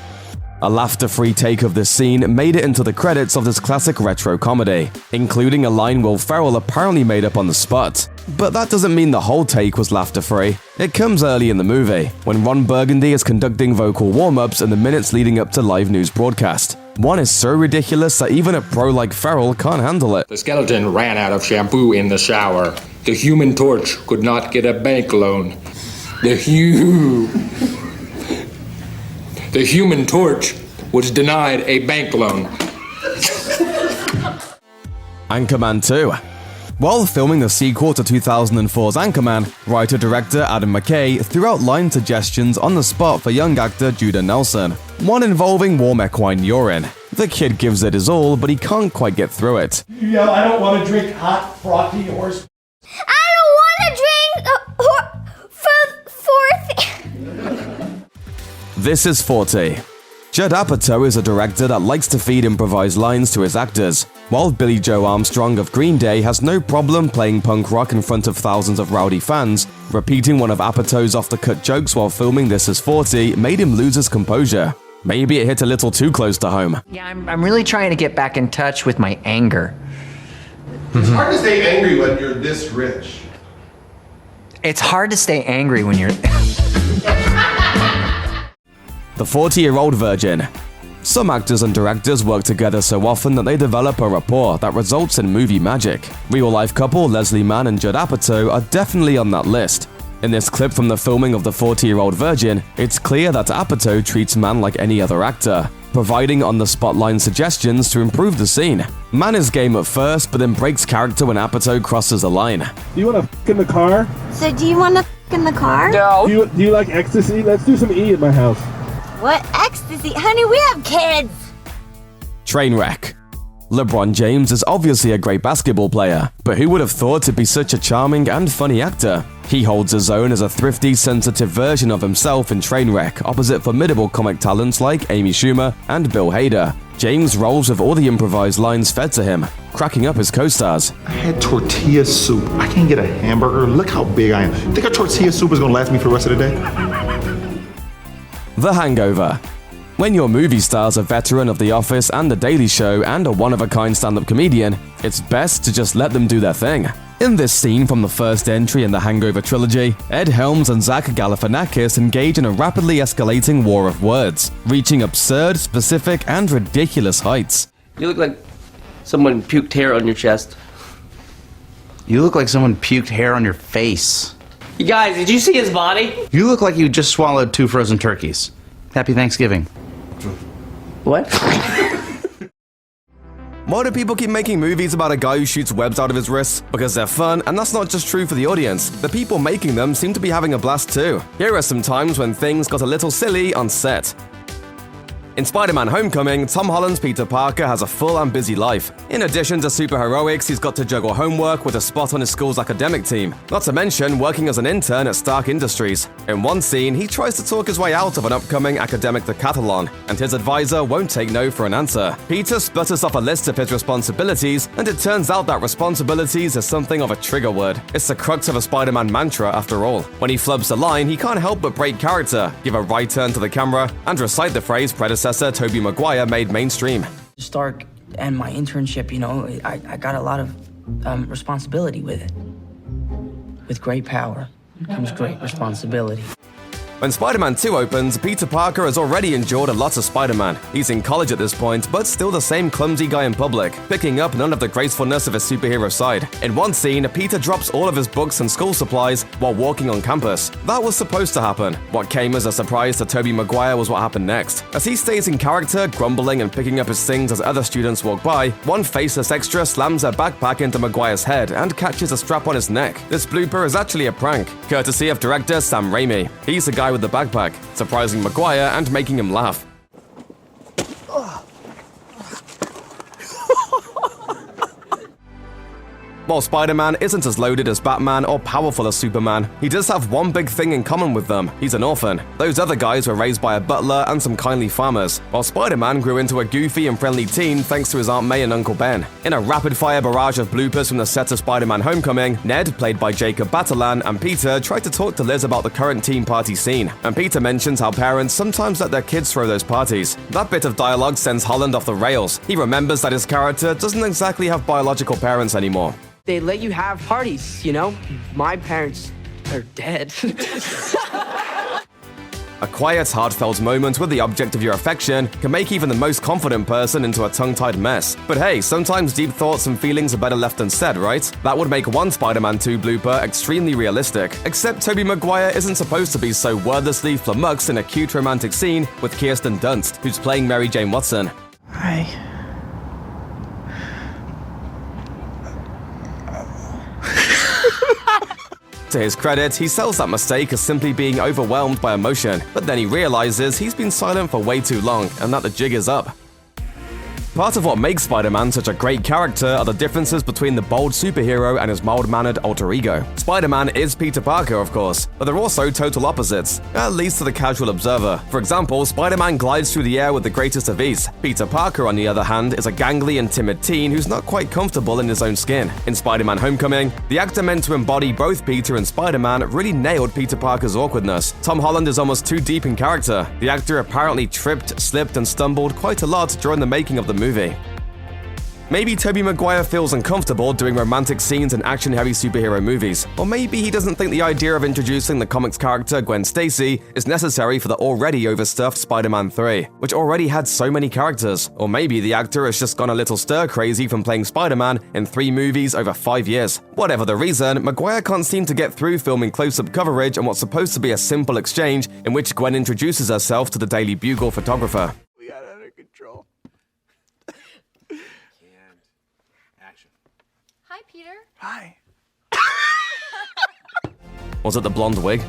A laughter-free take of this scene made it into the credits of this classic retro comedy, including a line Will Ferrell apparently made up on the spot. But that doesn't mean the whole take was laughter-free. It comes early in the movie, when Ron Burgundy is conducting vocal warm-ups in the minutes leading up to live news broadcast. One is so ridiculous that even a pro like Ferrell can't handle it. The skeleton ran out of shampoo in the shower. The Human Torch could not get a bank loan. The Human Torch was denied a bank loan. Anchorman 2. While filming the sequel to 2004's Anchorman, writer-director Adam McKay threw out line suggestions on the spot for young actor Judah Nelson, one involving warm equine urine. The kid gives it his all, but he can't quite get through it. Yeah, I don't want to drink hot, frothy horse. I don't want to drink This is 40. Judd Apatow is a director that likes to feed improvised lines to his actors, while Billy Joe Armstrong of Green Day has no problem playing punk rock in front of thousands of rowdy fans. Repeating one of Apatow's off-the-cut jokes while filming This Is 40 made him lose his composure. Maybe it hit a little too close to home. Yeah, I'm really trying to get back in touch with my anger. It's hard to stay angry when you're this rich. It's hard to stay angry when you're... The 40-year-old virgin. Some actors and directors work together so often that they develop a rapport that results in movie magic. Real-life couple Leslie Mann and Judd Apatow are definitely on that list. In this clip from the filming of The 40-Year-Old Virgin, it's clear that Apatow treats Mann like any other actor, providing on-the-spot line suggestions to improve the scene. Mann is game at first, but then breaks character when Apatow crosses the line. Do you want to f*** in the car? So do you want to f*** in the car? No. Do you like ecstasy? Let's do some E at my house. What ecstasy? Honey, we have kids! Trainwreck. LeBron James is obviously a great basketball player, but who would have thought to be such a charming and funny actor? He holds his own as a thrifty, sensitive version of himself in Trainwreck, opposite formidable comic talents like Amy Schumer and Bill Hader. James rolls with all the improvised lines fed to him, cracking up his co-stars. I had tortilla soup. I can't get a hamburger. Look how big I am. Think a tortilla soup is gonna last me for the rest of the day? The Hangover. When your movie star's a veteran of The Office and The Daily Show and a one-of-a-kind stand-up comedian, it's best to just let them do their thing. In this scene from the first entry in the Hangover trilogy, Ed Helms and Zach Galifianakis engage in a rapidly escalating war of words, reaching absurd, specific, and ridiculous heights. You look like someone puked hair on your chest. You look like someone puked hair on your face. You guys, did you see his body? You look like you just swallowed 2 frozen turkeys. Happy Thanksgiving. What? Why do people keep making movies about a guy who shoots webs out of his wrists? Because they're fun, and that's not just true for the audience. The people making them seem to be having a blast too. Here are some times when things got a little silly on set. In Spider-Man Homecoming, Tom Holland's Peter Parker has a full and busy life. In addition to superheroics, he's got to juggle homework with a spot on his school's academic team, not to mention working as an intern at Stark Industries. In one scene, he tries to talk his way out of an upcoming academic decathlon, and his advisor won't take no for an answer. Peter sputters off a list of his responsibilities, and it turns out that responsibilities is something of a trigger word. It's the crux of a Spider-Man mantra after all. When he flubs a line, he can't help but break character, give a right turn to the camera, and recite the phrase predecessor Tobey Maguire made mainstream. Stark and my internship, you know, I got a lot of responsibility with it. With great power comes great responsibility. When Spider-Man 2 opens, Peter Parker has already endured a lot of Spider-Man. He's in college at this point, but still the same clumsy guy in public, picking up none of the gracefulness of his superhero side. In one scene, Peter drops all of his books and school supplies while walking on campus. That was supposed to happen. What came as a surprise to Tobey Maguire was what happened next. As he stays in character, grumbling and picking up his things as other students walk by, one faceless extra slams a backpack into Maguire's head and catches a strap on his neck. This blooper is actually a prank, courtesy of director Sam Raimi. He's the guy with the backpack, surprising Maguire and making him laugh. While Spider-Man isn't as loaded as Batman or powerful as Superman, he does have one big thing in common with them. He's an orphan. Those other guys were raised by a butler and some kindly farmers, while Spider-Man grew into a goofy and friendly teen thanks to his Aunt May and Uncle Ben. In a rapid-fire barrage of bloopers from the set of Spider-Man Homecoming, Ned, played by Jacob Batalon, and Peter try to talk to Liz about the current teen party scene, and Peter mentions how parents sometimes let their kids throw those parties. That bit of dialogue sends Holland off the rails. He remembers that his character doesn't exactly have biological parents anymore. They let you have parties, you know? My parents are dead. A quiet, heartfelt moment with the object of your affection can make even the most confident person into a tongue-tied mess. But hey, sometimes deep thoughts and feelings are better left unsaid, right? That would make one Spider-Man 2 blooper extremely realistic, except Tobey Maguire isn't supposed to be so wordlessly flummoxed in a cute romantic scene with Kirsten Dunst, who's playing Mary Jane Watson. Hi. To his credit, he sells that mistake as simply being overwhelmed by emotion, but then he realizes he's been silent for way too long and that the jig is up. Part of what makes Spider-Man such a great character are the differences between the bold superhero and his mild-mannered alter ego. Spider-Man is Peter Parker, of course, but they're also total opposites, at least to the casual observer. For example, Spider-Man glides through the air with the greatest of ease. Peter Parker, on the other hand, is a gangly and timid teen who's not quite comfortable in his own skin. In Spider-Man Homecoming, the actor meant to embody both Peter and Spider-Man really nailed Peter Parker's awkwardness. Tom Holland is almost too deep in character. The actor apparently tripped, slipped, and stumbled quite a lot during the making of the movie. Maybe Tobey Maguire feels uncomfortable doing romantic scenes in action-heavy superhero movies, or maybe he doesn't think the idea of introducing the comics character Gwen Stacy is necessary for the already overstuffed Spider-Man 3, which already had so many characters, or maybe the actor has just gone a little stir-crazy from playing Spider-Man in 3 movies over 5 years. Whatever the reason, Maguire can't seem to get through filming close-up coverage on what's supposed to be a simple exchange in which Gwen introduces herself to the Daily Bugle photographer. We got it under control. Hi, Peter. Hi. Was it the blonde wig?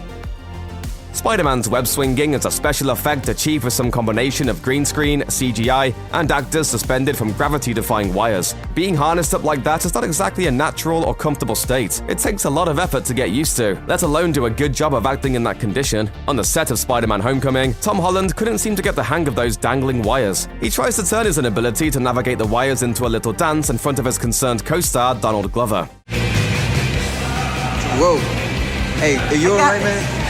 Spider-Man's web swinging is a special effect achieved with some combination of green screen, CGI, and actors suspended from gravity-defying wires. Being harnessed up like that is not exactly a natural or comfortable state. It takes a lot of effort to get used to, let alone do a good job of acting in that condition. On the set of Spider-Man Homecoming, Tom Holland couldn't seem to get the hang of those dangling wires. He tries to turn his inability to navigate the wires into a little dance in front of his concerned co-star Donald Glover. Whoa. Hey, are you alright, man?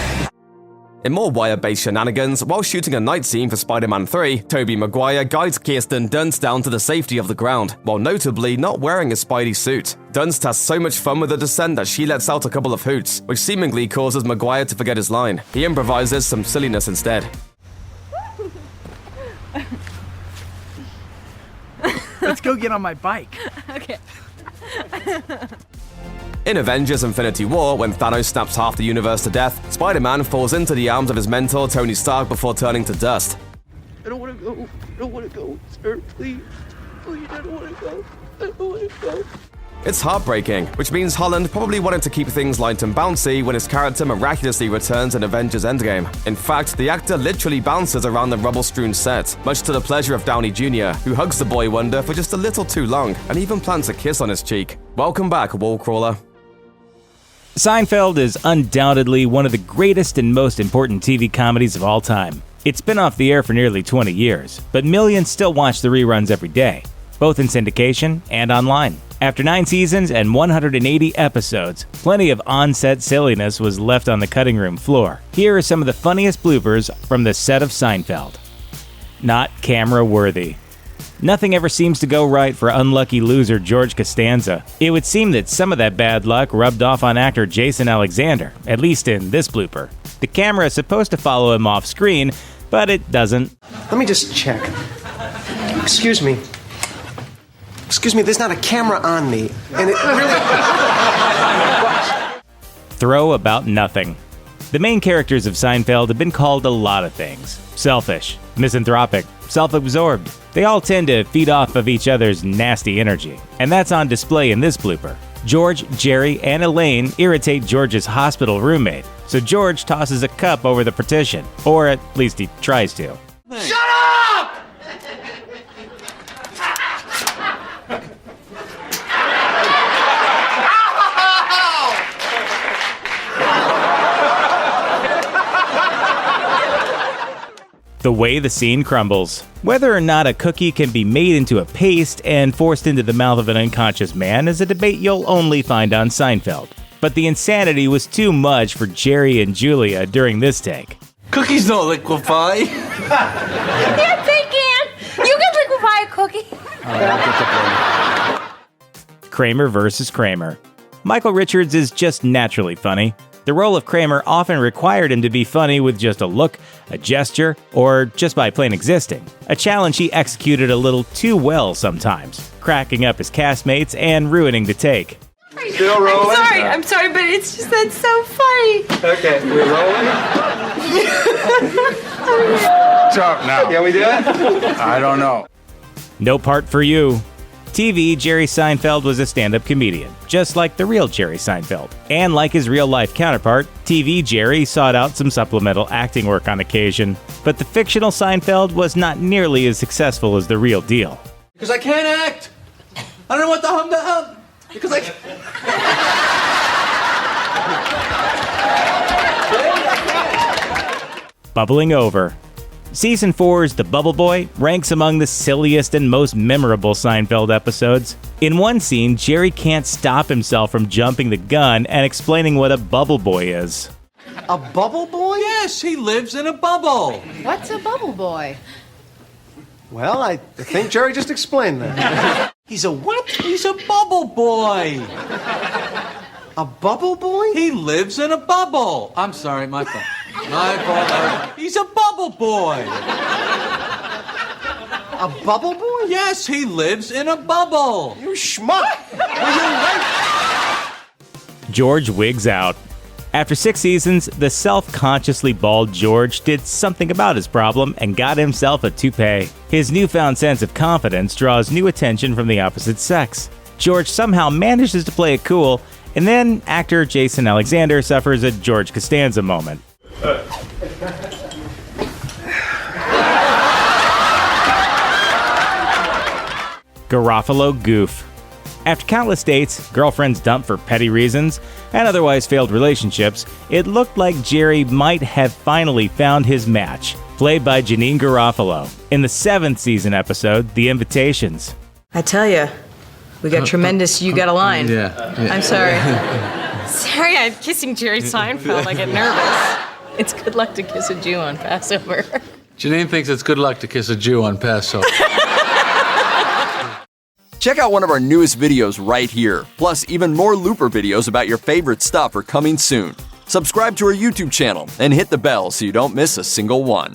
In more wire-based shenanigans, while shooting a night scene for Spider-Man 3, Tobey Maguire guides Kirsten Dunst down to the safety of the ground, while notably not wearing a Spidey suit. Dunst has so much fun with the descent that she lets out a couple of hoots, which seemingly causes Maguire to forget his line. He improvises some silliness instead. Let's go get on my bike. Okay. In Avengers Infinity War, when Thanos snaps half the universe to death, Spider-Man falls into the arms of his mentor Tony Stark before turning to dust. I don't want to go. I don't want to go, sir. Please. Please, I don't want to go. I don't want to go. It's heartbreaking, which means Holland probably wanted to keep things light and bouncy when his character miraculously returns in Avengers Endgame. In fact, the actor literally bounces around the rubble-strewn set, much to the pleasure of Downey Jr., who hugs the boy wonder for just a little too long, and even plants a kiss on his cheek. Welcome back, Wallcrawler. Seinfeld is undoubtedly one of the greatest and most important TV comedies of all time. It's been off the air for nearly 20 years, but millions still watch the reruns every day, both in syndication and online. After 9 seasons and 180 episodes, plenty of on-set silliness was left on the cutting room floor. Here are some of the funniest bloopers from the set of Seinfeld. Not camera-worthy. Nothing ever seems to go right for unlucky loser George Costanza. It would seem that some of that bad luck rubbed off on actor Jason Alexander, at least in this blooper. The camera is supposed to follow him off screen, but it doesn't. Let me just check. Excuse me. Excuse me, there's not a camera on me. And it really... Throw about nothing. The main characters of Seinfeld have been called a lot of things. Selfish, misanthropic, self-absorbed. They all tend to feed off of each other's nasty energy, and that's on display in this blooper. George, Jerry, and Elaine irritate George's hospital roommate, so George tosses a cup over the partition, or at least he tries to. Shut up! The way the scene crumbles. Whether or not a cookie can be made into a paste and forced into the mouth of an unconscious man is a debate you'll only find on Seinfeld. But the insanity was too much for Jerry and Julia during this take. Cookies don't liquefy. Yes, they can. You can liquefy a cookie. Kramer versus Kramer. Michael Richards is just naturally funny. The role of Kramer often required him to be funny with just a look, a gesture, or just by plain existing. A challenge he executed a little too well sometimes, cracking up his castmates and ruining the take. Still rolling? I'm sorry, but it's just that's so funny. Okay, we're rolling. Talk now. Can we do it? I don't know. No part for you. TV, Jerry Seinfeld was a stand-up comedian, just like the real Jerry Seinfeld. And like his real-life counterpart, TV Jerry sought out some supplemental acting work on occasion. But the fictional Seinfeld was not nearly as successful as the real deal. Because I can't act. I don't know what the hum. Because I can't. Bubbling over. Season 4's The Bubble Boy ranks among the silliest and most memorable Seinfeld episodes. In one scene, Jerry can't stop himself from jumping the gun and explaining what a bubble boy is. A bubble boy? Yes, he lives in a bubble. What's a bubble boy? Well, I think Jerry just explained that. He's a what? He's a bubble boy. A bubble boy? He lives in a bubble. I'm sorry, my fault. My fault. He's a bubble boy. A bubble boy? Yes, he lives in a bubble. You schmuck. Well, you're right. George wigs out. After 6 seasons, the self-consciously bald George did something about his problem and got himself a toupee. His newfound sense of confidence draws new attention from the opposite sex. George somehow manages to play it cool, and then actor Jason Alexander suffers a George Costanza moment. Garofalo goof. After countless dates, girlfriends dumped for petty reasons, and otherwise failed relationships, it looked like Jerry might have finally found his match, played by Janine Garofalo, in the 7th season episode, The Invitations. I tell ya, we got tremendous You Got a Line. Yeah. I'm sorry. Sorry, I'm kissing Jerry Seinfeld. I get nervous. It's good luck to kiss a Jew on Passover. Janine thinks it's good luck to kiss a Jew on Passover. Check out one of our newest videos right here. Plus, even more Looper videos about your favorite stuff are coming soon. Subscribe to our YouTube channel and hit the bell so you don't miss a single one.